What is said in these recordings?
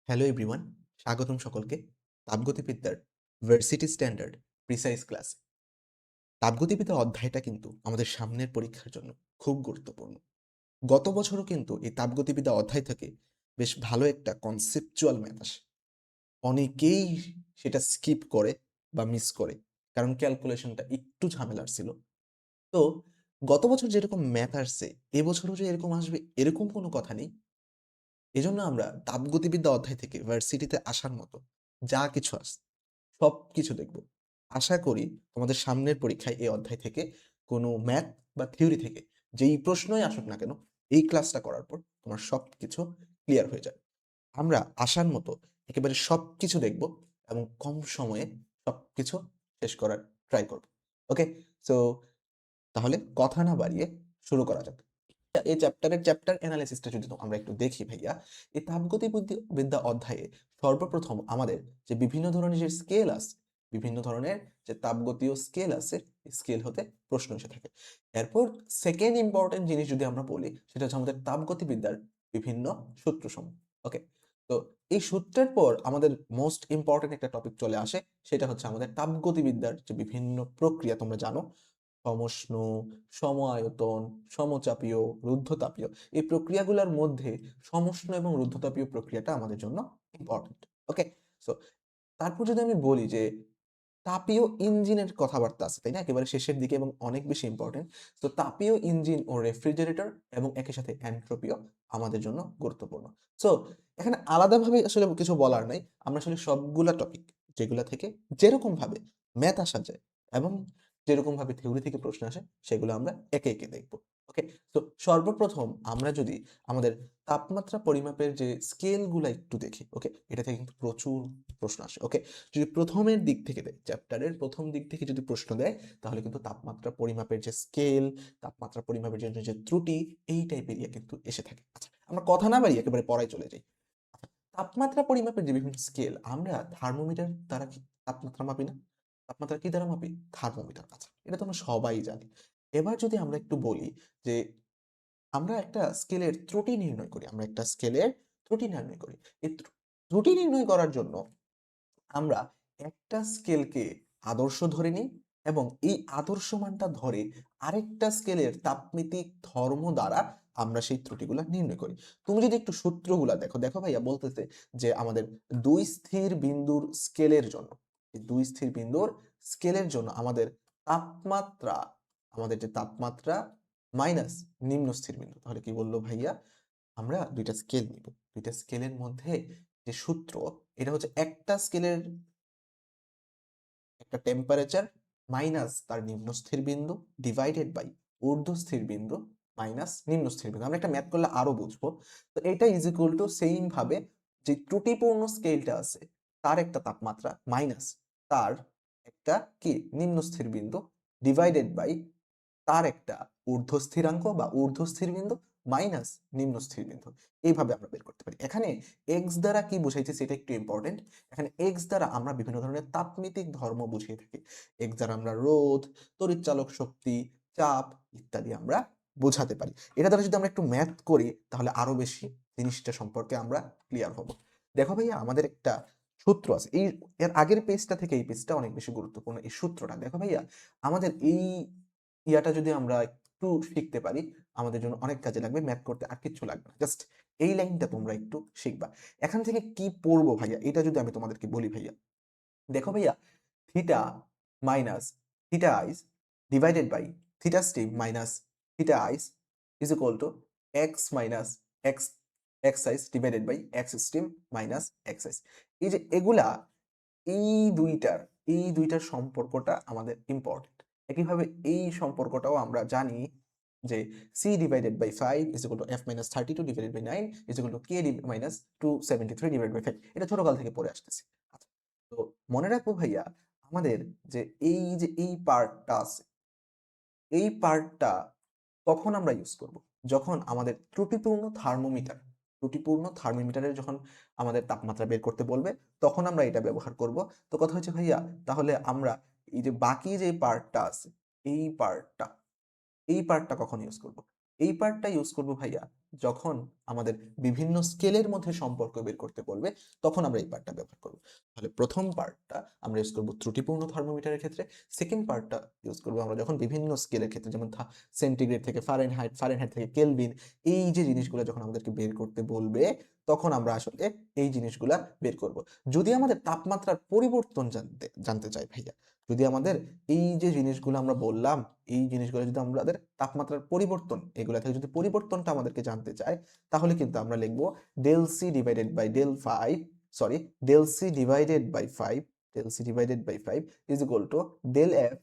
Hello everyone, স্বাগতম সকলকে তাপগতিবিদ্যার varsity standard precise class. তাপগতিবিদ্যা অধ্যায়টা কিন্তু আমাদের সামনের পরীক্ষার জন্য খুব গুরুত্বপূর্ণ। গত বছরও কিন্তু এই তাপগতিবিদ্যা অধ্যায় থেকে বেশ ভালো একটা কনসেপচুয়াল ম্যাথ আসে। অনেকেই সেটা স্কিপ করে বা মিস করে, কারণ ক্যালকুলেশনটা একটু ঝামেলার ছিল। তো গত বছর যেরকম ম্যাথ আসছে, এবছরও যে এরকম আসবে এরকম কোনো কথা নেই। এজন্য আমরা তাপগতিবিদ্যা অধ্যায় থেকে ভার্সিটিতে আসার মতো যা কিছু আছে সবকিছু দেখব। আশা করি তোমাদের সামনের পরীক্ষায় এই অধ্যায় থেকে কোনো ম্যাথ বা থিওরি থেকে যেই প্রশ্নই আসুক না কেন, এই ক্লাসটা করার পর তোমার সবকিছু ক্লিয়ার হয়ে যাবে। আমরা আসার মতো একেবারে সবকিছু দেখব এবং কম সময়ে সবকিছু শেষ করার ট্রাই করব। ওকে? সো তাহলে কথা না বাড়িয়ে শুরু করা যাক। এই চ্যাপ্টারের চ্যাপ্টার অ্যানালিসিসটা যদি আমরা একটু দেখি ভাইয়া, এই তাপগতিবিদ্যা অধ্যায়ে সর্বপ্রথম আমাদের যে বিভিন্ন ধরনের যে স্কেল আছে, বিভিন্ন ধরনের যে তাপগতীয় স্কেল আছে, এই স্কেল হতে প্রশ্ন এসে থাকে। এরপর সেকেন্ড ইম্পোর্টেন্ট জিনিস যদি আমরা বলি, সেটা হচ্ছে আমাদের তাপগতিবিদ্যার বিভিন্ন সূত্রসমূহ। ওকে? তো এই সূত্রের পর আমাদের মোস্ট ইম্পোর্টেন্ট একটা টপিক চলে আসে, সেটা হচ্ছে আমাদের তাপগতিবিদ্যার যে বিভিন্ন প্রক্রিয়া তোমরা জানো, সমষ্ণ, সম-আয়তন, সমচাপীয়, রুদ্ধতাপীয়। এই প্রক্রিয়াগুলোর মধ্যে সমষ্ণ এবং রুদ্ধতাপীয় প্রক্রিয়াটা আমাদের জন্য ইম্পোর্টেন্ট। ওকে? সো তারপর যদি আমি বলি যে তাপীয় ইঞ্জিনের কথাবার্তা আছে, তাই না? একেবারে শেষের দিকে এবং অনেক বেশি ইম্পোর্টেন্ট। তো তাপীয় ইঞ্জিন ও রেফ্রিজারেটর এবং একই সাথে এন্ট্রপিও আমাদের জন্য গুরুত্বপূর্ণ। সো এখানে আলাদাভাবে আসলে কিছু বলার নাই। আমরা আসলে সবগুলা টপিক যেগুলা থেকে যেরকমভাবে ম্যাথ আসা যায় এবং যেরকমভাবে থিওরি থেকে প্রশ্ন আসে, সেগুলো আমরা একে, একে দেখব। ওকে? তো সর্বপ্রথম আমরা যদি আমাদের তাপমাত্রা পরিমাপের যে স্কেলগুলা একটু দেখি, ওকে? এটা থেকে কিন্তু প্রচুর প্রশ্ন আসে। ওকে? যদি প্রথমের দিক থেকে দেয়, চ্যাপ্টারের প্রথম দিক থেকে যদি প্রশ্ন দেয়, তাহলে কিন্তু তাপমাত্রা পরিমাপের যে স্কেল, তাপমাত্রা পরিমাপের জন্য যে ত্রুটি, এই টাইপের কিন্তু এসে থাকে। আচ্ছা, আমরা কথা না বাড়িয়ে একেবারে পড়ায় চলে যাই। আচ্ছা, তাপমাত্রা পরিমাপের যে বিভিন্ন স্কেল, আমরা থার্মোমিটার দ্বারা কি তাপমাত্রা মাপি না? তাপমাত্রা কি দ্বারা মাপি? থার্মোমিটার। আচ্ছা, এটা তো আমরা সবাই জানি। এবার যদি আমরা একটু বলি যে আমরা একটা স্কেলের ত্রুটি নির্ণয় করি। আমরা একটা স্কেলের ত্রুটি নির্ণয় করি। এই ত্রুটি নির্ণয় করার জন্য আমরা একটা স্কেলকে আদর্শ ধরে নিই এবং এই আদর্শ মানটা ধরে আরেকটা স্কেলের তাপমিতিক ধর্ম দ্বারা আমরা সেই ত্রুটিগুলা নির্ণয় করি। তুমি যদি একটু সূত্রগুলা দেখো, দেখো ভাইয়া বলতেছে যে আমাদের ২ স্থির বিন্দুর স্কেলের জন্য, এই ২ স্থির বিন্দুর স্কেলের জন্য আমাদের তাপমাত্রা, আমাদের যে তাপমাত্রা মাইনাস নিম্ন স্থির বিন্দু। তাহলে কি বলল ভাইয়া? আমরা ২ টা স্কেল নিব। ২ টা স্কেলের মধ্যে যে সূত্র, এটা হচ্ছে একটা স্কেলের একটা টেম্পারেচার মাইনাস তার নিম্ন স্থির বিন্দু ডিভাইডেড বাই ঊর্ধ্ব স্থির বিন্দু মাইনাস নিম্ন স্থির বিন্দু। আমরা একটা ম্যাথ করলে আরো বুঝবো। তো এটা ইজ ইকুয়াল টু সেইম ভাবে যে ত্রুটিপূর্ণ স্কেলটা আছে, তার একটা তাপমাত্রা মাইনাস তার একটা কি নিম্ন স্থির বিন্দু ডিভাইডেড বাই তার একটা ঊর্ধ্ব স্থিরাঙ্ক বা ঊর্ধ্ব স্থির বিন্দু মাইনাস নিম্ন স্থির বিন্দু। এইভাবে আমরা বের করতে পারি। এখানে এক্স দ্বারা কি বুঝাইছে সেটা একটু ইম্পর্টেন্ট। এখানে এক্স দ্বারা আমরা বিভিন্ন ধরনের তাপমিতিক ধর্ম বুঝিয়ে থাকি। এক্স দ্বারা আমরা রোধ, তড়িৎচালক শক্তি, চাপ ইত্যাদি আমরা বোঝাতে পারি। এটা দ্বারা যদি আমরা একটু ম্যাথ করি, তাহলে আরো বেশি জিনিসটা সম্পর্কে আমরা ক্লিয়ার হব। দেখো ভাইয়া, আমাদের একটা সূত্র আছে। এর আগের পেজটা থেকে এই পেজটা অনেক বেশি গুরুত্বপূর্ণ। এই সূত্রটা দেখো ভাইয়া, আমাদের এই ইয়াটা যদি আমরা একটু শিখতে পারি, আমাদের জন্য অনেক কাজে লাগবে। ম্যাথ করতে আর কিচ্ছু লাগবে না। জাস্ট এই লাইনটা তোমরা একটু শিখবা। এখান থেকে কি পড়বো ভাইয়া? এটা যদি আমি তোমাদেরকে বলি ভাইয়া। দেখো ভাইয়া, theta minus theta ice divided by theta steam minus theta ice is equal to X minus X X ice divided by X steam minus X ice. এই যে এগুলা, এই দুইটার এই দুইটার সম্পর্কটা আমাদের ইম্পর্টেন্ট। একইভাবে এই সম্পর্কটাও আমরা জানি যে c divided by 5 is equal to f minus 32 divided by 9 is equal to k minus 273 divided by 5। এটা ছোটকাল থেকে পড়ে আসতেছি। আচ্ছা, তো মনে রাখবো ভাইয়া, আমাদের যে এই পার্টটা আছে, এই পার্টটা কখন আমরা ইউজ করব? যখন আমাদের ত্রুটিপূর্ণ থার্মোমিটারের যখন আমাদের তাপমাত্রা বের করতে বলবে, তখন আমরা এটা ব্যবহার করব। তো কথা হচ্ছে ভাইয়া, তাহলে আমরা এই যে বাকি যে পার্টটা আছে, এই পার্টটা কখন ইউজ করব? এই পার্টটা ইউজ করব ভাইয়া, যখন আমাদের বিভিন্ন স্কেলের মধ্যে সম্পর্ক বের করতে বলবে, তখন আমরা এই পার্টটা ব্যবহার করব। তাহলে প্রথম পার্টটা আমরা ইউজ করব ত্রুটিপূর্ণ থার্মোমিটারের ক্ষেত্রে, সেকেন্ড পার্টটা ইউজ করব আমরা যখন বিভিন্ন স্কেলের ক্ষেত্রে, যেমন সেন্টিগ্রেড থেকে ফারেনহাইট, ফারেনহাইট থেকে কেলভিন, এই যে জিনিসগুলো যখন আমাদেরকে বের করতে বলবে, তখন আমরা আসলে এই জিনিসগুলা বের করব। যদি আমাদের তাপমাত্রার পরিবর্তন জানতে জানতে চাই ভাইয়া, যদি আমাদের এই যে জিনিসগুলো আমরা বললাম, এই জিনিসগুলো যদি আমাদের তাপমাত্রার পরিবর্তন, এগুলা থেকে যদি পরিবর্তনটা আমাদেরকে জানতে চায়, তাহলে কিন্তু আমরা লিখব del C divided by del 5, sorry, del C divided by 5, del C divided by 5 is equal to del F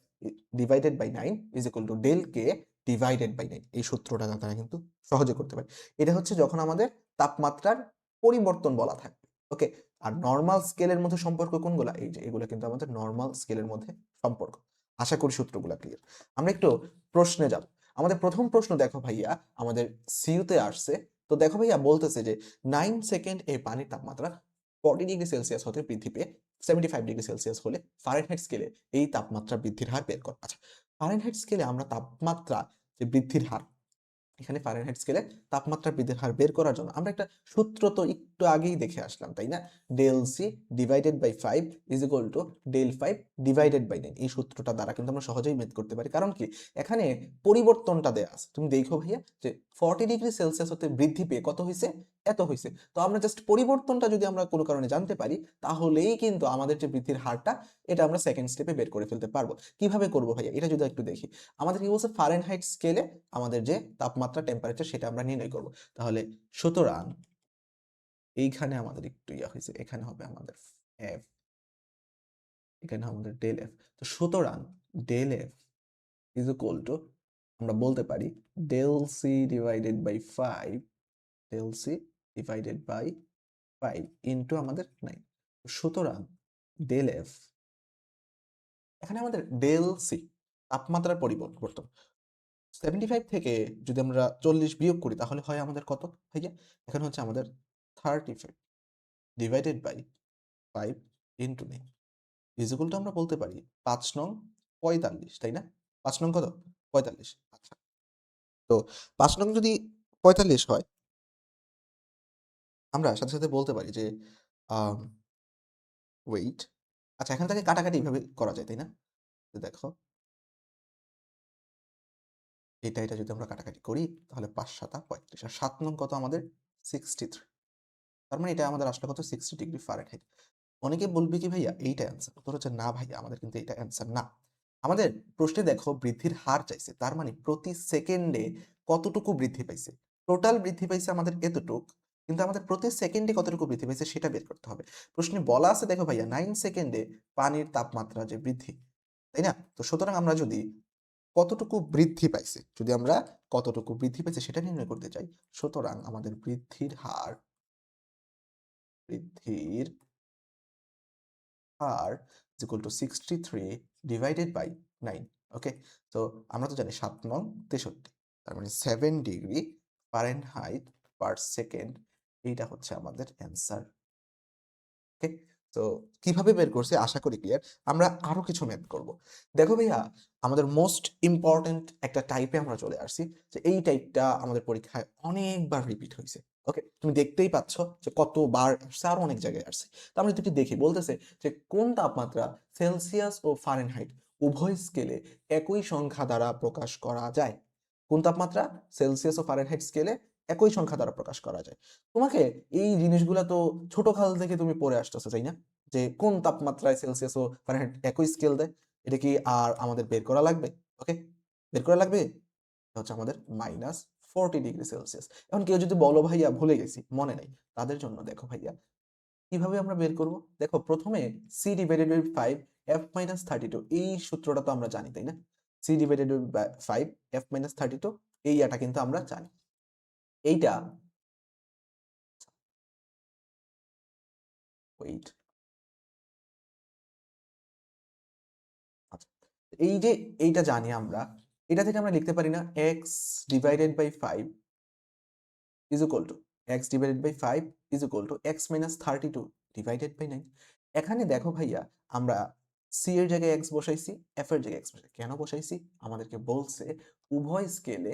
divided by 9 is equal to del K divided by 9। এই সূত্রটা তারা কিন্তু সহজে করতে পারে। এটা হচ্ছে যখন আমাদের তাপমাত্রার পরিবর্তন বলা থাকবে, ওকে। আর নরমাল স্কেলের মধ্যে সম্পর্ক কোনগুলা, এই যে এগুলো কিন্তু আমাদের নরমাল স্কেলের মধ্যে সম্পর্ক। আশা করি সূত্রগুলা ক্লিয়ার। আমরা একটু প্রশ্নে যাব। আমাদের প্রথম প্রশ্ন দেখো ভাইয়া, আমাদের সিইউতে আসছে। তো দেখো ভাইয়া বলতেছে যে 9 সেকেন্ড এ পানির তাপমাত্রা 40 ডিগ্রি সেলসিয়াস হতে বৃদ্ধি পেয়ে 75 ডিগ্রি সেলসিয়াস হলে ফারেনহাইট স্কেলে এই তাপমাত্রা বৃদ্ধির হার বের কর। আচ্ছা, ফারেনহাইট স্কেলে আমরা তাপমাত্রা যে বৃদ্ধির হার, এখানে ফারেনহাইট স্কেলে তাপমাত্রা বৃদ্ধির হার বের করার জন্য আমরা একটা সূত্র তো একটু আগেই দেখে আসলাম, তাই না? Del C divided by 5 is equal to del 5 divided by 9। এই সূত্রটা দ্বারা কিন্তু আমরা সহজেই মেথ করতে পারি, কারণ কি এখানে পরিবর্তনটা দেয়া আছে। তুমি দেখো ভাইয়া যে 40 ডিগ্রি সেলসিয়াস হতে বৃদ্ধি পেয়ে কত হয়েছে, এত হয়েছে। তো আমরা জাস্ট পরিবর্তনটা যদি আমরা কোনো কারণে জানতে পারি, তাহলেই কিন্তু আমাদের যে বৃদ্ধির হারটা, এটা আমরা সেকেন্ড স্টেপে বের করে ফেলতে পারবো। কিভাবে করবো ভাইয়া, এটা যদি একটু দেখি। আমাদের কি বলছে, ফারেনহাইট স্কেলে আমাদের যে তাপমাত্রা, টেম্পারেচার, সেটা আমরা নির্ণয় করব। তাহলে সুতরাং এইখানে আমাদের একটু ইয়া হয়েছে, এখানে হবে আমাদের এফ, এখানে আমাদের ডেল এফ। তো সুতরাং del F is equal to, আমরা বলতে পারি del C divided by 5, del C divided by 5 into আমাদের 9। সুতরাং ডেল এফ, এখানে আমাদের ডেল সি তাপমাত্রার পরিবর্তন, 75 থেকে যদি আমরা 40 বিয়োগ করি, তাহলে হয় আমাদের কত ভাইয়া? এখানে হচ্ছে আমাদের 35 divided by 5 into 9 is equal to, আমরা বলতে পারি 5 নং 45, তাই না? 5 নং কত? 45। আচ্ছা, তো 5 নং যদি 45 হয়, আমরা সাথে সাথে বলতে পারি যে ওয়েট, আচ্ছা এখান থেকে কাটাকাটি এইভাবে করা যায়, তাই না? তো দেখো, এটা যদি আমরা কাটাকাটি করি, তাহলে 5 7 35, আর 7 নং কত আমাদের? 63। তার মানে এটা আমাদের আসলে কত? 60 ডিগ্রি ফারেনহাইট। অনেকে বলবে কি ভাইয়া এইটা অ্যান্সার? উত্তর হচ্ছে না ভাইয়া, আমাদের কিন্তু এটা অ্যান্সার না। আমাদের প্রশ্নে দেখো বৃদ্ধির হার চাইছে, তার মানে প্রতি সেকেন্ডে কতটুকু বৃদ্ধি পাইছে। টোটাল বৃদ্ধি পাইছে আমাদের এতটুক, কিন্তু আমাদের প্রতি সেকেন্ডে কতটুকু বৃদ্ধি পাইছে সেটা বের করতে হবে। প্রশ্নে বলা আছে দেখো ভাইয়া 9 সেকেন্ডে পানির তাপমাত্রা যে বৃদ্ধি, তাই না? তো সুতরাং আমরা যদি কতটুকু বৃদ্ধি পাইছে, যদি আমরা কতটুকু বৃদ্ধি পাইছে সেটা নির্ণয় করতে চাই, সুতরাং আমাদের বৃদ্ধির হার, বৃদ্ধির r is equal to 63 divided by 9, ওকে। তো আমরা তো জানি 7 নং 63, তার মানে 7 ডিগ্রি ফারেনহাইট পার সেকেন্ড, এইটা হচ্ছে আমাদের অ্যান্সার, ওকে। তো কিভাবে বের করছি আশা করি ক্লিয়ার। আমরা আরো কিছু ম্যাথ করব। দেখো ভাইয়া, আমাদের মোস্ট ইম্পর্টেন্ট একটা টাইপে আমরা চলে আসছি, যে এই টাইপটা আমাদের পরীক্ষায় অনেকবার রিপিট হয়েছে, ওকে। তুমি দেখতেই পাচ্ছ যে কতবার আসছে, আর অনেক জায়গায় আসছে। তো আমরা যদি দেখি, বলতেছে যে কোন তাপমাত্রা সেলসিয়াস ও ফারেনহাইট উভয় স্কেলে একই সংখ্যা দ্বারা প্রকাশ করা যায়। কোন তাপমাত্রা সেলসিয়াস ও ফারেনহাইট স্কেলে একই সংখ্যা দ্বারা প্রকাশ করা যায়। তোমাকে এই জিনিসগুলা তো ছোট কাল থেকে তুমি পড়ে আসতেছো, তাই না? যে কোন তাপমাত্রায় সেলসিয়াস ও ফারেনহাইট একই স্কেল দেয়, এটা কি আর আমাদের বের করা লাগবে? ওকে, বের করা লাগবে। এটা হচ্ছে আমাদের -40 ডিগ্রি সেলসিয়াস। এখন কেউ যদি বলো ভাইয়া ভুলে গেছি, মনে নাই, তাদের জন্য দেখো ভাইয়া কিভাবে আমরা বের করব। দেখো প্রথমে C divided by 5 F minus 32, এই সূত্রটা তো আমরা জানি, তাই না? C divided by 5 F minus 32, এই আটা কিন্তু আমরা জানি। এইটা ওয়েট, আচ্ছা, এই যে এইটা জানি আমরা, এটা থেকে আমরা লিখতে পারি না x divided by 5 is equal to, x divided by 5 is equal to x minus 32 divided by 9। এখানে দেখো ভাইয়া, আমরা c এর জায়গায় x বসাইছি, f এর জায়গায় x বসাইছি। কেন বসাইছি? আমাদেরকে বলছে উভয় স্কেলে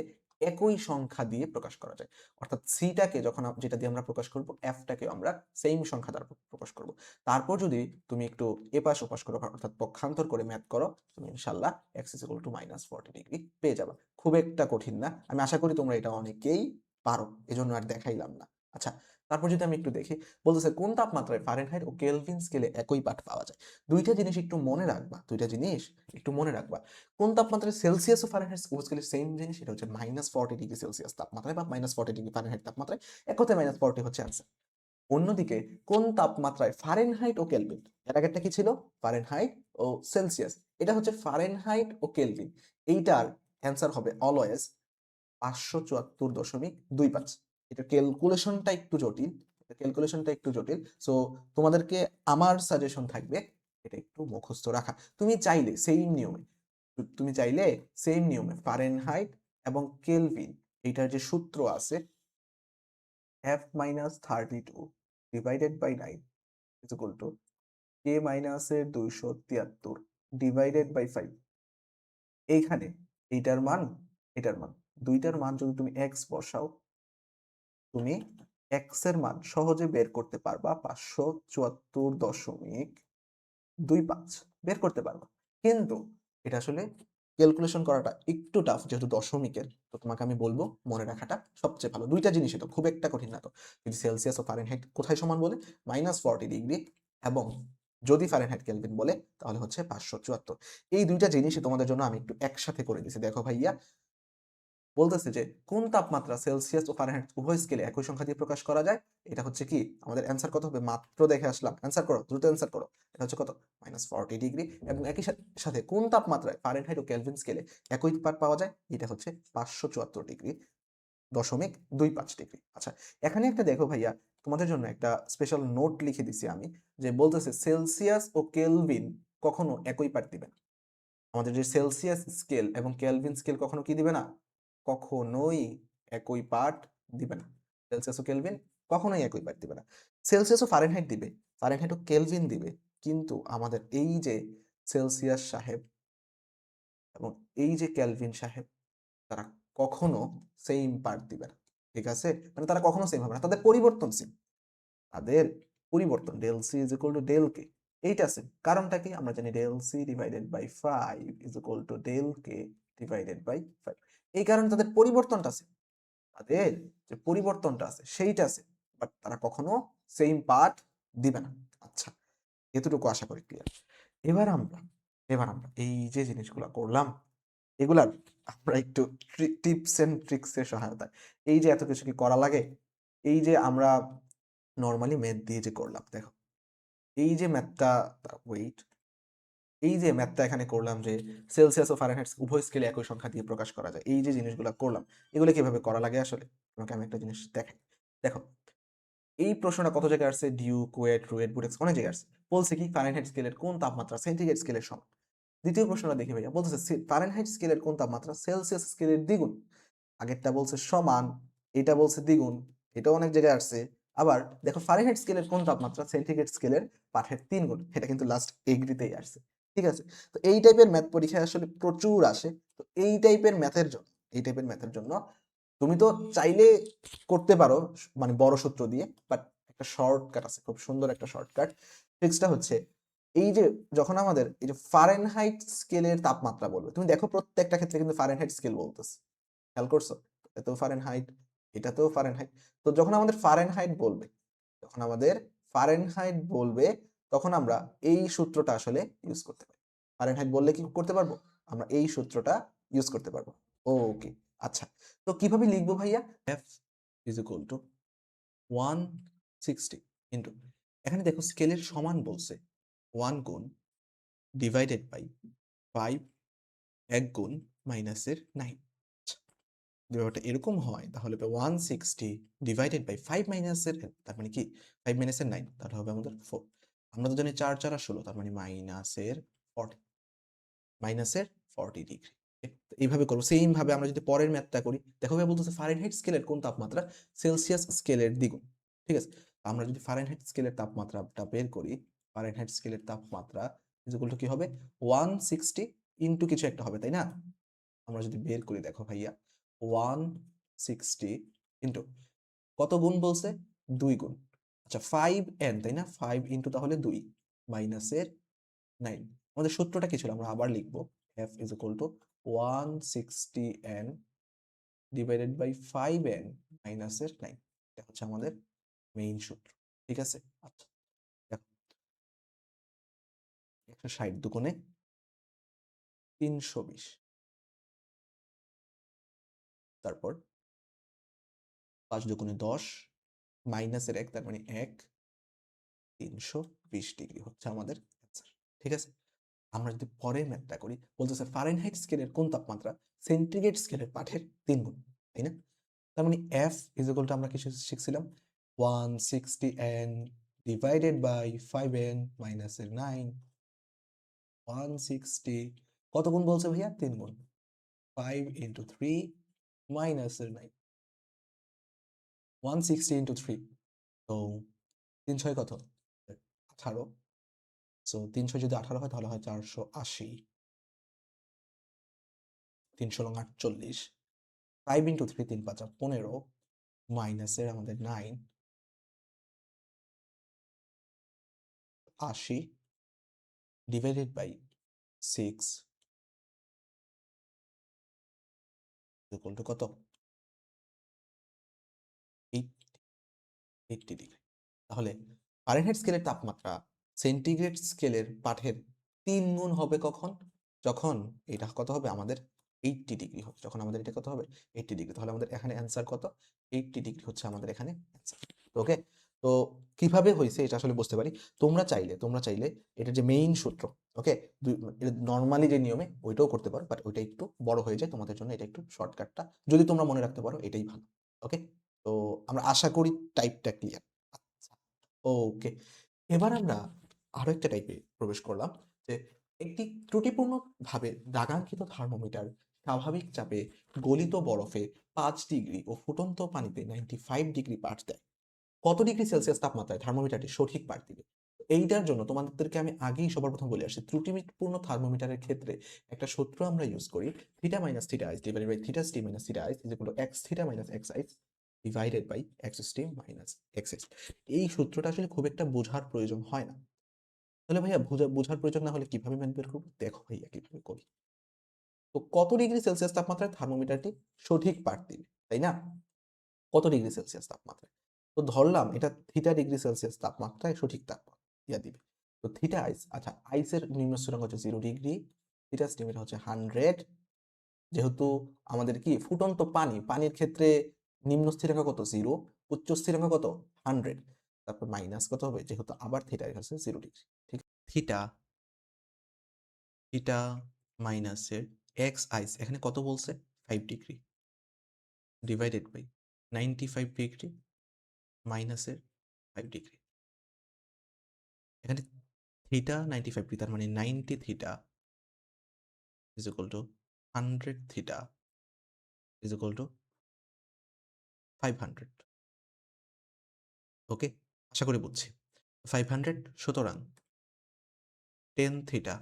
একই সংখ্যা দিয়ে প্রকাশ করা যায়। অর্থাৎ সিটাকে যখন যেটা দিয়ে আমরা প্রকাশ করব, এফটাকে আমরা সেইম সংখ্যা দ্বারা প্রকাশ করব। তারপর যদি তুমি একটু এপাশ ওপাশ করো, অর্থাৎ পক্ষান্তর করে ম্যাথ করো, তুমি ইনশাআল্লাহ x = -40 ডিগ্রি পেয়ে যাবা। খুব একটা কঠিন না। আমি আশা করি তোমরা এটা অনেকেই পারো। এজন্য আর দেখাইলাম না। আচ্ছা, তারপর যদি আমি একটু দেখি, বলতেছে কোন তাপমাত্রায় ফারেনহাইট ও কেলভিন স্কেলে একই পাঠ পাওয়া যায়। ২ টা জিনিস একটু মনে রাখবা, ২ টা জিনিস একটু মনে রাখবা। কোন তাপমাত্রায় সেলসিয়াস ও ফারেনহাইট স্কেলে সেম জিনিস, এটা হচ্ছে -40 ডিগ্রি সেলসিয়াস তাপমাত্রায় বা -40 ডিগ্রি ফারেনহাইট তাপমাত্রায়, এক কথায় -40 হচ্ছে অ্যান্সার। অন্যদিকে কোন তাপমাত্রায় ফারেনহাইট ও কেলভিন, এর আগেরটা কি ছিল? ফারেনহাইট ও সেলসিয়াস। এটা হচ্ছে ফারেনহাইট ও কেলভিন। এইটার অ্যান্সার হবে অলওয়েজ 574.25। এটা ক্যালকুলেশনটা একটু জটিল। ক্যালকুলেশনটা একটু জটিল। সো তোমাদেরকে আমার সাজেশন থাকবে এটা একটু মুখস্থ রাখা। তুমি চাইলে সেম নিয়মে ফারেনহাইট এবং কেলভিন এইটার যে সূত্র আছে F-32 divided by 9 is equal to K মাইনাসের 273 ডিভাইডেড বাই 5, এইখানে এইটার মান, এটার মান, দুইটার মান যদি তুমি x বসাও, তুমি x এর মান সহজে বের করতে পারবা 574.25 বের করতে পারবা। কিন্তু এটা আসলে ক্যালকুলেশন করাটা একটু টাফ, যেহেতু দশমিকের। তো তোমাকে আমি বলবো মনে রাখাটা সবচেয়ে ভালো। দুইটা জিনিসই তো খুব একটা কঠিন না। তো যদি সেলসিয়াস ও ফারেনহাইট কোথায় সমান বলে, -40 ডিগ্রি, এবং যদি ফারেনহাইট কেলভিন বলে তাহলে হচ্ছে 574। এই দুইটা জিনিসই তোমাদের জন্য আমি একটু একসাথে করে দিছি। দেখো ভাইয়া, বলতেছে যে কোন তাপমাত্রা সেলসিয়াস ও ফারেনহাইট উভয় স্কেলে একই সংখ্যা দিয়ে প্রকাশ করা যায়। এটা হচ্ছে কি আমাদের অ্যান্সার কত হবে, মাত্র দেখে আসলাম। অ্যান্সার করো, দ্রুত অ্যান্সার করো। এটা হচ্ছে কত, -40 ডিগ্রি। এবং একই সাথে কোন তাপমাত্রায় ফারেনহাইট ও কেলভিন স্কেলে একই পাঠ পাওয়া যায়, এটা হচ্ছে 574 ডিগ্রি দশমিক 25 ডিগ্রি। আচ্ছা, এখানে একটা দেখো ভাইয়া, তোমাদের জন্য একটা স্পেশাল নোট লিখে দিছি আমি, যে বলতেছে সেলসিয়াস ও কেলভিন কখনো একই পাঠ দিবে না। আমাদের যে সেলসিয়াস স্কেল এবং কেলভিন স্কেল কখনো কি দিবে না, কখনোই একই পাঠ দিবে না। সেলসিয়াস ও কেলভিন কখনোই একই পাঠ দিবে না। সেলসিয়াস ও ফারেনহাইট দিবে, ফারেনহাইট ও কেলভিন দিবে, কিন্তু আমাদের এই যে সেলসিয়াস সাহেব এবং এই যে কেলভিন সাহেব, তারা কখনো সেম পার্ট দিবে না। ঠিক আছে, মানে তারা কখনো সেম হবে না, তাদের পরিবর্তনশীল। তাদের পরিবর্তন del C is equal to del K, এইটা আছে। কারণটা কি আমরা জানি, del C divided by 5 is equal to del K divided by 5। এই কারণে তাদের পরিবর্তনটা আছে, তাদের যে পরিবর্তনটা আছে সেইটা আছে, বাট তারা কখনো সেম পার্ট দিবে না। আচ্ছা, এতটুকু আশা করি ক্লিয়ার। এবার আমরা এই যে জিনিসগুলো করলাম, এগুলার আমরা একটু টিপস এন্ড ট্রিক্স এর সহায়তায়, এই যে এত কিছু কি করা লাগে, এই যে আমরা নরমালি ম্যাথ দিয়ে যে করলাম, দেখো এই যে ম্যাথটা, ওয়েট, এই যে ম্যাথটা এখানে করলাম যে সেলসিয়াস ও ফারেনহাইট উভয় স্কেলে একই সংখ্যা দিয়ে প্রকাশ করা যায়, এই যে জিনিসগুলো করলাম, এগুলো কিভাবে করা লাগে আসলে তোমাকে আমি একটা জিনিস দেখাই। দেখো, এই প্রশ্নটা কত জায়গায় আসছে, ডিউ, কুয়েট, রুয়েট, বুটেক্স, অনেক জায়গায় আসছে। বলছে কি ফারেনহাইট স্কেলের কোন তাপমাত্রা সেন্টিগ্রেড স্কেলের সমান। দ্বিতীয় প্রশ্নটা দেখি ভাইয়া, বলতেছে ফারেনহাইট স্কেলের কোন তাপমাত্রা সেলসিয়াস স্কেলের দ্বিগুণ। আগেরটা বলছে সমান, এটা বলছে দ্বিগুণ, এটাও অনেক জায়গায় আসছে। আবার দেখো ফারেনহাইট স্কেলের কোন তাপমাত্রা সেন্টিগ্রেড স্কেলের পাঠের 3 গুণ, এটা কিন্তু লাস্ট এগ্রিতেই আসছে। ঠিক আছে, তো এই টাইপের ম্যাথ পরীক্ষায় আসলে প্রচুর আসে। তো এই টাইপের ম্যাথের জন্য, তুমি তো চাইলে করতে পারো মানে বড় সূত্র দিয়ে, বাট একটা শর্টকাট আছে, খুব সুন্দর একটা শর্টকাট। ট্রিক্সটা হচ্ছে এই যে যখন আমাদের এই যে ফারেনহাইট স্কেলের তাপমাত্রা বলবে, তুমি দেখো প্রত্যেকটা ক্ষেত্রে কিন্তু ফারেনহাইট স্কেল বলতেছে, খেয়াল করছো? এটাতেও ফারেনহাইট, এটাতেও ফারেনহাইট। তো যখন আমাদের ফারেনহাইট বলবে, তখন আমরা এই সূত্রটা আসলে ইউজ করতে পারি। ফারেনহাইট বললে কি করতে পারবো, আমরা এই সূত্রটা ইউজ করতে পারবো। ওকে, আচ্ছা, তো কিভাবে লিখবো ভাইয়া, F is equal two 160 into, এখানে দেখো স্কেলের সমান বলছে 1 গুণ ডিভাইডেড বাই 5, 1 গুণ মাইনাসের 9। ব্যাপারটা এরকম হয় তাহলে 160 ডিভাইডেড বাই 5 মাইনাসের, তার মানে কি 5 মাইনাসের 9, তাহলে হবে আমাদের 4। আমরা তো জানি 4 4 16, তার মানে মাইনাসের 40 ডিগ্রি। এইভাবে করবো। সেম ভাবে আমরা যদি পরের ম্যাথটা করি, দেখো ভাই বলতেছে ফারেনহাইট স্কেলের কোন তাপমাত্রা সেলসিয়াস স্কেলের দ্বিগুণ। ঠিক আছে, আমরা যদি ফারেনহাইট স্কেলের তাপমাত্রাটা বের করি, ফারেনহাইট স্কেলের তাপমাত্রা ইকুয়াল টু কি হবে, 160 ইনটু কিছু একটা হবে, তাই না? আমরা যদি বের করি, দেখো ভাইয়া 160 ইন্টু কত গুণ বলছে 2 গুণ। আচ্ছা 5n, তাই না? 5 ইন্টু তাহলে 2 মাইনাসের 9। আমাদের সূত্রটা কি ছিল? আমরা আবার লিখবো f is equal to 160n divided by 5n মাইনাসের 9। এটা হচ্ছে আমাদের মেইন সূত্র। ঠিক আছে? আচ্ছা দেখো 160 দুগুণে 320, তারপর 5 দুগুণে 10 মাইনাসের 1, তার মানে 1, 320 ডিগ্রি হচ্ছে আমাদের অ্যান্সার। ঠিক আছে? আমরা যদি পরের ম্যাথটা করি, বলতেছে ফারেনহাইট স্কেলের কোন তাপমাত্রা সেন্টিগ্রেড স্কেলের পাঠের 3 গুণ, তাই না? তার মানে f ইজ ইকুয়াল টু আমরা কিছু শিখছিলাম 160n ডিভাইডেড বাই 5n মাইনাসের 9। 160 কত গুণ বলছে ভাইয়া? 3 গুণ। 5 ইন্টু 3 মাইনাসের 9। 160 ইন্টু 3, তো 3 6 কত? 18। সো 300 যদি 18 হয় তাহলে হয় 480। 300 লং 48। 5 ইন্টু 3 3 5 15 মাইনাসের আমাদের 9 80 ডিভাইডেড বাই 6 ইকুয়াল টু কত? 80 ডিগ্রি। তাহলে ফারেনহাইট স্কেলের তাপমাত্রা সেন্টিগ্রেড স্কেলের পাঠের 3 গুণ হবে কখন? যখন এটা কত হবে? আমাদের 80 ডিগ্রি হবে। যখন আমাদের এটা কত হবে? 80 ডিগ্রি। তাহলে আমাদের এখানে অ্যান্সার কত? 80 ডিগ্রি হচ্ছে আমাদের এখানে অ্যান্সার। ওকে? তো কিভাবে হইছে এটা আসলে বুঝতে পারি। তোমরা চাইলে এটার যে মেইন সূত্র, ওকে? নরমালি যে নিয়মে ওইটাও করতে পারো, বাট ওইটা একটু বড় হয়ে যায়। তোমাদের জন্য এটা একটু শর্টকাটটা যদি তোমরা মনে রাখতে পারো এটাই ভালো। ওকে? তো আমরা আশা করি টাইপটা ক্লিয়ার। আচ্ছা, ওকে। এবার আমরা আরো একটা টাইপে প্রবেশ করলাম যে একটি ত্রুটিপূর্ণভাবে দাগাঙ্কিত থার্মোমিটার স্বাভাবিক চাপে গলিত বরফে 5 ডিগ্রি ও ফুটন্ত পানিতে 95 ডিগ্রি পাঠ দেয়। কত ডিগ্রি সেলসিয়াস তাপমাত্রায় থার্মোমিটারটি সঠিক পাঠ দিবে? এইটার জন্য তোমাদেরকে আমি আগেই সবার প্রথম বলে আসি, ত্রুটিপূর্ণ থার্মোমিটারের ক্ষেত্রে একটা সূত্র আমরা ইউজ করি, theta minus theta ice divided by theta steam minus theta ice is equal to X theta minus X ice divided by X steam minus X X. এই সূত্রটা আসলে খুব একটা বোঝার প্রয়োজন হয় না। তাহলে ভাইয়া বোঝার প্রয়োজন না হলে কিভাবে ম্যাথ বের করবো? দেখো ভাইয়া কিভাবে করি। তো কত ডিগ্রি সেলসিয়াস তাপমাত্রায় থার্মোমিটারটি সঠিক পাঠ দিবে, তাই না? কত ডিগ্রি সেলসিয়াস তাপমাত্রায়? তো ধরলাম এটা থিটা ডিগ্রি সেলসিয়াস তাপমাত্রায় সঠিক তাপমাত্রা ইয়া দিবে। তো থিটা আইস, আচ্ছা আইসের নিম্ন স্থিরাঙ্ক হচ্ছে 0 ডিগ্রি, থিটা স্টিমের হচ্ছে 100। যেহেতু আমাদের কি ফুটন্ত পানি, পানির ক্ষেত্রে নিম্ন স্থিরাঙ্ক কত? 0, উচ্চ স্থিরাঙ্ক কত? 100। তারপর মাইনাস কত হবে? যেহেতু আবার থিটা হচ্ছে 0 ডিগ্রি, ঠিক? থিটা থিটা মাইনাসের এক্স আইস এখানে কত বলছে? 5 ডিগ্রি ডিভাইডেড বাই 95 ডিগ্রি মাইনাসের 5 ডিগ্রি। এখানে থিটা 95 ডিগ্রি, তার মানে 90 theta is equal two 100 theta is equal to 500। ওকে? আশা করি বুঝছি। 500, সুতরাং 10 থিটা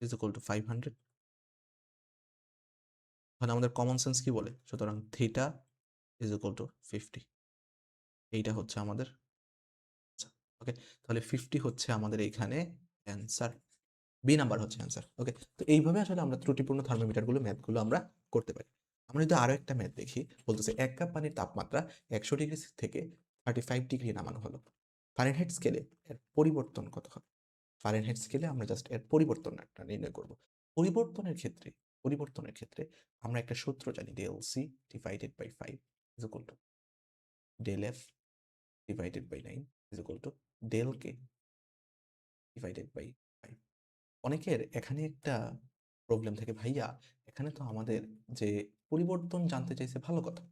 ইজ ইকুয়াল টু 500। এখন আমাদের কমন সেন্স কি বলে? সুতরাং থিটা ইজ ইকুয়াল টু 50। এইটা হচ্ছে আমাদের আচ্ছা, ওকে? তাহলে 50 হচ্ছে আমাদের এইখানে অ্যান্সার। বি নাম্বার হচ্ছে অ্যান্সার। ওকে? তো এইভাবে আসলে আমরা ত্রুটিপূর্ণ থার্মোমিটারগুলো ম্যাথগুলো আমরা করতে পারি। আমরা যদি আরো একটা ম্যাথ দেখি, বলতেছে 1 কাপ পানির তাপমাত্রা 100 ডিগ্রি থেকে 35 ডিগ্রি নামানো হলো। ফারেনহাইট স্কেলে এর পরিবর্তন কত হবে? ফারেনহাইট স্কেলে আমরা জাস্ট এর পরিবর্তনটা নির্ণয় করব। পরিবর্তনের ক্ষেত্রে পরিবর্তনের ক্ষেত্রে আমরা একটা সূত্র জানি, del C divided by 5 is equal to del F divided by 9 is equal to del K divided by 5। অনেকের এখানে একটা প্রবলেম থাকে, ভাইয়া এখানে তো আমাদের যে পরিবর্তন জানতে চাইছে, ভালো কথা,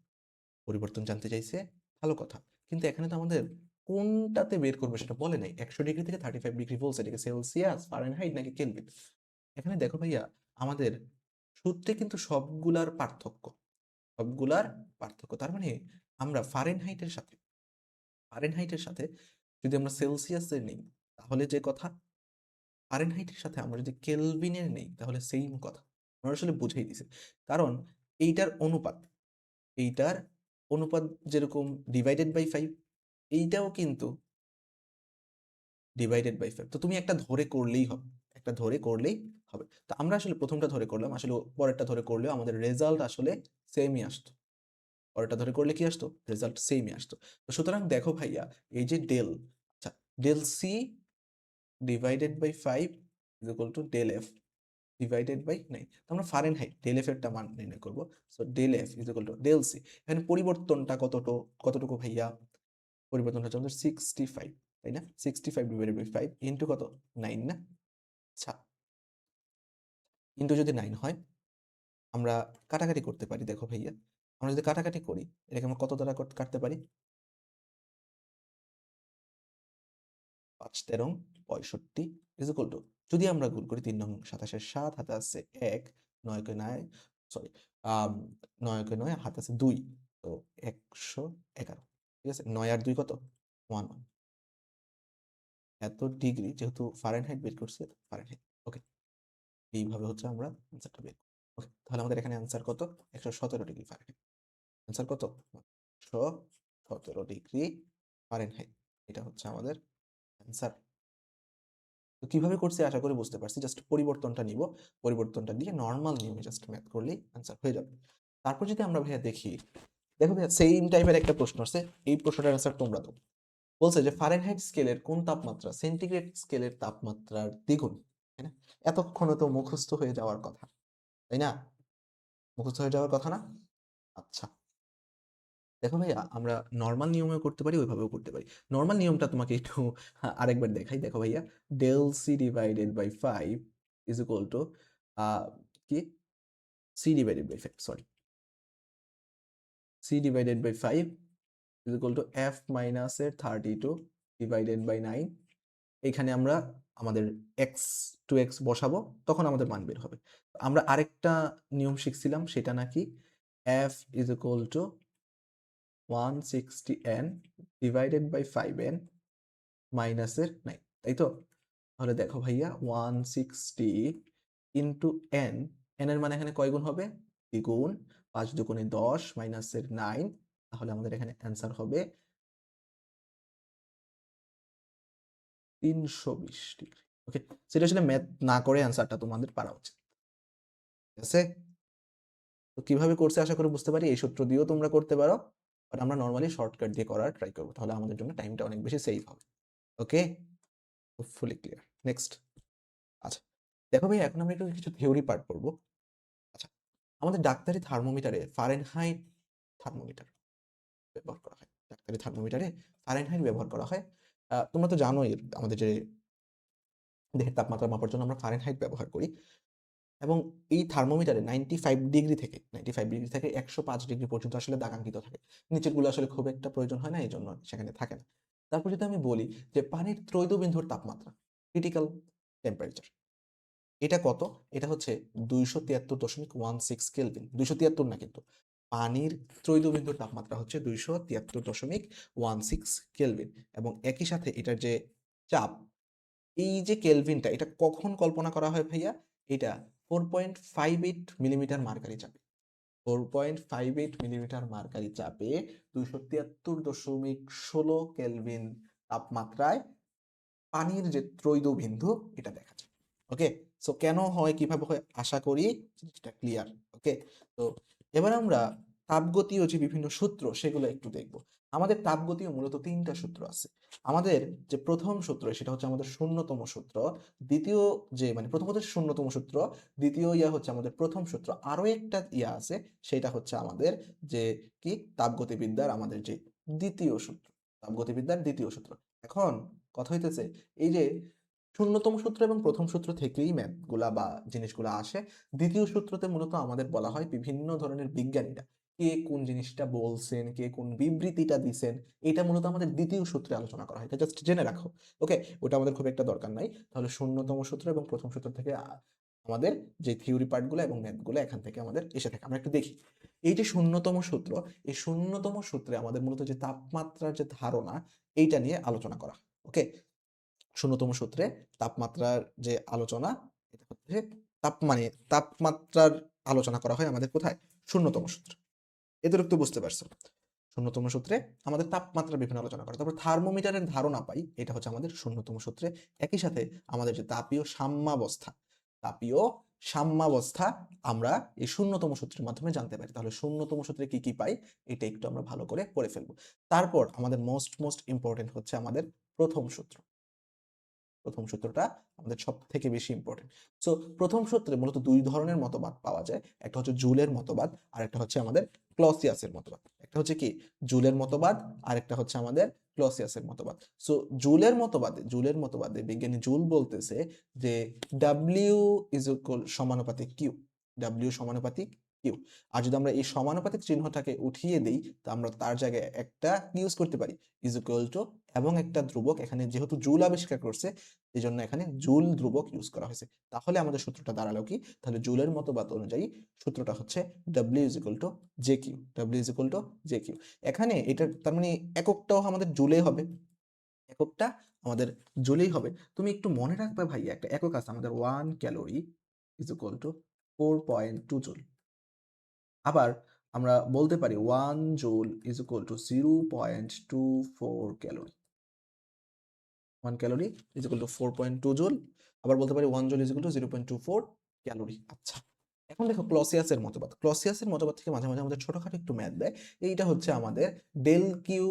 পরিবর্তন জানতে চাইছে, ভালো কথা, কিন্তু এখানে তো আমাদের কোনটাতে বের করবে সেটা বলে নাই। 100 ডিগ্রি থেকে 35 ডিগ্রি বলছে, এটাকে সেলসিয়াস, ফারেনহাইট নাকি কেলভিন? এখানে দেখো ভাইয়া, আমাদের সূত্রে কিন্তু সবগুলার পার্থক্য, তার মানে আমরা ফারেনহাইটের সাথে যদি আমরা সেলসিয়াসের নেই তাহলে যে কথা, ফারেনহাইটের সাথে আমরা যদি কেলভিনের নেই তাহলে সেইম কথা। আমরা আসলে বুঝেই দিছে, কারণ এইটার অনুপাত এইটার অনুপাত যেরকম ডিভাইডেড বাই 5, এইটাও কিন্তু ডিভাইডেড বাই 5। তো তুমি একটা ধরে করলেই হবে, একটা ধরে করলেই হবে। তো আমরা আসলে প্রথমটা ধরে করলাম, আসলে পরেরটা ধরে করলেও আমাদের রেজাল্ট আসলে সেমই আসতো। পরেরটা ধরে করলে কি আসতো? রেজাল্ট সেমই আসতো। তো সুতরাং দেখো ভাইয়া, এই যে ডেল, আচ্ছা, del C divided by 5 is equal to del F divided by 9। তো আমরা ফারেনহাইট ডেল এফ এরটা মান নির্ণয় করব। So del F is equal to del C. এখানে পরিবর্তনটা কতটুকু ভাইয়া? পরিবর্তনটা হচ্ছে আমাদের 65, তাই না? 65 ডিভাইডেড বাই 5 ইনটু কত? 9 না? আচ্ছা, ইনটু যদি 9 হয়, আমরা কাটাকাটি করতে পারি। দেখো ভাইয়া, আমরা যদি কাটাকাটি করি, এটাকে আমরা কত দ্বারা কাটতে পারি? 5 13 65 ইজ ইকুয়াল টু, যদি আমরা গুণ করি 3 নং 27 7 হাতে আছে 1, 9 কে 9, সরি, 9 কে 9 হাতে আছে 2, তো 111। ঠিক আছে, 9 আর 2 কত? 1। এত ডিগ্রি, যেহেতু ফারেনহাইট বের করছে, ফারেনহাইট। ওকে, এইভাবে হচ্ছে আমরা অ্যান্সারটা বের করি। ওকে, তাহলে আমাদের এখানে অ্যান্সার কত? 117 ডিগ্রি ফারেনহাইট। অ্যান্সার কত? 117 ডিগ্রি ফারেনহাইট। এটা হচ্ছে আমাদের অ্যান্সার। তো কিভাবে করছি আশা করি বুঝতে পারছি। জাস্ট পরিবর্তনটা নিব, পরিবর্তনটা দিয়ে নরমাল নিয়মে জাস্ট ম্যাথ করলেই অ্যান্সার হয়ে যাবে। তারপর যদি আমরা ভাইয়া দেখি, দেখো ভাইয়া সেম টাইপের একটা প্রশ্ন আছে, এই প্রশ্নটার অ্যান্সার তোমরা দাও। বলছে যে ফারেনহাইট স্কেলের কোন তাপমাত্রা সেন্টিগ্রেড স্কেলের তাপমাত্রার দ্বিগুণ, তাই না? এতক্ষণে তো মুখস্থ হয়ে যাওয়ার কথা, তাই না? মুখস্থ হয়ে যাওয়ার কথা না? আচ্ছা, দেখো ভাইয়া, আমরা নরমাল নিয়মেও করতে পারি, ওইভাবেও করতে পারি। নরমাল নিয়মটা তোমাকে একটু আরেকবার দেখাই। দেখো ভাইয়া, del C divided by 5 is equal to কি, C divided by 5, sorry, C divided by 5 is equal to F minus এর 32 ডিভাইডেড বাই 9। এখানে আমরা আমাদের এক্স টু এক্স বসাবো, তখন আমাদের মান বের হবে। আমরা আরেকটা নিয়ম শিখছিলাম, সেটা নাকি F is equal to 160n divided by 5n মাইনাসের 9, তাই তো? তাহলে দেখো ভাইয়া, 160 ইন্টু এন, এন এর মানে এখানে কয় গুণ হবে? দ্বিগুণ। 5 দুগুণে 10 মাইনাসের 9, তাহলে আমাদের এখানে অ্যান্সার হবে 320 ডিগ্রি। ওকে, সেটা আসলে ম্যাথ না করে অ্যান্সারটা তোমাদের পারা উচিত। ঠিক আছে? তো কিভাবে করছে আশা করি বুঝতে পারি। এই সূত্র দিয়েও তোমরা করতে পারো, বাট আমরা নরমালি শর্টকাট দিয়ে করার ট্রাই করবো, তাহলে আমাদের জন্য টাইমটা অনেক বেশি সেভ হবে। ওকে, হোপফুলি ক্লিয়ার। নেক্সট। আচ্ছা, দেখো ভাই, এখন আমরা একটু কিছু থিওরি পার্ট করবো। আচ্ছা, আমাদের ডাক্তারি থার্মোমিটারে ফারেনহাইট থার্মোমিটার ব্যবহার করা হয়। ডাক্তারি থার্মোমিটারে ফারেনহাইট ব্যবহার করা হয়। তোমরা তো জানোই, আমাদের যে দেহের তাপমাত্রা মাপার জন্য আমরা ফারেনহাইট ব্যবহার করি। এবং এই থার্মোমিটারে 95 ডিগ্রি থেকে 105 ডিগ্রি পর্যন্ত আসলে দাগাঙ্কিত থাকে। নিচেরগুলো আসলে খুব একটা প্রয়োজন হয় না, এইজন্য সেখানে থাকে না। তারপর যদি আমি বলি যে পানির ত্রৈধবিন্দুর তাপমাত্রা, ক্রিটিক্যাল টেম্পারেচার, এটা কত? এটা হচ্ছে 273.16 কেলভিন। 273 না কিন্তু, পানির ত্রৈধবিন্দুর তাপমাত্রা হচ্ছে 273.16 কেলভিন। এবং একই সাথে এটার যে চাপ, এই যে কেলভিনটা, এটা কখন কল্পনা করা হয় ভাইয়া? এটা 4.58 মিলিমিটার মার্কারি চাপে। 4.58 মিলিমিটার মার্কারি চাপে 273.16 কেলভিন তাপমাত্রায় পানির যে ত্রৈধ বিন্দু, এটা দেখা যায়। ওকে, সো কেন হয়, কিভাবে হয়, আশা করি জিনিসটা ক্লিয়ার। ওকে, তো এবার আমরা তাপগতীয় যে বিভিন্ন সূত্র, সেগুলো একটু দেখব। আমাদের তাপগতীয় মূলত 3টা সূত্র আছে। আমাদের যে প্রথম সূত্র, সেটা হচ্ছে আমাদের শূন্যতম সূত্র। দ্বিতীয় যে, মানে প্রথমত হচ্ছে শূন্যতম সূত্র, দ্বিতীয় ইয়া হচ্ছে আমাদের প্রথম সূত্র। আরো একটা ইয়া আছে, সেটা হচ্ছে আমাদের যে কি, তাপগতিবিদ্যার আমাদের যে দ্বিতীয় সূত্র, তাপগতিবিদ্যার দ্বিতীয় সূত্র। এখন কথা হইতেছে, এই যে শূন্যতম সূত্র এবং প্রথম সূত্র থেকেই ম্যাথগুলা বা জিনিসগুলা আসে। দ্বিতীয় সূত্রতে মূলত আমাদের বলা হয় বিভিন্ন ধরনের বিজ্ঞানীরা কে কোন জিনিসটা বলছেন, কে কোন বিবৃতিটা দিছেন, এটা মূলত আমাদের দ্বিতীয় সূত্রে আলোচনা করা হয়। এটা জাস্ট জেনে রাখো। ওকে, ওটা আমাদের খুব একটা দরকার নাই। তাহলে শূন্যতম সূত্র এবং প্রথম সূত্র থেকে আমাদের যে থিওরি পার্টগুলো এবং ম্যাথগুলো এখান থেকে আমাদের এসে থাকে। আমরা একটু দেখি, এই যে শূন্যতম সূত্র, এই শূন্যতম সূত্রে আমাদের মূলত যে তাপমাত্রার যে ধারণা, এইটা নিয়ে আলোচনা করা। ওকে, শূন্যতম সূত্রে তাপমাত্রার যে আলোচনা, এটা হচ্ছে তাপমাত্রার আলোচনা করা হয় আমাদের কোথায়? শূন্যতম সূত্র। এতটুকু তো বুঝতে পারছো। শূন্যতম সূত্রে আমাদের তাপমাত্রা বিভিন্ন আলোচনা করে, তারপর থার্মোমিটারের ধারণা পাই, এটা হচ্ছে আমাদের শূন্যতম সূত্রে। একই সাথে আমাদের যে তাপীয় সাম্যাবস্থা আমরা এই শূন্যতম সূত্রের মাধ্যমে জানতে পারি। তাহলে শূন্যতম সূত্রে কি কি পাই এটা একটু আমরা ভালো করে পড়ে ফেলবো। তারপর আমাদের মোস্ট ইম্পর্টেন্ট হচ্ছে আমাদের প্রথম সূত্র। প্রথম সূত্রটা আমাদের সব থেকে বেশি ইম্পর্টেন্ট। সো প্রথম সূত্রে মূলত দুই ধরনের মতবাদ পাওয়া যায়, একটা হচ্ছে জুলের মতবাদ আর একটা হচ্ছে আমাদের ক্লসিয়াসের মতবাদ। একটা হচ্ছে কি জুলের মতবাদ আর একটা হচ্ছে আমাদের ক্লসিয়াসের মতবাদ। সো জুলের মতবাদে বিজ্ঞানী জুল বলতেছে যে ডাব্লিউ ইজ ইকুয়াল সমানুপাতিক কিউ, ডাব্লিউ সমানুপাতিক কিউ। আর যদি আমরা এই সমানুপাতিক চিহ্নটাকে উঠিয়ে দেই তা আমরা তার জায়গায় একটা ইউজ করতে পারি, ইজ ইকুয়াল টু, এবং একটা ধ্রুবক, এখানে যেহেতু জুল আবিষ্কার করছে এই জন্য এখানে জুল ধ্রুবক ইউজ করা হয়েছে। তাহলে আমাদের সূত্রটা দাঁড়ালো কি, তাহলে জুলের মতবাদ অনুযায়ী সূত্রটা হচ্ছে W is equal to J Q, W is equal to J Q. এখানে এটা তার মানে এককটাও আমাদের জুলে হবে, এককটা আমাদের জুলেই হবে। তুমি একটু মনে রাখবে ভাই, একটা একক আছে আমাদের 1 calorie is equal two 4.2 joule. আবার আমরা বলতে পারি 1 joule is equal two 0.24 calorie. 1 calorie is equal two 4.2 joule. আবার বলতে পারি 1 joule is equal two 0.24 calorie. আচ্ছা, এখন দেখো ক্লসিয়াসের মতবাদ। ক্লসিয়াসের মতবাদ থেকে মাঝে মাঝে আমাদের ছোটখাটো একটু ম্যাথ দেয়। এইটা হচ্ছে আমাদের del Q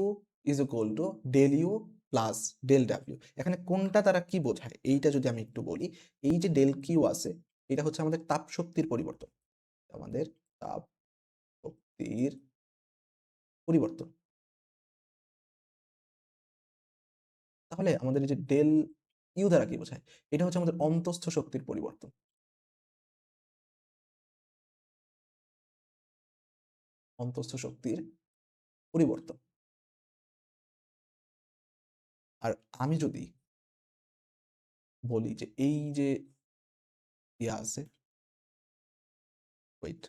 is equal to del U plus del W. এখানে কোনটা তারা কি বোঝায় এইটা যদি আমি একটু বলি, এই যে ডেল কিউ আছে এটা হচ্ছে আমাদের তাপ শক্তির পরিবর্তন, আমাদের তাপ শক্তির পরিবর্তন। তাহলে আমাদের এই যে ডেল ইউ দ্বারা কি বোঝায়, এটা হচ্ছে আমাদের অন্তস্থ শক্তির পরিবর্তন, অন্তস্থ শক্তির পরিবর্তন। আর আমি যদি বলি যে এই যে ইয়া আছে, ওয়েট,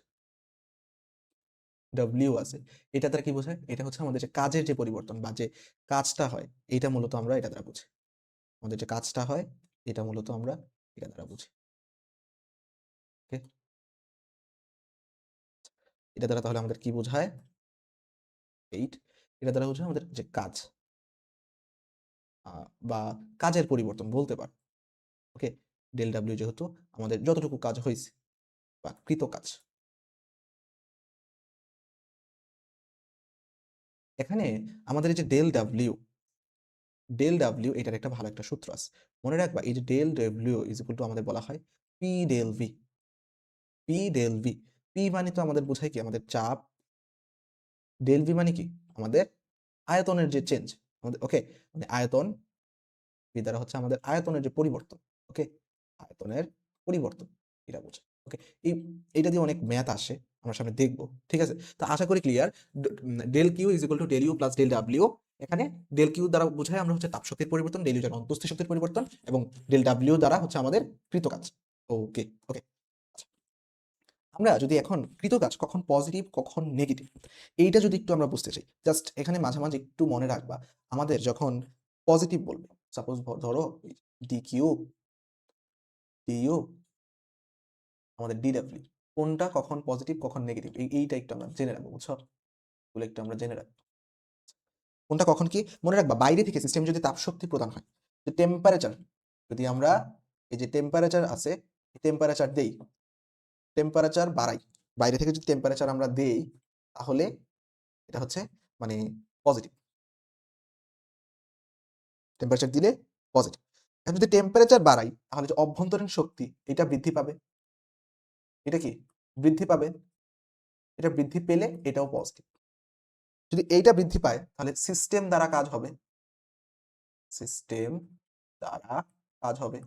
ডব্লিউ আছে, এটা দ্বারা কি বোঝায়, এটা হচ্ছে আমাদের যে কাজের যে পরিবর্তন বা যে কাজটা হয় এটা মূলত আমরা এটা দ্বারা বুঝি, আমাদের যে কাজটা হয় এটা মূলত আমরা এটা দ্বারা বুঝি। ওকে, এটা দ্বারা তাহলে আমাদের কি বোঝায়, এইট, এটা দ্বারা বোঝায় আমাদের যে কাজ বা কাজের পরিবর্তন বলতে পার। ওকে, ডেল ডাব্লিউ যেহেতু আমাদের যতটুকু কাজ হয়েছে বা কৃত কাজ। এখানে আমাদের এই যে ডেল ডাব্লিউ এটার একটা ভালো একটা সূত্র আছে, মনে রাখবা। এই যে del W is equal to আমাদের বলা হয় পি ডেল ভি। পি মানে তো আমাদের বোঝায় কি আমাদের চাপ, ডেল ভি মানে কি আমাদের আয়তনের যে চেঞ্জ আমাদের। ওকে, মানে আয়তন, ভি দ্বারা হচ্ছে আমাদের আয়তনের যে পরিবর্তন। ওকে, আয়তনের পরিবর্তন এটা বোঝায়। ওকে, এই এইটা দিয়ে অনেক ম্যাথ আসে, আমরা সামনে দেখবো। ঠিক আছে, তো আশা করি clear. Del Q is equal to del U plus del W. এখানে ডেল কিউ দ্বারা বোঝায় আমরা হচ্ছে তাপ শক্তির পরিবর্তন, ডেল ইউ দ্বারা অন্তস্থ শক্তির পরিবর্তন, এবং ডেল ডাব্লিউ দ্বারা হচ্ছে আমাদের কৃত কাজ। ওকে ওকে, আমরা যদি এখন কৃত কাজ কখন পজিটিভ কখন নেগেটিভ এইটা যদি একটু আমরা বুঝতে চাই, জাস্ট এখানে মাঝে মাঝে একটু মনে রাখবা, আমাদের যখন পজিটিভ বলবে, সাপোজ ধরো ডি কিউ ডিইউ আমাদের ডিডাব্লিউ, কোনটা কখন পজিটিভ কখন নেগেটিভ এইটা একটু আমরা জেনে রাখবো, বুঝছো, এগুলো একটু আমরা জেনে রাখবো। কোনটা কখন কি মনে রাখবা, বাইরে থেকে সিস্টেম যদি তাপ শক্তি প্রদান হয়, যে টেম্পারেচার, যদি আমরা এই যে টেম্পারেচার আছে টেম্পারেচার দেই, টেম্পারেচার বাড়াই, বাইরে থেকে যদি টেম্পারেচার আমরা দেই তাহলে এটা হচ্ছে মানে পজিটিভ, টেম্পারেচার দিলে পজিটিভ। এখন যদি টেম্পারেচার বাড়াই তাহলে যে অভ্যন্তরীণ শক্তি এটা বৃদ্ধি পাবে, এটা কি বৃদ্ধি পাবে, এটা বৃদ্ধি পেলে এটাও পজিটিভ। যদি এইটা বৃদ্ধি পায় তাহলে সিস্টেম দ্বারা কাজ হবে, সিস্টেম দ্বারা কাজ হবে,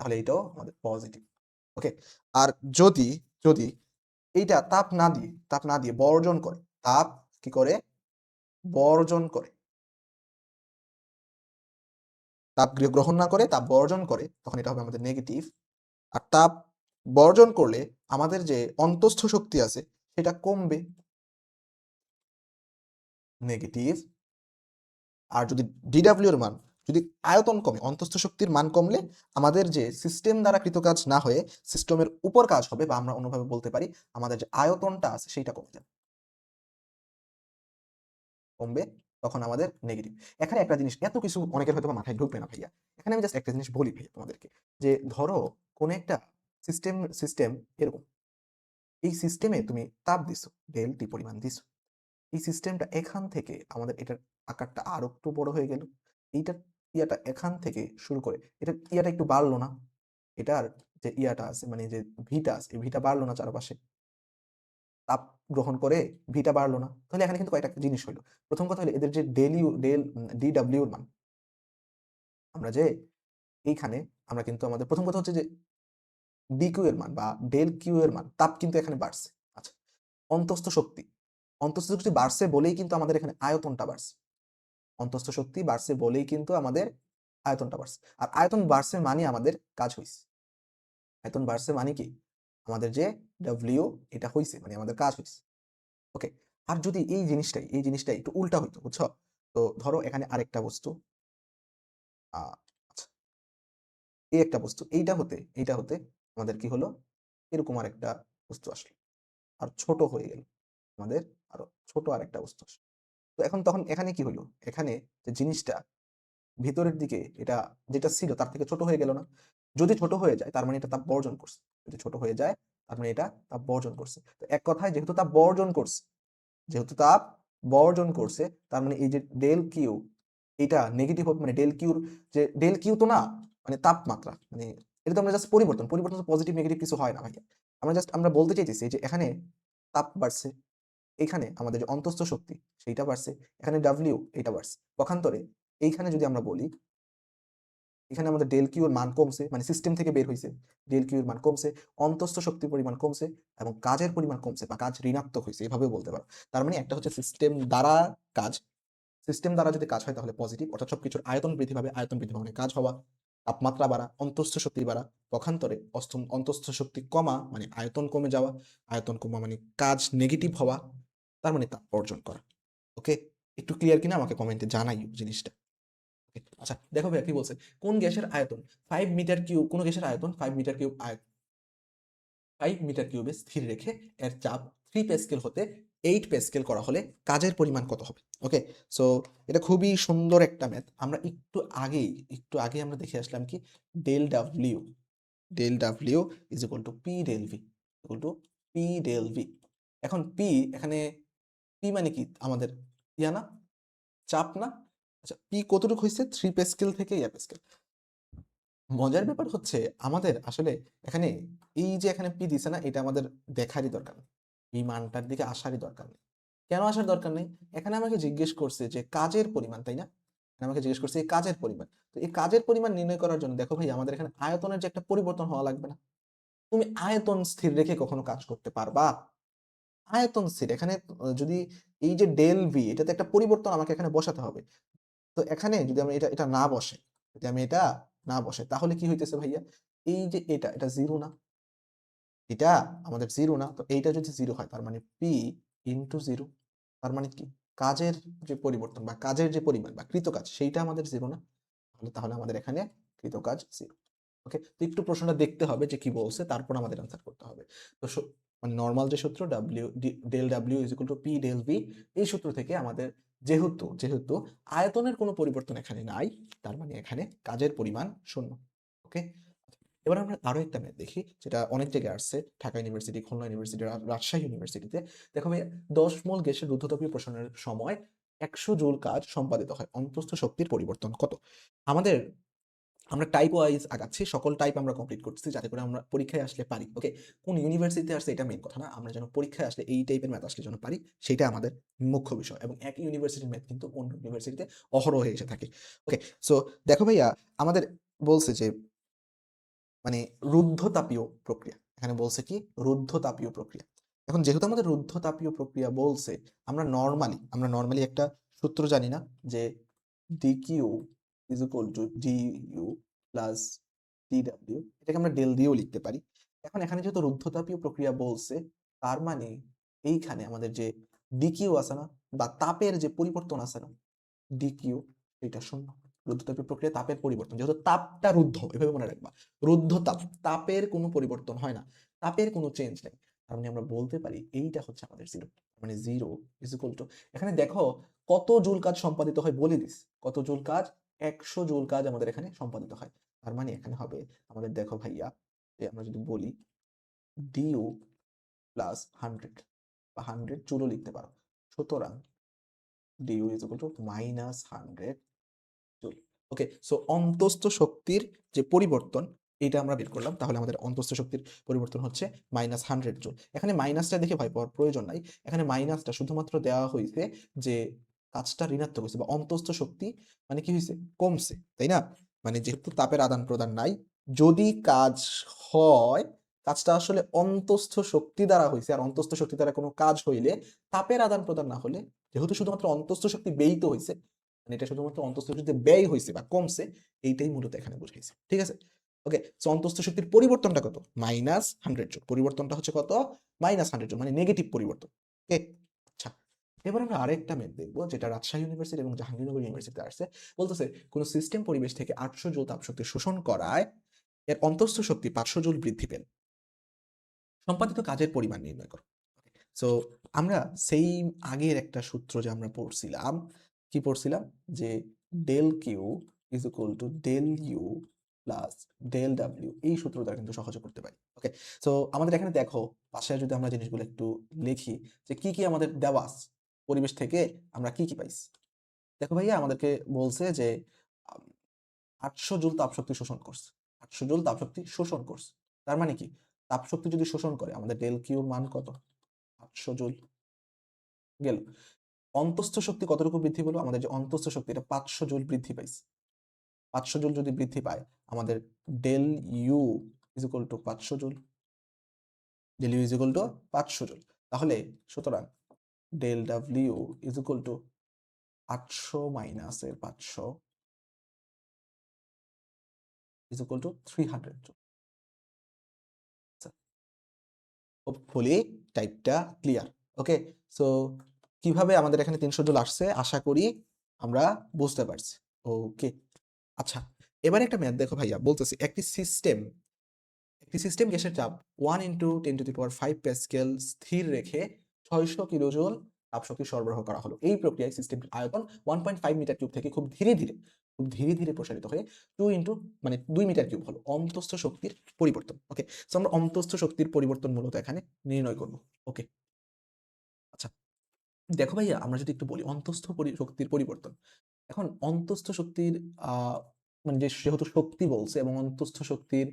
তাহলে এটাও আমাদের পজিটিভ। ওকে, আর যদি যদি এইটা তাপ না দিয়ে বর্জন করে, তাপ কি করে বর্জন করে, তাপ গ্রহণ না করে তাপ বর্জন করে, তখন এটা হবে আমাদের নেগেটিভ। আর তাপ বর্জন করলে আমাদের যে অন্তস্থ শক্তি আছে সেটা কমবে, নেগেটিভ। আর যদি ডিডাব্লিউ এর মান যদি আয়তন কমে, অন্তস্থ শক্তির মান কমলে আমাদের যে সিস্টেম দ্বারা কৃত কাজ না হয়ে সিস্টেমের উপর কাজ হবে, বা আমরা অন্যভাবে বলতে পারি আমাদের যে আয়তনটা আছে সেইটা কমে যাবে। কমবে, তখন আমাদের নেগেটিভ। এখানে একটা জিনিস, এত কিছু অনেকের হয়তোবা মাথায় ঢুকবে না ভাইয়া। এখানে আমি জাস্ট একটা জিনিস বলি ভাইয়া তোমাদেরকে, যে ধরো কোন একটা সিস্টেম এরকম। এই সিস্টেমে তুমি তাপ দিছো, ডেল টি পরিমাণ দিছো। এই সিস্টেমটা এখান থেকে আমাদের এটার আকারটা আরো একটু বড় হয়ে গেল। এইটার ইয়াটা এখান থেকে শুরু করে এটার ইয়াটা একটু বাড়লো না? এটার যে ইয়াটা আছে, মানে যে ভিটা আছে, এই ভিটা বাড়লো না চারপাশে? তাপ গ্রহণ করে ভিটা বাড়লো না? তাহলে এখানে কিন্তু কয়েকটা জিনিস হইলো। প্রথম কথা হলো এদের যে ডি ডব্লিউ এর মান, আমরা যে এইখানে আমরা কিন্তু আমাদের প্রথম কথা হচ্ছে যে ডি কিউ এর মান বা ডেল কিউ এর মান, তাপ কিন্তু এখানে বাড়ছে। আচ্ছা, অন্তস্থ শক্তি, অন্তস্থ শক্তি বাড়ছে বলেই কিন্তু আমাদের এখানে আয়তনটা বাড়ছে। অন্তস্থ শক্তি বাড়ছে বলেই কিন্তু আমাদের আয়তনটা বাড়ছে। আর আয়তন বাড়ছে মানে আমাদের কাজ হইছে। আয়তন বাড়ছে মানে কি? আমাদের যে ডব্লিউ এটা হইছে, মানে আমাদের কাজ হইছে। ওকে? আর যদি এই জিনিসটাই একটু উল্টা হইতো, বুঝছো? তো ধরো এখানে আরেকটা বস্তু, আচ্ছা, এই একটা বস্তু, এইটা হতে আমাদের কি হলো? এরকম আরেকটা বস্তু আসলো। আর ছোট হয়ে গেল। আমাদের আরো ছোট আরেকটা বস্তু আসলো। তো এখন তখন এখানে কি হইলো? এখানে যে জিনিসটা ভিতরের দিকে এটা যেটা ছিল তার থেকে ছোট হয়ে গেল না? যদি ছোট হয়ে যায় তার মানে এটা তাপ বর্জন করছে। যদি ছোট হয়ে যায় তার মানে এটা তাপ বর্জন করছে। তো এক কথায় যেহেতু তাপ বর্জন করছে তার মানে এই যে ডেল কিউ, এটা নেগেটিভ হবে, মানে ডেল কিউর যে ডেল কিউ তো না, মানে তাপমাত্রা, মানে এটা তো আমরা জাস্ট পরিবর্তন তো পজিটিভ নেগেটিভ কিছু হয় না ভাইয়া। আমরা বলতে চাইতেছি যে এখানে তাপ বাড়ছে, এখানে আমাদের যে অন্তস্থ শক্তি সেইটা বাড়ছে, এখানে ডাব্লিউ এটা বাড়ছে। পক্ষান্তরে এইখানে যদি আমরা বলি, এখানে আমাদের ডেল কিউ এর মান কমছে, মানে সিস্টেম থেকে বের হইছে। ডেল কিউ এর মান কমছে, অন্তস্থ শক্তির পরিমাণ কমছে এবং কাজের পরিমাণ কমছে বা কাজ ঋণাত্মক হইছে, এভাবেও বলতে পারো। তার মানে একটা হচ্ছে কাজ সিস্টেম দ্বারা যদি কাজ হয় তাহলে পজিটিভ, অর্থাৎ সবকিছুর আয়তন বৃদ্ধি পাবে, আয়তন বৃদ্ধি মানে কাজ হওয়া, তাপমাত্রা বাড়া, অন্তস্থ শক্তি বাড়া। পক্ষান্তরে অন্তস্থ শক্তি কমা মানে আয়তন কমে যাওয়া, আয়তন কমা মানে কাজ নেগেটিভ হওয়া, তার মানে তাপ অর্জন করা। ওকে? একটু ক্লিয়ার কিনা আমাকে কমেন্টে জানাইও জিনিসটা। আচ্ছা দেখো ভাইয়া কি বলছে, কোন গ্যাসের আয়তন 5 মিটার কিউব, কোন গ্যাসের আয়তন 5 মিটার কিউব 5 মিটার কিউবে স্থির রেখে এর চাপ 3 প্যাসকেল হতে 8 প্যাসকেল করা হলে কাজের পরিমাণ কত হবে? ওকে, সো এটা খুবই সুন্দর একটা ম্যাথ। আমরা একটু আগেই আমরা দেখে আসলাম কি, del W is equal to P del V, equal to P del V. এখন পি এখানে, পি মানে কি আমাদের ইয়া না, চাপ না? আচ্ছা, পি কতটুকু হয়েছে? 3 প্যাসকেল থেকে ইয়া প্যাসকেল। মজার ব্যাপার হচ্ছে আমাদের আসলে এখানে এই যে এখানে পি দিছে না, এটা আমাদের দেখারই দরকার নেই। এই মানটার দিকে আসারই দরকার নেই। কেন আসার দরকার নেই? এখানে আমাকে জিজ্ঞেস করছে যে কাজের পরিমাণ, তাই না? এখানে আমাকে জিজ্ঞেস করছে এই কাজের পরিমাণ। তো এই কাজের পরিমাণ নির্ণয় করার জন্য দেখো ভাই, আমাদের এখানে আয়তনের যে একটা পরিবর্তন হওয়া লাগবে না? তুমি আয়তন স্থির রেখে কখনো কাজ করতে পারবা? আয়তন স্থির এখানে যদি এই যে ডেল ভি এটাতে একটা পরিবর্তন আমাকে এখানে বসাতে হবে। তো এখানে যদি আমি এটা না বসাই, যদি আমি এটা না বসাই তাহলে কি হইতেছে ভাইয়া? এই যে এটা 0 না? এটা আমাদের 0 না? তো এইটা যদি 0 হয় তার মানে P ইনটু 0, তার মানে কি? কাজের যে পরিবর্তন বা কাজের যে পরিমাণ বা কৃতকাজ সেইটা আমাদের 0 না? তাহলে আমাদের এখানে কৃতকাজ 0। ওকে? তো একটু প্রশ্নটা দেখতে হবে যে কি বলছে, তারপর আমাদের আনসার করতে হবে। তো মানে নরমাল যে সূত্র del W is equal to P del V, এই সূত্র থেকে আমাদের যেহেতু আয়তনের কোনো পরিবর্তন এখানে নাই, তার মানে এখানে কাজের পরিমাণ 0। ওকে? এবার আমরা আরো একটা ম্যাথ দেখি, যেটা অনেক জায়গায় আসছে, ঢাকা ইউনিভার্সিটি, খুলনা ইউনিভার্সিটি, রাজশাহী ইউনিভার্সিটিতে। দেখো ভাই, 10 মোল গ্যাসের রুদ্ধতাপীয় প্রসারণের সময় 100 জুল কাজ সম্পাদিত হয়, অন্তস্থ শক্তির পরিবর্তন কত? আমাদের আমরা টাইপ ওয়াইজ আগাচ্ছি, সকল টাইপ আমরা কমপ্লিট করতেছি যাতে করে আমরা পরীক্ষায় আসলে পারি। ওকে, কোন ইউনিভার্সিটিতে আসছে এটা মেইন কথা না, আমরা যেন পরীক্ষায় আসলে এই টাইপের ম্যাথ আসলে যেন পারি, সেটা আমাদের মুখ্য বিষয়। এবং একই ইউনিভার্সিটির ম্যাথ কিন্তু অন্য ইউনিভার্সিটিতে অহরহ এসে থাকে। ওকে, সো দেখো ভাইয়া, আমাদের বলছে যে মানে রুদ্ধতাপীয় প্রক্রিয়া, এখানে বলছে কি রুদ্ধতাপীয় প্রক্রিয়া। এখন যেহেতু আমাদের রুদ্ধতাপীয় প্রক্রিয়া বলছে, আমরা নরমালি একটা সূত্র জানি না, যে DQ is equal two DU plus DW, এটাকে আমরা ডেল দিয়েও লিখতে পারি। এখন এখানে যেহেতু রুদ্ধতাপীয় প্রক্রিয়া বলছে, তার মানে এইখানে আমাদের যে ডিকিউ আছে না, বা তাপের যে পরিবর্তন আছে না, ডিকিউ, এটা 0। রুদ্ধতাপীয় প্রক্রিয়া তাপের পরিবর্তন, যেহেতু তাপটা রুদ্ধ, এভাবে মনে রাখবা, রুদ্ধ তাপ, তাপের কোনো পরিবর্তন হয় না, তাপের কোনো চেঞ্জ নেই। তার মানে আমরা বলতে পারি এইটা হচ্ছে আমাদের জিরো। মানে জিরো ইজ ইকুয়াল টু, এখানে দেখো কত জুল কাজ সম্পাদিত হয় বলে দিস, কত জুল কাজ, 100 জুল কাজ আমাদের এখানে সম্পাদিত হয়। তার মানে এখানে হবে আমাদের, দেখো ভাইয়া, যে আমরা যদি বলি ডিউ প্লাস 100 বা 100 জুলও লিখতে পারো, সুতরাং dU is equal to minus 100 joule. Okay, so অন্তস্থ শক্তির যে পরিবর্তন, এটা আমরা বের করলাম। তাহলে আমাদের অন্তস্থ শক্তির পরিবর্তন হচ্ছে -100 জুল। এখানে মাইনাসটা দেখে ভয় পাওয়ার প্রয়োজন নাই, এখানে মাইনাসটা শুধুমাত্র দেওয়া হয়েছে যে কাজটা ঋণাত্মক হয়েছে, বা অন্তস্থ শক্তি মানে কি হয়েছে, কমছে, তাই না? মানে যেহেতু তাপের আদান প্রদান নাই, যদি কাজ হয়, কাজটা আসলে অন্তস্থ শক্তি দ্বারা হয়েছে, আর অন্তস্থ শক্তি দ্বারা কোনো কাজ হইলে তাপের আদান প্রদান না হলে, যেহেতু শুধুমাত্র অন্তস্থ শক্তি ব্যয়িত হয়েছে, মানে এটা শুধুমাত্র অন্তস্থ শক্তিতে ব্যয় হয়েছে বা কমছে, এইটাই মূলত এখানে বুঝাইছে। ঠিক আছে, ওকে। সো অন্তস্থ শক্তির পরিবর্তনটা কত, -100 জুল। পরিবর্তনটা হচ্ছে কত, -100 জুল, মানে নেগেটিভ পরিবর্তন। ওকে, আচ্ছা। এবার আমরা আরেকটা ম্যাথ দেখবো, যেটা রাজশাহী ইউনিভার্সিটি এবং জাহাঙ্গীরনগর ইউনিভার্সিটিতে আসছে। বলতেছে কোন সিস্টেম পরিবেশ থেকে 800 জুল তাপশক্তি শোষণ করায় এর অন্তস্থ শক্তি 500 জুল বৃদ্ধি পেল, সম্পাদিত কাজের পরিমাণ নির্ণয় করো। সো আমরা সেই আগের একটা সূত্র যে আমরা পড়ছিলাম, কি পড়ছিলাম, যে del Q is equal to del U plus del W, এই সূত্র দ্বারা কিন্তু সহজে করতে পারি। ওকে, সো আমাদের এখানে দেখো পাশে যদি আমরা জিনিসগুলো একটু লিখি, যে কি কি আমাদের দেওয়া আছে, পরিবেশ থেকে আমরা কি কি পাইছি। দেখো ভাইয়া, আমাদেরকে বলছে যে 800 জুল তাপশক্তি শোষণ করছে, 800 জুল তাপশক্তি শোষণ করছে। তার মানে কি, তাপশক্তি যদি শোষণ করে, আমাদের ডেল কিউর মান কত, 800 জুল গেল। অন্তস্থ শক্তি কতটুকু বৃদ্ধি পেলো, আমাদের যে অন্তস্থ শক্তি, এটা 500 জুল বৃদ্ধি পাইছে। 500 জুল যদি বৃদ্ধি পায়, আমাদের del U is equal to 500 joule, del U is equal to 500 joule. তাহলে সুতরাং del W is equal to 800 minus এর 500 is equal to 300 joule. Hopefully টাইপটা ক্লিয়ার। ওকে, সো কিভাবে আমাদের এখানে 300 জুল আসছে, আশা করি আমরা বুঝতে পারছি। ওকে, আচ্ছা। এবার একটা ম্যাথ দেখো ভাইয়া, বলতেছি একটি সিস্টেম গ্যাসের চাপ 1 ইন্টু 10⁵ প্যাসকেল স্থির রেখে 600 কিলোজুল তাপশক্তি সরবরাহ করা হলো। এই প্রক্রিয়ায় সিস্টেমটির আয়তন 1.5 মিটার কিউব থেকে খুব ধীরে ধীরে প্রসারিত হয়ে 2 ইন্টু মানে 2 মিটার কিউব হলো। অন্তস্থ শক্তির পরিবর্তন। ওকে, সো আমরা অন্তস্থ শক্তির পরিবর্তন মূলত এখানে নির্ণয় করব। ওকে, আচ্ছা। দেখো ভাইয়া, আমরা যদি একটু বলি অন্তস্থ শক্তির পরিবর্তন, এখন অন্তস্থ শক্তির মানে যেহেতু শক্তি বলছে এবং অন্তস্থ শক্তির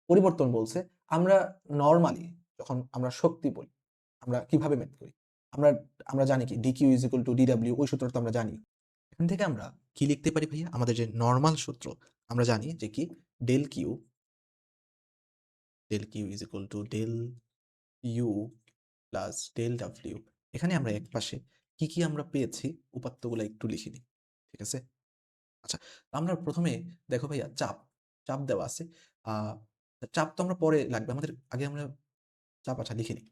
পরিবর্তন বলছে, আমরা নরমালি যখন আমরা শক্তি বলি, আমরা কিভাবে ম্যাথ করি, আমরা আমরা জানি কি DQ is equal two DW, ওই সূত্রটা তো আমরা জানি। এখান থেকে আমরা কি লিখতে পারি ভাইয়া, আমাদের যে নরমাল সূত্র, আমরা জানি যে কি del Q is equal to del U plus del W. এখানে আমরা এক পাশে কি কি আমরা পেয়েছি উপাত্তগুলো একটু লিখে দিই। ঠিক আছে, আচ্ছা। আমরা প্রথমে দেখো ভাইয়া, চাপ চাপ দেওয়া আছে। আহ চাপ তো আমরা পরে লাগবে, আমাদের আগে আমরা চাপ, আচ্ছা, লিখে নিই।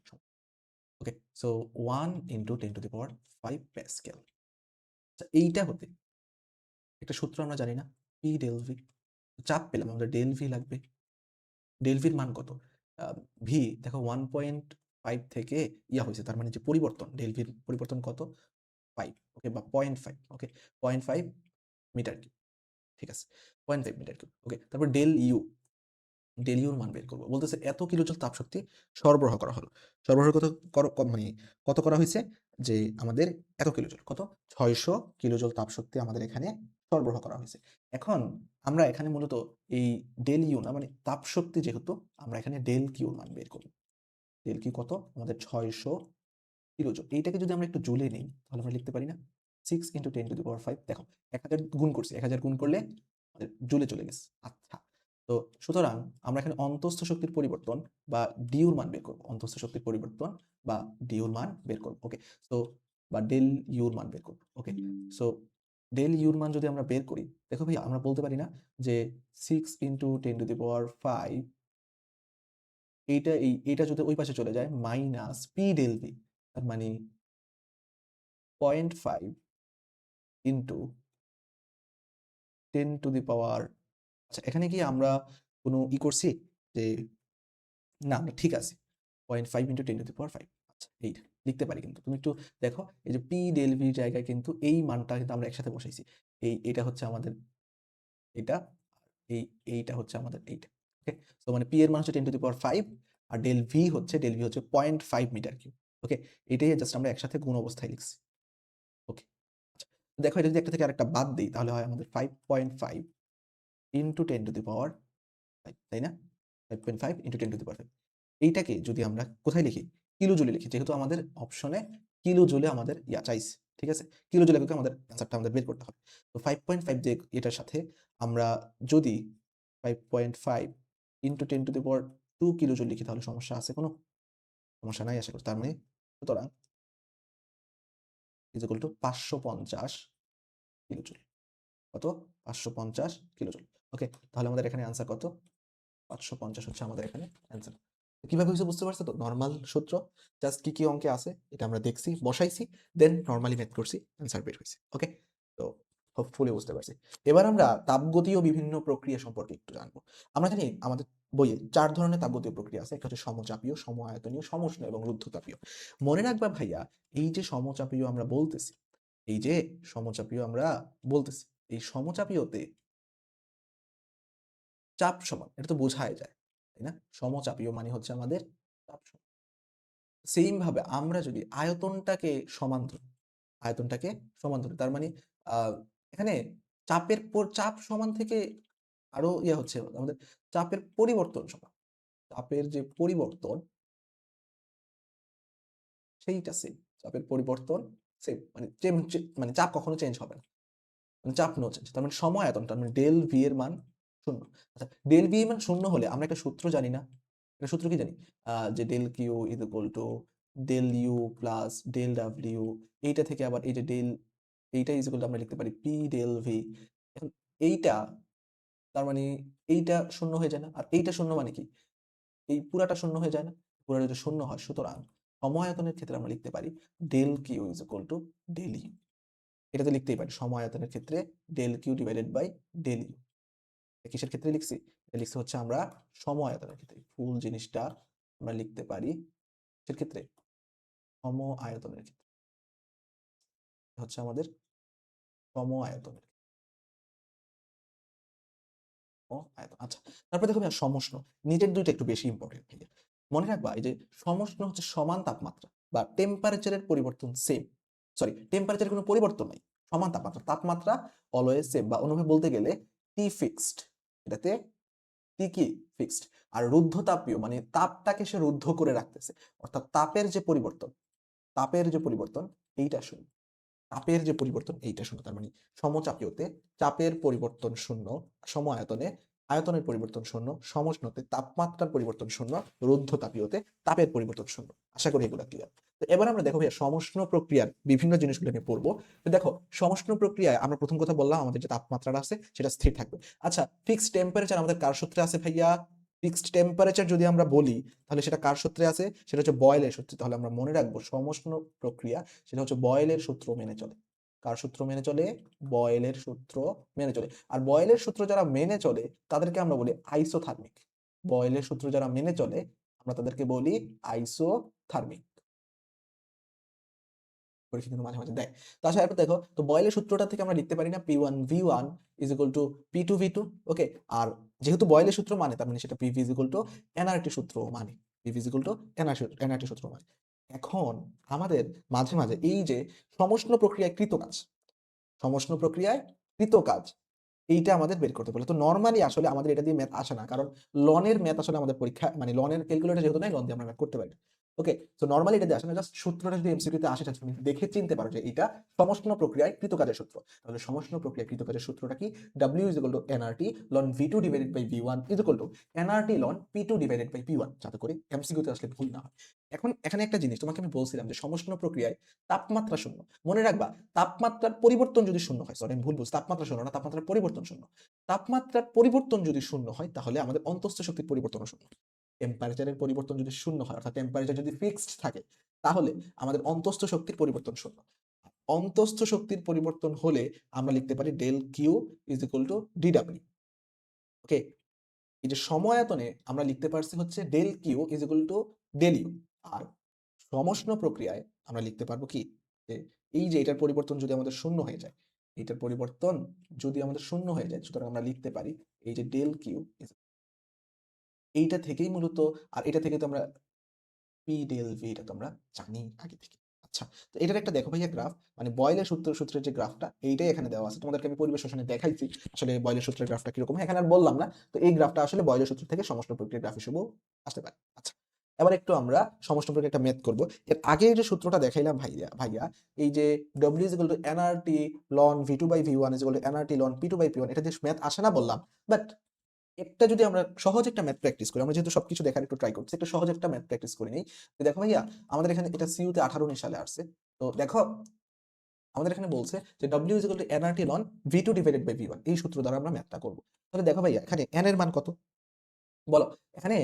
ওকে, সো 1 ইন্টু 10⁵ প্যাসকেল। আচ্ছা, এইটা হতে একটা সূত্র আমরা জানি না, পি ডেল ভি। চাপ পেলাম, আমাদের ডেল ভি লাগবে। ডেল ভির মান কত, ভি দেখো 1.5 থেকে ইয়া হয়েছে, তার মানে যে পরিবর্তন, ডেল ভির পরিবর্তন কত, 5। ওকে, বা 0.5। ওকে, 0.5 মিটার কিউব। ঠিক আছে, 0.5 মিটার কিউব। ওকে, তারপর ডেল ইউর মান বের করবো। বলতেছে এত কিলোজুল তাপশক্তি সরবরাহ করা হলো। সরবরাহ মানে কত করা হয়েছে, যে আমাদের এত কিলোজুল, কত, 600 কিলোজুল তাপশক্তি আমাদের এখানে সরবরাহ করা হয়েছে। এখন আমরা এখানে মূলত এই ডেল ইউ না, মানে তাপশক্তি যেহেতু, আমরা এখানে ডেল কিউর মান বের করি। ডেল কিউ কত, আমাদের 600 কিলোজুল। এইটাকে যদি আমরা একটু জুলে নিই, তাহলে আমরা লিখতে পারি না 6 ইন্টু 10⁵। দেখো 1000 গুণ করছি, 1000 গুণ করলে আমাদের জুলে চলে গেছে। আচ্ছা, তো সুতরাং আমরা এখানে অন্তস্থ শক্তির পরিবর্তন বা ডিউর মান বের করব, অন্তস্থ শক্তির পরিবর্তন বা ডিউর মান বের করব। ওকে, সো বা ডেল ইউর মান বের করব। ওকে, সো ডেল ইউর মান যদি আমরা বের করি, দেখো ভাই, আমরা বলতে পারি না যে 6 ইন্টু 10⁵, এইটা যদি ওই পাশে চলে যায়, মাইনাস পি ডেল ভি, তার মানে 0.5 ইন্টু 10 টু দি পাওয়ার, আচ্ছা এখানে কি আমরা কোনো করছি যে না আমরা ঠিক আছে 0.5 ইন্টু 10 টু দি পাওয়ার 5, আচ্ছা এইটা লিখতে পারি। কিন্তু তুমি একটু দেখো এই যে পি ডেল ভি জায়গায় কিন্তু এই মানটা কিন্তু আমরা একসাথে বসাইছি। এটা হচ্ছে আমাদের এটা, এইটা হচ্ছে আমাদের এইটা। ওকে, সো মানে পি এর মান হচ্ছে 10 টু দি পাওয়ার 5 আর ডেল ভি হচ্ছে 0.5 মিটার কিউব। ওকে, এটাই জাস্ট আমরা একসাথে গুণ অবস্থায় লিখছি। ওকে, আচ্ছা দেখো এটা যদি একটা থেকে আরেকটা বাদ দিই তাহলে হয় আমাদের 5.5 ইন্টু 10 টু দি পাওয়ার 5, তাই না? 5.5 ইন্টু 10 টু দি পাওয়ার 5, এইটাকে যদি আমরা কোথায় লিখি? কিলো জুলে লিখি, যেহেতু আমাদের অপশনে কিলো জুলে আমাদের চাইছে। ঠিক আছে, কিলো জুলে কিন্তু আমাদের অ্যান্সারটা আমাদের বের করতে হবে। তো 5.5 যে এটার সাথে আমরা যদি 5.5 into 10 to the power 2 kilo joule লিখি তাহলে সমস্যা আছে কোনো? সমস্যা নাই আশা করি। তার মানে সুতরাং is equal two 550 kilo joule. কত? 550 কিলো জুল। ওকে, তাহলে আমাদের এখানে অ্যান্সার কত? 550 হচ্ছে আমাদের এখানে অ্যান্সার। কিভাবে হইছে বুঝতে পারছো তো? নরমাল সূত্র, জাস্ট কি অঙ্কে আছে এটা আমরা দেখছি, বসাইছি, দেন নরমালি ম্যাথ করছি, অ্যান্সার বের হইছে। ওকে, তো হোপফুলি বুঝতে পারছি। এবার আমরা তাপগতীয় বিভিন্ন প্রক্রিয়া সম্পর্কে একটু জানবো। আমরা জানি আমাদের বইয়ে 4 ধরনের তাপগতীয় প্রক্রিয়া আছে। একটা হচ্ছে সমচাপীয়, সমআয়তনীয়, সমুষ্ণ এবং রুদ্ধতাপীয়। মনে রাখবা ভাইয়া, এই যে সমচাপীয় আমরা বলতেছি, এই যে সমচাপীয় আমরা বলতেছি, এই সমচাপীয়তে চাপ সমান, এটা তো বোঝাই যায়, তাই না? সমচাপীয় মানে হচ্ছে আমাদের চাপ সমান। সেইম ভাবে আমরা যদি আয়তনটাকে সমান ধরি, আয়তনটাকে সমান ধরি, তার মানে এখানে চাপের পর চাপ সমান থেকে আরো হচ্ছে আমাদের চাপের পরিবর্তন সমান। চাপের যে পরিবর্তন সেইটা সেম, চাপের পরিবর্তন সেম, মানে মানে চাপ কখনো চেঞ্জ হবে না, মানে চাপ নো চেঞ্জ। তার মানে সময় আয়তন, তার মানে ডেল ভি এর মান শূন্য। আচ্ছা, ডেল ভি এর মান শূন্য হলে আমরা একটা সূত্র জানি না? একটা সূত্র কি জানি? যে del Q is equal to del U plus del W. এইটা থেকে আবার এই যে ডেল, এইটা ইজ ইকুয়াল টু আমরা লিখতে পারি পি ডেল ভি। এখন এইটা, তার মানে এইটা শূন্য হয়ে যায় না? আর এইটা শূন্য মানে কি? এই পুরাটা শূন্য হয়ে যায় না? পুরাটা যদি শূন্য হয়, সুতরাং সমআয়তনের ক্ষেত্রে আমরা লিখতে পারি del Q is equal to del U. এটা তো লিখতেই পারি সমআয়তনের ক্ষেত্রে del Q divided by del U. কিসের ক্ষেত্রে লিখছি? এটা লিখছি হচ্ছে আমরা সমআয়তনের ক্ষেত্রে। ফুল জিনিসটা আমরা লিখতে পারি কিসের ক্ষেত্রে? সমআয়তনের ক্ষেত্রে। হচ্ছে আমাদের সমআয়তনের আয়তন। আচ্ছা, তারপরে দেখো ভাইয়া সমষ্ণ। নিচের দুইটা একটু বেশি ইম্পর্টেন্ট ভাইয়া। মনে রাখবা এই যে সমষ্ণ হচ্ছে সমান তাপমাত্রা বা টেম্পারেচারের পরিবর্তন সেম। সরি, টেম্পারেচারের কোনো পরিবর্তন নাই। সমান তাপমাত্রা, তাপমাত্রা অলওয়েজ সেম, বা অন্যভাবে বলতে গেলে টি ফিক্সড। এটাতে টি কি ফিক্সড। আর রুদ্ধতাপীয় মানে তাপটাকে সে রুদ্ধ করে রাখতেছে। অর্থাৎ তাপের যে পরিবর্তন এইটা শূন্য। চাপের যে পরিবর্তন এইটা শূন্য। তার মানে সমচাপীয়তে চাপের পরিবর্তন শূন্য, সমআয়তনে আয়তনের পরিবর্তন শূন্য, সমষ্ণতে তাপমাত্রার পরিবর্তন শূন্য, রুদ্ধতাপীয়তে তাপের পরিবর্তন শূন্য। আশা করি এগুলো ক্লিয়ার। তো এবার আমরা দেখো ভাইয়া সমষ্ণ প্রক্রিয়ার বিভিন্ন জিনিসগুলো নিয়ে পড়বো। তো দেখো সমষ্ণ প্রক্রিয়ায় আমরা প্রথম কথা বললাম আমাদের যে তাপমাত্রাটা আছে সেটা স্থির থাকবে। আচ্ছা, ফিক্সড টেম্পারেচার আমাদের কার সূত্রে আছে ভাইয়া? ফিক্সড টেম্পারেচার যদি আমরা বলি তাহলে সেটা কার সূত্রে আছে? সেটা হচ্ছে বয়েলের সূত্রে। তাহলে আমরা মনে রাখবো সমষ্ণ প্রক্রিয়া সেটা হচ্ছে বয়েলের সূত্র মেনে চলে। কার সূত্র মেনে চলে? বয়েলের সূত্র মেনে চলে। আর বয়েলের সূত্র যারা মেনে চলে তাদেরকে আমরা বলি আইসোথার্মিক। বয়েলের সূত্র যারা মেনে চলে আমরা তাদেরকে বলি আইসোথার্মিক। পরীক্ষা কিন্তু মাঝে মাঝে দেয়। তাছাড়া এরপর দেখো, তো বয়েলের সূত্রটা থেকে আমরা লিখতে পারি না P1 V1 is equal to P2 V2। ওকে, আর যেহেতু বয়েলের সূত্র মানে তার মানে সেটা PV is equal to nRT সূত্র মানে, PV is equal to nRT সূত্র মানে। এখন আমাদের মাঝে মাঝে এই যে সমষ্ণ প্রক্রিয়ায় কৃত কাজ, সমষ্ণ প্রক্রিয়ায় কৃত কাজ এইটা আমাদের বের করতে বলে। তো নরমালি আসলে আমাদের এটা দিয়ে ম্যাথ আসে না, কারণ লনের ম্যাথ আসলে আমাদের পরীক্ষা মানে লনের ক্যালকুলেটর যেহেতু নাই, লন দিয়ে আমরা ম্যাথ করতে পারি। ওকে, সো নরমালি এটা দিয়ে আসে না, জাস্ট সূত্রটা যদি এমসিকিউ তে আসে তুমি দেখে চিনতে পারো যে এটা সমষ্ণ প্রক্রিয়ায় কৃত কাজের সূত্র। তাহলে সমষ্ণ প্রক্রিয়ায় কৃত কাজের সূত্রটা কি? W is equal to nRT ln V2 divided by V1 is equal to nRT ln P2 divided by P1, যাতে করে এমসিকিউ তে আসলে ভুল না হয়। এখন এখানে একটা জিনিস তোমাকে আমি বলছিলাম যে সমষ্ণ প্রক্রিয়ায় তাপমাত্রা শূন্য। মনে রাখবা তাপমাত্রার পরিবর্তন যদি শূন্য হয়, সরি আমি ভুল বলছি, তাপমাত্রা শূন্য না, তাপমাত্রার পরিবর্তন শূন্য। তাপমাত্রার পরিবর্তন যদি শূন্য হয় তাহলে আমাদের অন্তঃস্থ শক্তির পরিবর্তনও শূন্য। টেম্পারেচারের পরিবর্তন যদি শূন্য হয়, অর্থাৎ টেম্পারেচার যদি ফিক্সড থাকে, তাহলে আমাদের অন্তঃস্থ শক্তির পরিবর্তন শূন্য। অন্তস্থ শক্তির পরিবর্তন হলে আমরা লিখতে পারি del Q is equal to D W. Okay, এই যে সময়তনে আমরা লিখতে পারছি হচ্ছে del Q is equal to del U. আর সমষ্ণ প্রক্রিয়ায় আমরা লিখতে পারবো কি, যে এই যে এটার পরিবর্তন যদি আমাদের শূন্য হয়ে যায়, এটার পরিবর্তন যদি আমাদের শূন্য হয়ে যায়, সুতরাং আমরা লিখতে পারি এই যে ডেল কিউ এইটা থেকেই মূলত, আর এটা থেকে তো আমরা পি ডেল ভি এটা তো আমরা জানি আগে থেকে। আচ্ছা, তো এটার একটা দেখো ভাইয়া গ্রাফ, মানে বয়েলের সূত্রের যে গ্রাফটা এইটাই এখানে দেওয়া আছে। তোমাদেরকে আমি পরিবেশ শোষণে দেখাইছি আসলে বয়েলের সূত্রের গ্রাফটা কিরকম, এখানে আর বললাম না। তো এই গ্রাফটা আসলে বয়েলের সূত্র থেকে সমষ্ণ প্রক্রিয়ার গ্রাফ হিসেবেও আসতে পারে। আচ্ছা, এবার একটু আমরা সমষ্ণ প্রক্রিয়ার একটা ম্যাথ করব। এর আগে যে সূত্রটা দেখাইলাম ভাইয়া ভাইয়া এই যে W is equal to nRT ln V2 by V1 is equal to nRT ln P2 by P1, এটা যে ম্যাথ আসে না বললাম, বাট একটা যদি আমরা সহজ একটা ম্যাথ প্র্যাকটিস করি, আমরা যেহেতু সবকিছু দেখার একটু ট্রাই করছি, একটা সহজ একটা ম্যাথ প্র্যাকটিস করে নেই। তো দেখো ভাইয়া, আমাদের এখানে এটা সিইউ তে 18-19 সালে আসছে। তো দেখো আমাদের এখানে বলছে যে W is equal to nRT ln V2 divided by V1, এই সূত্র দ্বারা আমরা ম্যাথটা করব। তাহলে দেখো ভাইয়া এখানে n এর মান কত? বলো, এখানে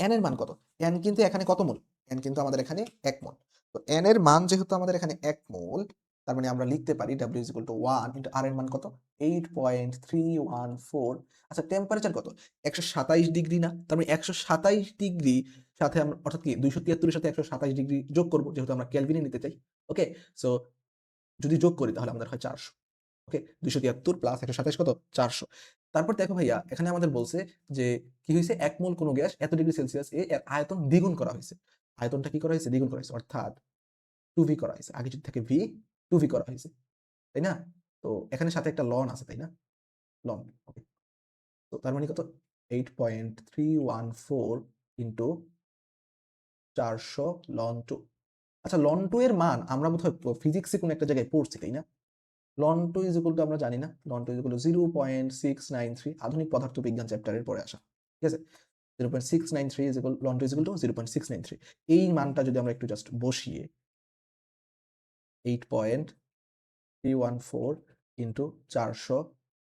n এর মান কত? n কিন্তু এখানে কত মোল? n কিন্তু আমাদের এখানে 1 মোল। তো n এর মান যেহেতু আমাদের এখানে 1 মোল, তার মানে আমরা লিখতে পারি W is equal to 1 into R এর মান কত? 8.314। আচ্ছা, টেম্পারেচার কত? 127 ডিগ্রি না? তার মানে 127 ডিগ্রি সাথে আমরা অর্থাৎ কি 273 এর সাথে 127 ডিগ্রি যোগ করব, যেহেতু আমরা কেলভিনে নিতে চাই। ওকে, সো যদি যোগ করি তাহলে আমাদের হয় 400। ওকে, 273 প্লাস 127 কত? 400। তারপর দেখো ভাইয়া এখানে আমাদের বলছে যে কি হইছে, 1 মোল কোন গ্যাস এত ডিগ্রি সেলসিয়াস এর আয়তন দ্বিগুণ করা হয়েছে। আয়তনটা কি করা হয়েছে? দ্বিগুণ করা হয়েছে, অর্থাৎ 2v করা হয়েছে। আগে যদি থাকে v, 2v করা হয়েছে, তাই না? তো এখানে সাথে একটা লন আছে, তাই না? লন। ওকে, তো তার মানে কত? 8.314 ইনটু 400 লন 2। আচ্ছা, লন 2 এর মান আমরা বোধহয় ফিজিক্সে কোন একটা জায়গায় পড়ছি, তাই না? লন 2 ইজ ইকুয়াল টু আমরা জানি না, লন 2 ইজ ইকুয়াল টু 0.693, আধুনিক পদার্থবিজ্ঞান চ্যাপ্টারের পরে আসা। ঠিক আছে, 0.693 is equal, ln 2 is equal to 0.693। এই মানটা যদি আমরা একটু জাস্ট বসিয়ে 8.314 ইনটু 400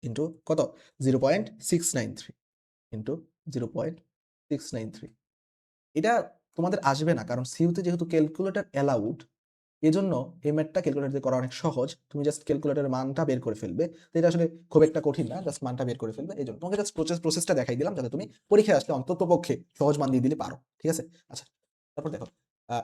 ইনটু কত? 0.693 ইনটু 0.693, এটা তোমাদের আসবে না, কারণ সিইউতে যেহেতু ক্যালকুলেটর অ্যালাউড, এজন্য এই ম্যাথটা ক্যালকুলেটর দিয়ে করা অনেক সহজ। তুমি জাস্ট ক্যালকুলেটরের মানটা বের করে ফেলবে। তো এটা আসলে খুব একটা কঠিন না, জাস্ট মানটা বের করে ফেলবে। এইজন্য তোমাকে জাস্ট প্রসেসটা দেখাই দিলাম, যাতে তুমি পরীক্ষায় আসলে অন্ততপক্ষে সহজ মান দিয়ে দিলে পারো। ঠিক আছে? আচ্ছা, তারপর দেখো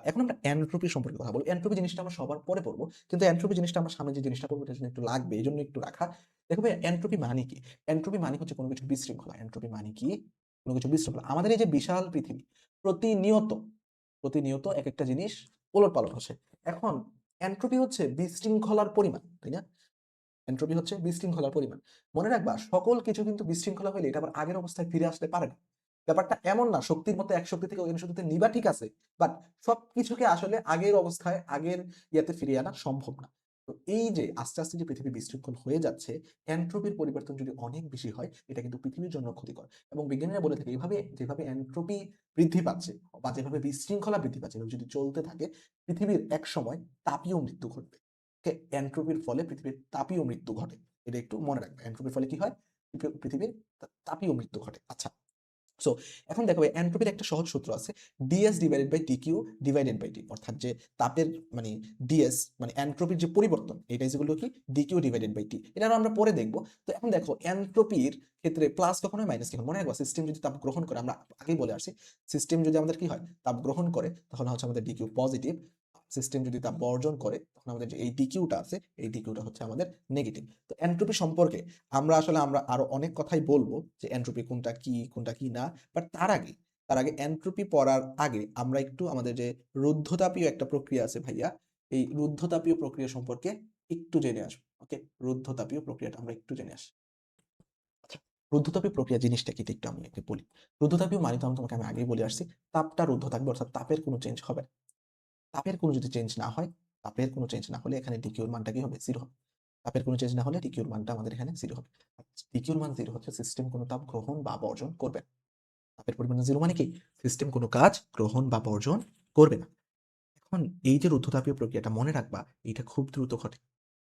এখন আমরা এনট্রপি সম্পর্কে কথা বলবো। এনট্রপি জিনিসটা আমরা সবার পরে পড়বো, কিন্তু এনট্রপি জিনিসটা আমরা সামনে যে জিনিসটা পড়বো এটার জন্য একটু লাগবে, এইজন্য একটু রাখা। দেখো ভাই, এনট্রপি মানে কি? এনট্রপি মানে হচ্ছে কোনো কিছু বিশৃঙ্খলা। এনট্রপি মানে কি? কোনো কিছু বিশৃঙ্খলা। আমাদের এই যে বিশাল পৃথিবী, প্রতিনিয়ত প্রতিনিয়ত এক একটা জিনিস ওলটপালট হচ্ছে। এখন এনট্রপি হচ্ছে বিশৃঙ্খলার পরিমাণ, তাই না? এনট্রপি হচ্ছে বিশৃঙ্খলার পরিমাণ। মনে রাখবা, সকল কিছু কিন্তু বিশৃঙ্খলা হইলে এটা আবার আগের অবস্থায় ফিরে আসতে পারে না। ব্যাপারটা এমন না শক্তির মতো এক শক্তি থেকে অন্য শক্তিতে নিবা, ঠিক আছে, বাট সবকিছুকে আসলে আগের অবস্থায় আগের ইয়াতে ফিরিয়ে আনা সম্ভব না। তো এই যে আস্তে আস্তে যে পৃথিবী বিশৃঙ্খল হয়ে যাচ্ছে, এনট্রপির পরিবর্তন যদি অনেক বেশি হয়, এটা কিন্তু পৃথিবীর জন্য ক্ষতিকর। এবং বিজ্ঞানীরা বলে থাকে এইভাবে যেভাবে এনট্রপি বৃদ্ধি পাচ্ছে বা যেভাবে বিশৃঙ্খলা বৃদ্ধি পাচ্ছে, এভাবে যদি চলতে থাকে, পৃথিবীর এক সময় তাপীয় মৃত্যু ঘটবে। এনট্রপির ফলে পৃথিবীর তাপীয় মৃত্যু ঘটে। এটা একটু মনে রাখবে, এনট্রপির ফলে কি হয়? পৃথিবীর তাপীয় মৃত্যু ঘটে। আচ্ছা, সো এখন দেখো এনট্রপির একটা সহজ সূত্র আছে, D S divided by D Q divided by T, অর্থাৎ যে তাপের মানে ডিএস মানে এনট্রপির যে পরিবর্তন, এটা যেগুলো কি ডিকিউ ডিভাইডেড বাই টি, এটা আমরা পরে দেখবো। তো এখন দেখো এনট্রপির ক্ষেত্রে প্লাস কখনো হয়, মাইনাস কখনো। মনে রাখবো, সিস্টেম যদি তাপ গ্রহণ করে, আমরা আগেই বলে আসছি, সিস্টেম যদি আমাদের কি হয়, তাপ গ্রহণ করে, তাহলে হচ্ছে আমাদের ডিকিউ পজিটিভ। সিস্টেম যদি তাপ বর্জন করে, তখন আমাদের যে এই ডিকিউটা আছে, এই ডিকিউটা হচ্ছে আমাদের নেগেটিভ। তো এনট্রপি সম্পর্কে আমরা আরো অনেক কথাই বলবো, যে এনট্রপি কোনটা কি না। বাট তার আগে এনট্রপি পড়ার আগে আমরা একটু আমাদের যে রুদ্ধতাপীয় একটা প্রক্রিয়া আছে ভাইয়া, এই রুদ্ধতাপীয় প্রক্রিয়া সম্পর্কে একটু জেনে আসবো। ওকে, রুদ্ধতাপীয় প্রক্রিয়াটা আমরা একটু জেনে আসি। আচ্ছা, রুদ্ধতাপীয় প্রক্রিয়া জিনিসটা কি একটু আমি একটু বলি। রুদ্ধতাপীয় মানে তো তোমাকে আমি আগেই বলে আসছি, তাপটা রুদ্ধ থাকবে, অর্থাৎ তাপের কোনো চেঞ্জ হবে না। তাপের কোনো যদি চেঞ্জ না হয়, তাপের কোনো চেঞ্জ না হলে এখানে ডিকিউর মানটা কি হবে? 0 হবে। তাপের কোনো চেঞ্জ না হলে ডিকিউর মানটা আমাদের এখানে 0 হবে। ডিকিউর মান 0 হচ্ছে সিস্টেম কোনো তাপ গ্রহণ বা বর্জন করবে না। তাপের পরিমাণ 0 মানে কি? সিস্টেম কোনো কাজ গ্রহণ বা বর্জন করবে না। এখন এই যে রুদ্ধতাপীয় প্রক্রিয়াটা মনে রাখবা, এটা খুব দ্রুত ঘটে।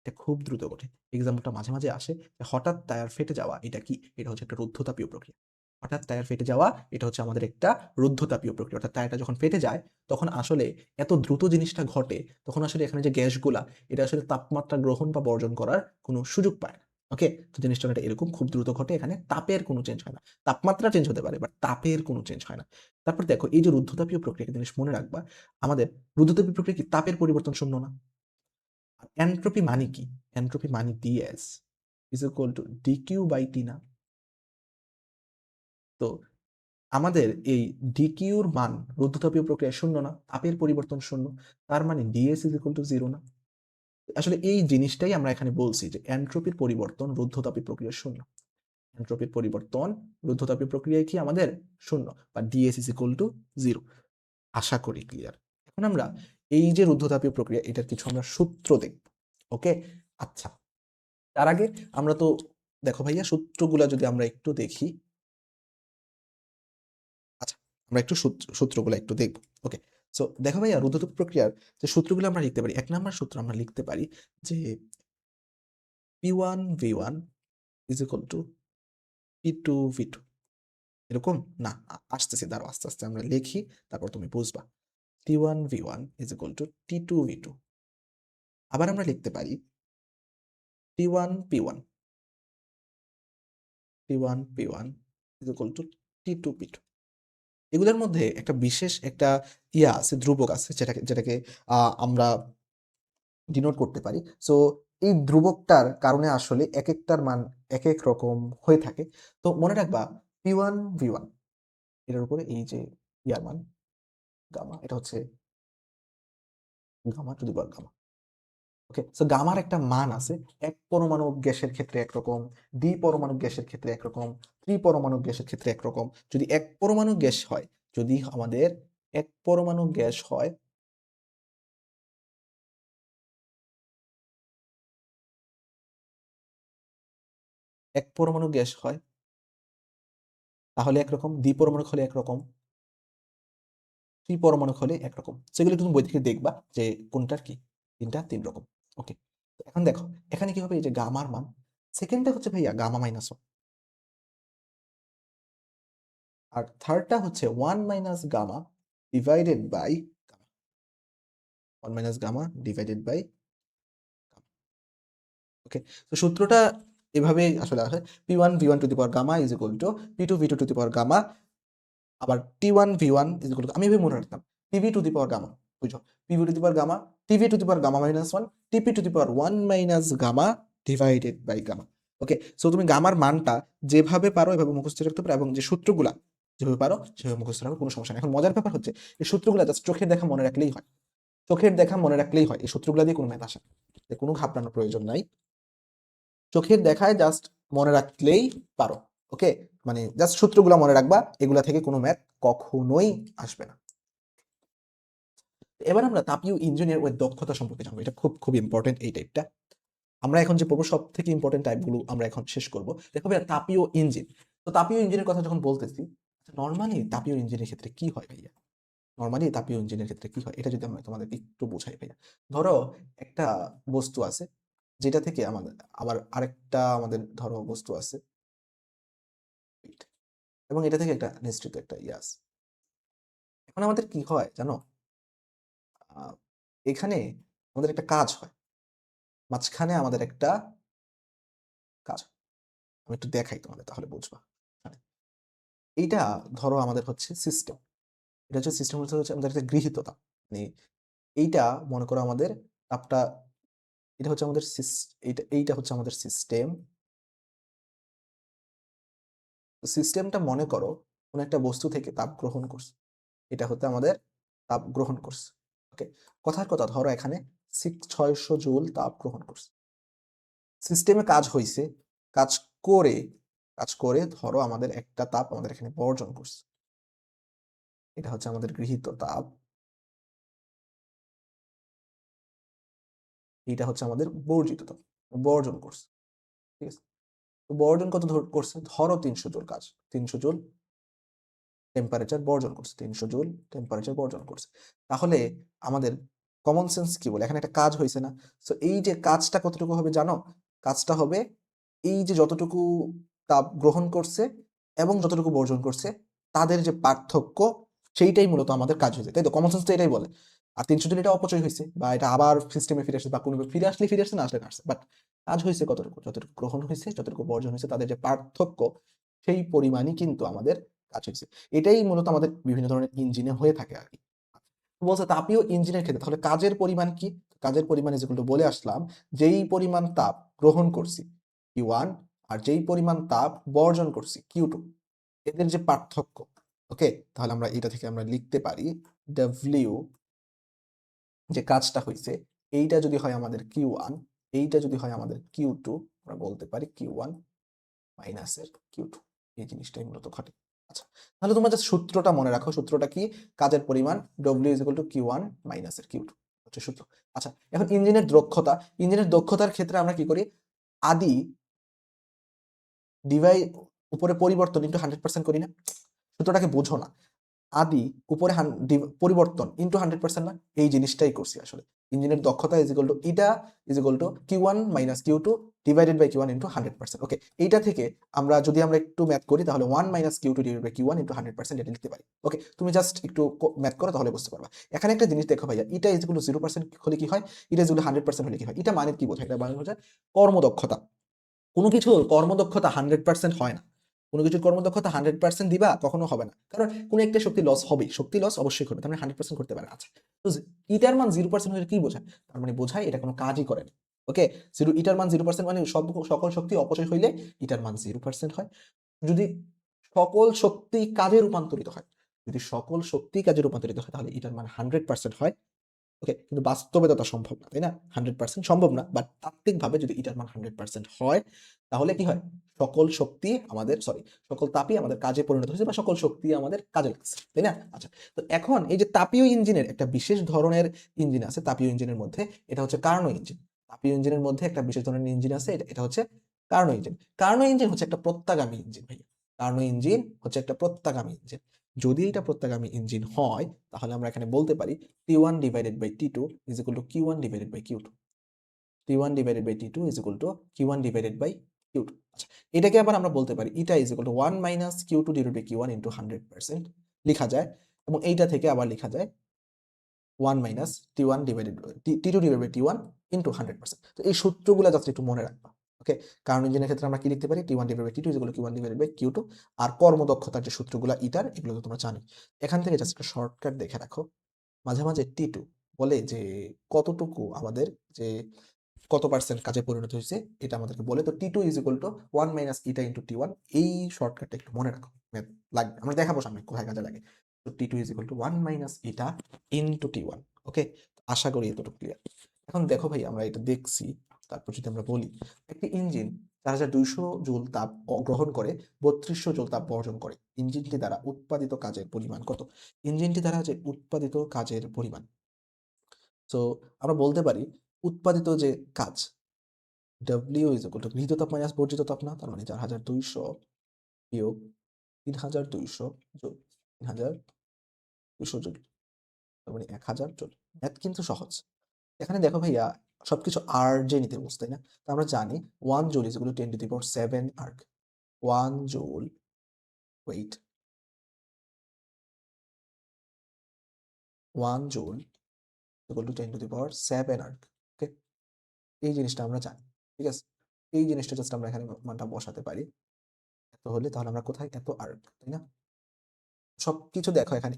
এটা খুব দ্রুত ঘটে। এক্সাম্পলটা মাঝে মাঝে আসে যে হঠাৎ টায়ার ফেটে যাওয়া, এটা কি? এটা হচ্ছে একটা রুদ্ধতাপীয় প্রক্রিয়া। হঠাৎ টায়ার ফেটে যাওয়া এটা হচ্ছে আমাদের একটা রুদ্ধতাপীয় প্রক্রিয়া। অর্থাৎ টায়ারটা যখন ফেটে যায় তখন আসলে এত দ্রুত জিনিসটা ঘটে, তখন আসলে এখানে যে গ্যাসগুলা এটা আসলে তাপমাত্রা গ্রহণ বা বর্জন করার কোনো সুযোগ পায় না। ওকে? তো জিনিসটা অনেকটা এরকম খুব দ্রুত ঘটে, এখানে তাপের কোনো চেঞ্জ হয় না। তাপমাত্রা চেঞ্জ হতে পারে বাট তাপের কোনো চেঞ্জ হয় না। তারপর দেখো এই যে রুদ্ধতাপীয় প্রক্রিয়া, একটা জিনিস মনে রাখবা, আমাদের রুদ্ধতাপীয় প্রক্রিয়া কি তাপের পরিবর্তন শূন্য না? আর এনট্রপি মানে কি? এনট্রপি মানে DS is equal to dQ by T না? তো আমাদের এই ডিকিউর মান রুদ্ধতাপীয় প্রক্রিয়ায় শূন্য না, তাপের পরিবর্তন শূন্য, তার মানে DS is equal to zero না? আসলে এই জিনিসটাই আমরা এখানে বলছি যে এনট্রপির পরিবর্তন রুদ্ধতাপীয় প্রক্রিয়ায় শূন্য। এনট্রপির পরিবর্তন রুদ্ধতাপীয় প্রক্রিয়ায় কি আমাদের শূন্য, বা D S is equal to zero. আশা করি ক্লিয়ার। এখন আমরা এই যে রুদ্ধতাপীয় প্রক্রিয়া এটার কিছু আমরা সূত্র দেখব। ওকে? আচ্ছা, তার আগে আমরা তো দেখো ভাইয়া সূত্রগুলা যদি আমরা একটু দেখি। আচ্ছা, আমরা একটু সূত্রগুলো একটু দেখব। ওকে। সো দেখো ভাইয়া রুদ্ধতাপ প্রক্রিয়ার যে সূত্রগুলো আমরা লিখতে পারি, ১ নাম্বার সূত্র আমরা লিখতে পারি যে P1 V1 is equal to P2 V2। এরকম? না, আসতেছি, দাঁড়াও আস্তে, আস্তে আমরা লিখি, তারপর তুমি বুঝবা। T1 V1 is equal to T2 V2। আবার আমরা লিখতে পারি T1 P1 T1 P1 is equal to T2 P2। এগুলোর মধ্যে একটা বিশেষ একটা আছে, ধ্রুবক আছে যেটাকে আমরা ডিনোট করতে পারি। সো এই ধ্রুবকটার কারণে আসলে একেকটার মান একেক রকম হয়ে থাকে। তো মনে রাখবা P1 V1 এটার উপরে এই যে মান গামা, এটা হচ্ছে gamma to the power gamma. Okay? So গামার একটা মান আছে। এক পরমাণু গ্যাসের ক্ষেত্রে একরকম, দ্বি পরমাণু গ্যাসের ক্ষেত্রে একরকম, ত্রিপরমাণু গ্যাসের ক্ষেত্রে একরকম। যদি এক পরমাণু গ্যাস হয়, যদি আমাদের এক পরমাণু গ্যাস হয়, এক পরমাণু গ্যাস হয় তাহলে একরকম, দ্বিপরমাণু হলে একরকম, ত্রিপরমাণু হলে একরকম। সেগুলো তুমি বই থেকে দেখবা যে কোনটার কি ৩ রকম। ওকে? এখন দেখো এখানে কি হবে, এই যে গামার মান, সেকেন্ডটা হচ্ছে ভাইয়া গামা মাইনাস 1, আর থার্ডটা হচ্ছে 1 minus gamma divided by 1 minus gamma divided by. Okay? তো সূত্রটা এভাবেই আসলে আসে, P1 V1 to the power gamma is equal to P2 V2 to the power gamma, আবার T1 V1 is equal two, আমি এভাবে মনে রাখতাম, PV to the power gamma, বুঝছো? PV to the power gamma, TV to the power gamma minus 1, TP to the power 1 minus gamma divided by gamma. Okay? So তুমি গামার মানটা যেভাবে পারো এভাবে মুখস্থ রাখতে পারো, এবং যে সূত্রগুলা যেভাবে পারো সেভাবে মুখস্থ রাখো, কোনো সমস্যা নেই। এখন মজার ব্যাপার হচ্ছে এই সূত্রগুলা জাস্ট চোখের দেখা মনে রাখলেই হয়। চোখের দেখা মনে রাখলেই হয়, এই সূত্রগুলা দিয়ে কোনো ম্যাথ আসে না। কোনো ঘাবড়ানোর প্রয়োজন নাই। চোখের দেখায় জাস্ট মনে রাখলেই পারো। ওকে? মানে জাস্ট সূত্রগুলা মনে রাখবা, এগুলা থেকে কোনো ম্যাথ কখনোই আসবে না। এবার আমরা তাপীয় ইঞ্জিনের ওই দক্ষতা সম্পর্কে জানবো। এটা খুব, খুব ইম্পর্টেন্ট এই টাইপটা। আমরা এখন যে পড়বো সবথেকে ইম্পর্টেন্ট টাইপগুলো আমরা এখন শেষ করব। দেখো ভাইয়া তাপীয় ইঞ্জিন। তো তাপীয় ইঞ্জিনের কথা যখন বলতেছি, নরমালি তাপীয় ইঞ্জিনের ক্ষেত্রে কি হয় ভাইয়া? নরমালি তাপীয় ইঞ্জিনের ক্ষেত্রে কি হয়? এটা যদি আমরা তোমাদের একটু বোঝাই ভাইয়া। ধরো একটা বস্তু আছে যেটা থেকে আমাদের, আবার আরেকটা আমাদের ধরো বস্তু আছে এবং এটা থেকে একটা নিঃসৃত একটা আছে। এখন আমাদের কি হয় জানো? আ এখানে আমাদের একটা কাজ হয়। মাঝখানে আমাদের একটা কাজ হয়। আমি একটু দেখাই তোমাদের তাহলে বুঝবা। মানে এইটা ধরো আমাদের হচ্ছে সিস্টেম। এটা হচ্ছে সিস্টেম, হচ্ছে আমাদের একটা গৃহীত তাপ। মানে এইটা মনে করো আমাদের তাপটা, এটা হচ্ছে আমাদের এইটা হচ্ছে আমাদের সিস্টেম। তো সিস্টেমটা মনে করো কোন একটা বস্তু থেকে তাপ গ্রহণ করছে। এটা হতে আমাদের তাপ গ্রহণ করছে। ওকে? কথার কথা ধরো এখানে ৬০০ জুল তাপ গ্রহণ করছে। সিস্টেমে কাজ হইছে, কাজ করে কাজ করে ধরো আমাদের একটা তাপ আমাদের এখানে বর্জন করছে। এটা হচ্ছে আমাদের গৃহীত তাপ। এটা হচ্ছে আমাদের বর্জিত তাপ। বর্জন করছে। ঠিক আছে? তো বর্জন কত করছে? ধরো ৩০০ জুল কাজ। ৩০০ জুল টেম্পারেচার বর্জন করছে। ৩০০ জুল টেম্পারেচার বর্জন করছে। তাহলে আমাদের কমন সেন্স কি বলে? এখানে একটা কাজ হইছে না? সো এই যে কাজটা কতটুকু হবে জানো? কাজটা হবে এই যে যতটুকু তাপ গ্রহণ করছে এবং যতটুকু বর্জন করছে তাদের যে পার্থক্য সেইটাই মূলত আমাদের কাজ হয়েছে, তাই তো? কমন সেন্স তো এটাই বলে। আর 300 জন এটা অপচয় হয়েছে বা এটা আবার সিস্টেমে ফিরে আসছে বা কোনো ফিরে আসলে না আসলে না আসছে, বাট কাজ হয়েছে কতটুকু, যতটুকু গ্রহণ হয়েছে, যতটুকু বর্জন হয়েছে, তাদের যে পার্থক্য সেই পরিমাণই কিন্তু আমাদের কাজ হয়েছে। এটাই মূলত আমাদের বিভিন্ন ধরনের ইঞ্জিনে হয়ে থাকে আর কি। বলছে তাপীয় ইঞ্জিনের ক্ষেত্রে তাহলে কাজের পরিমাণ কি? কাজের পরিমাণ যেগুলো বলে আসলাম, যেই পরিমাণ তাপ গ্রহণ করছি Q1 আর যেই পরিমাণ তাপ বর্জন করছি Q2, এদের যে পার্থক্য, ওকে? তাহলে আমরা এটা থেকে আমরা লিখতে পারি W, যে কাজটা হইছে, এইটা যদি হয় আমাদের Q1, এইটা যদি হয় আমাদের Q2, আমরা বলতে পারি Q1 মাইনাসের Q2। এই জিনিসটাই মূলত ঘটে। আচ্ছা, তাহলে তোমরা জাস্ট সূত্রটা মনে রাখো। সূত্রটা কি? কাজের পরিমাণ W = Q1 মাইনাসের Q2 হচ্ছে সূত্র। আচ্ছা, এখন ইঞ্জিনের দক্ষতা। ইঞ্জিনের দক্ষতার ক্ষেত্রে আমরা কি করি? আদি ডিভাই উপরে পরিবর্তন ইনটু 100% করি না? সূত্রটাকে বোঝো না। আদি উপরে পরিবর্তন ইনটু 100% না? এই জিনিসটাই করছি আসলে। ইঞ্জিনের দক্ষতা is equal to eta is equal to Q1 minus Q2 divided by Q1 into 100%। Okay, এইটা থেকে যদি আমরা একটু ম্যাথ করি তাহলে 1 minus Q2 divided by Q1 into 100% এটা লিখতে পারি। ওকে, তুমি জাস্ট একটু ম্যাথ করো তাহলে বুঝতে পারবা। এখানে একটা জিনিস দেখো ভাইয়া, ইটা ইজ ইকুয়াল টু 0% হলে কি হয়, ইটা ইজ ইকুয়াল টু 100% হলে কি হয়? এটা মানে কি বোঝায়? এটা মানে বোঝায় কর্মদক্ষতা। কোনো কিছুর কর্মদক্ষতা 100% হয় না। কোনো কিছুর কর্মদক্ষতা 100% দিবা কখনো হবে না। কারণ কোনো একটা শক্তি লস হবেই। শক্তি লস অবশ্যই করবে। তার মানে 100% করতে পারে না। আচ্ছা। তো ইটার মান 0% হলে কি বোঝায়? তার মানে বোঝায় এটা কোনো কাজই করে না। ওকে? ইটার মান 0% মানে সকল শক্তি অপচয় হইলে ইটার মান 0% হয়। যদি সকল শক্তি কাজে রূপান্তরিত হয়, যদি সকল শক্তি কাজে রূপান্তরিত হয় তাহলে ইটার মান 100% হয়। ওকে, কিন্তু বাস্তবে তো তা সম্ভব না, তাই না? 100% সম্ভব না, বাট তাত্ত্বিকভাবে যদি এটার মান 100% হয় তাহলে কি হয়? সকল শক্তি আমাদের সকল তাপই আমাদের কাজে পরিণত হয়েছে বা সকল শক্তি আমাদের কাজে লাগছে, তাই না? আচ্ছা, তো এখন এই যে তাপীয় ইঞ্জিনের একটা বিশেষ ধরনের ইঞ্জিন আছে তাপীয় ইঞ্জিনের মধ্যে, এটা হচ্ছে কার্নো ইঞ্জিন। তাপীয় ইঞ্জিনের মধ্যে একটা বিশেষ ধরনের ইঞ্জিন আছে, এটা হচ্ছে কার্নো ইঞ্জিন। কার্নো ইঞ্জিন হচ্ছে একটা প্রত্যাগামী ইঞ্জিন ভাইয়া। কার্নো ইঞ্জিন হচ্ছে একটা প্রত্যাগামী ইঞ্জিন। যদি এটা প্রত্যাগামী ইঞ্জিন হয় তাহলে আমরা এখানে বলতে পারি T1 divided by T2 is equal to Q1 divided by Q2. T1 divided by T2 is equal to Q1 divided by Q2. আচ্ছা, এটাকে আবার আমরা বলতে পারি ইটা is equal to 1 minus Q2 divided by Q1 into 100% লিখা যায়, এবং এইটা থেকে আবার লিখা যায় 1 minus T1 divided by T2 divided by T1 into 100%। তো এই সূত্রগুলো জাস্ট একটু মনে রাখবা। ওকে, কারণ ইঞ্জিনের ক্ষেত্রে আমরা কি লিখতে পারি? T1 divided by T2 is equal to Q1 divided by Q2। আর কর্মদক্ষতার যে সূত্রগুলো ইটার, এগুলো তো তোমরা জানো। এখান থেকে জাস্ট একটা শর্টকাট দেখে রাখো। মাঝে, মাঝে T2 বলে যে কতটুকু আমাদের যে কত পার্সেন্ট কাজে পরিণত হয়েছে এটা আমাদেরকে বলে। তো T2 is equal to 1 minus eta into T1। এই শর্টকাটটা একটু মনে রাখো। ম্যাথ লাগবে। আমরা দেখাবো সামনে কোথায় কাজে লাগে। তো T2 is equal to 1 minus eta into T1। ওকে? আশা করি এতটুকু ক্লিয়ার। এখন দেখো ভাই, আমরা এটা দেখছি। তারপর যদি আমরা বলি, একটি ইঞ্জিন 4200 জুল তাপ গ্রহণ করে 3200 জুল তাপ বর্জন করে। ইঞ্জিনটি দ্বারা উৎপাদিত কাজের পরিমাণ কত? ইঞ্জিনটি দ্বারা যে উৎপাদিত কাজের পরিমাণ, সো আমরা বলতে পারি উৎপাদিত যে কাজ W is equal to গৃহীত তাপ মাইনাস বর্জিত তাপ, না? তার মানে 4200 বিয়োগ 3200 জুল, 3200 জুল, তার মানে 1000 জুল। ম্যাথ কিন্তু সহজ। এখানে দেখো ভাইয়া, সবকিছু আর্জে নিতে বলছে, তাই না? তো আমরা জানি 1 joule is equal to 10 to the power 7 erg. 1 joule, wait, 1 joule equal to 10 to the power 7 erg. Okay, এই জিনিসটা আমরা জানি। ঠিক আছে? এই জিনিসটা জাস্ট আমরা এখানে মানটা বসাতে পারি। এত হলে তাহলে আমরা কোথায়? এত আর্গ, তাই না? সবকিছু দেখো এখানে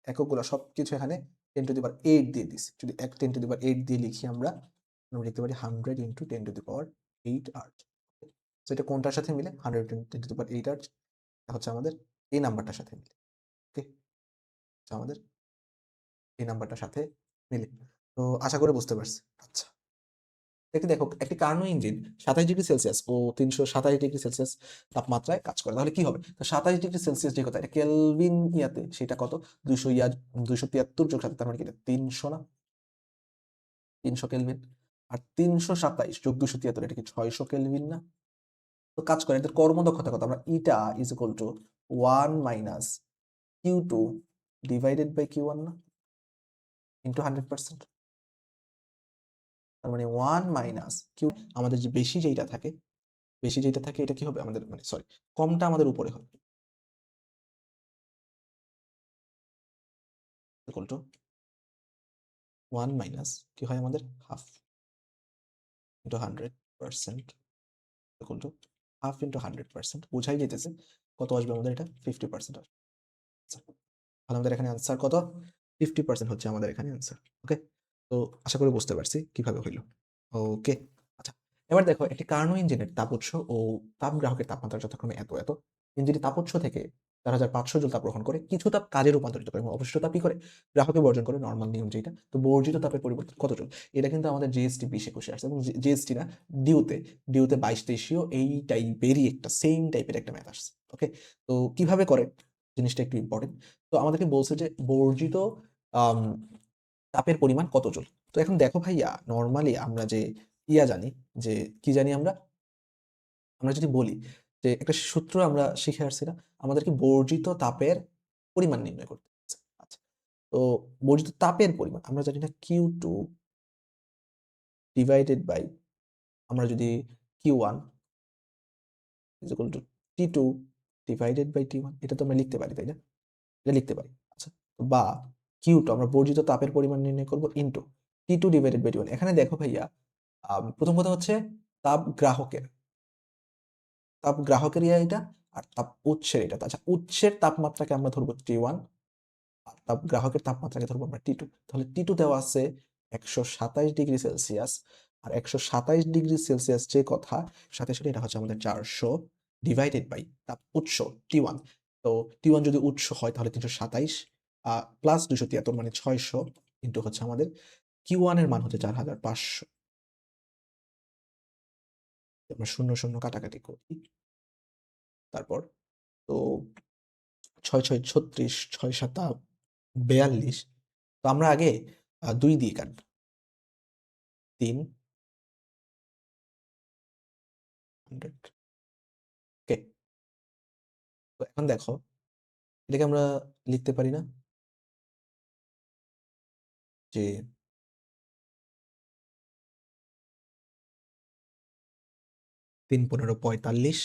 এককগুলা সবকিছু এখানে 10 টু দি পাওয়ার 8 দিয়ে দিছি। যদি 10 টু দি পাওয়ার 8 দিয়ে লিখি আমরা লিখতে পারি 100 into 10 to the power 8 arch. So এটা কোনটার সাথে মিলে? 100 into 10 to the power 8 arch. এটা হচ্ছে আমাদের এই নাম্বারটার সাথে মিলে। ওকে? আমাদের এই নাম্বারটার সাথে মিলে। তো আশা করি বুঝতে পারছি। আচ্ছা। দেখো, একটি কার্নো ইঞ্জিন 27 ডিগ্রি সেলসিয়াস ও 327 ডিগ্রি সেলসিয়াস তাপমাত্রায় কাজ করে। তাহলে কি হবে? তো 27 ডিগ্রি সেলসিয়াস যে কথা, এটা কেলভিন ইয়াতে সেটা কত? 200 273 যোগ 7, তার মানে কি এটা 300 না? 300 কেলভিন। আর 327 যোগ 273 এটা কি 600 কেলভিন না? তো কাজ করে এদের কর্মদক্ষতা কত? আমরা eta is equal to 1 minus Q2 divided by Q1 না? ইনটু 100%। তার মানে 1 মাইনাস Q, আমাদের যে বেশি যেটা থাকে এটা কি হবে আমাদের, মানে কমটা আমাদের উপরে হবে। ইকুয়াল টু 1 মাইনাস কি হয় আমাদের half into 100% equal to half into 100%, বুঝাই যেতেছে কত আসবে আমাদের, এটা 50% আসবে। আচ্ছা, তাহলে আমাদের এখানে অ্যান্সার কত, 50% হচ্ছে আমাদের এখানে অ্যান্সার। ওকে, তো আশা করি বুঝতে পারছি কিভাবে হইল। ওকে, আচ্ছা, এবার দেখো একটি কার্নো ইঞ্জিনের তাপ উৎস ও তাপ গ্রাহকের তাপমাত্রা যথাক্রমে এত এত। ইঞ্জিনটি তাপ উৎস থেকে 4500 জুল তাপ গ্রহণ করে, কিছু তাপ কাজে রূপান্তরিত করে এবং অবশিষ্ট তাপ কি করে, গ্রাহকে বর্জন করে, নর্মাল নিয়ম যেটা। তো বর্জিত তাপের পরিবর্তন কত জুল, এটা কিন্তু আমাদের জিএসটি 20-21 আসছে, এবং জিএসটি না, ডিউতে ডিউতে 22-23 এই টাইপেরই একটা সেম টাইপের একটা ম্যাথ আসছে। ওকে, তো কিভাবে করে জিনিসটা একটু ইম্পর্টেন্ট। তো আমাদেরকে বলছে যে বর্জিত আম, তাপের পরিমাণ কত জুল। তো এখন দেখো ভাইয়া, নর্মালি আমরা যে জানি, যে কি জানি আমরা, আমরা যদি বলি যে একটা সূত্র আমরা শিখে আসছি না, আমাদেরকে বর্জিত তাপের পরিমাণ নির্ণয় করতে হচ্ছে। আচ্ছা, তো বর্জিত তাপের পরিমাণ আমরা জানি না, Q2 ডিভাইডেড বাই, আমরা যদি Q1 is equal to T2 divided by T1, এটা তো আমরা লিখতে পারি, তাই না? এটা লিখতে পারি। আচ্ছা, বা Q2 আমরা বর্জিত তাপের পরিমাণ নির্ণয় করব into T2 divided by T1। এখানে দেখো ভাইয়া, প্রথম কথা হচ্ছে তাপ গ্রাহকের, এটা, আর তাপ উৎসের এটা। আচ্ছা, উৎসের তাপমাত্রাকে আমরা ধরবো T1, আর তাপ গ্রাহকের তাপমাত্রাকে ধরবো আমরা T2। তাহলে T2 দেওয়া আছে 127 ডিগ্রি সেলসিয়াস, আর 127 ডিগ্রি সেলসিয়াস যে কথা, সাথে সাথে এটা হচ্ছে আমাদের 400 ডিভাইডেড বাই তাপ উৎস T1। তো T1 যদি উৎস হয় তাহলে 327 প্লাস 273 মানে 600 ইন্টু হচ্ছে আমাদের Q1 এর মান হচ্ছে 4500। আমরা শূন্য শূন্য কাটাকাটি করি, তারপর তো 6 6 36, 6 7 42। তো আমরা আগে 2 দিয়ে কাটবো, 300। ওকে, তো এখন দেখো এটাকে আমরা লিখতে পারি না যে 3 15 45,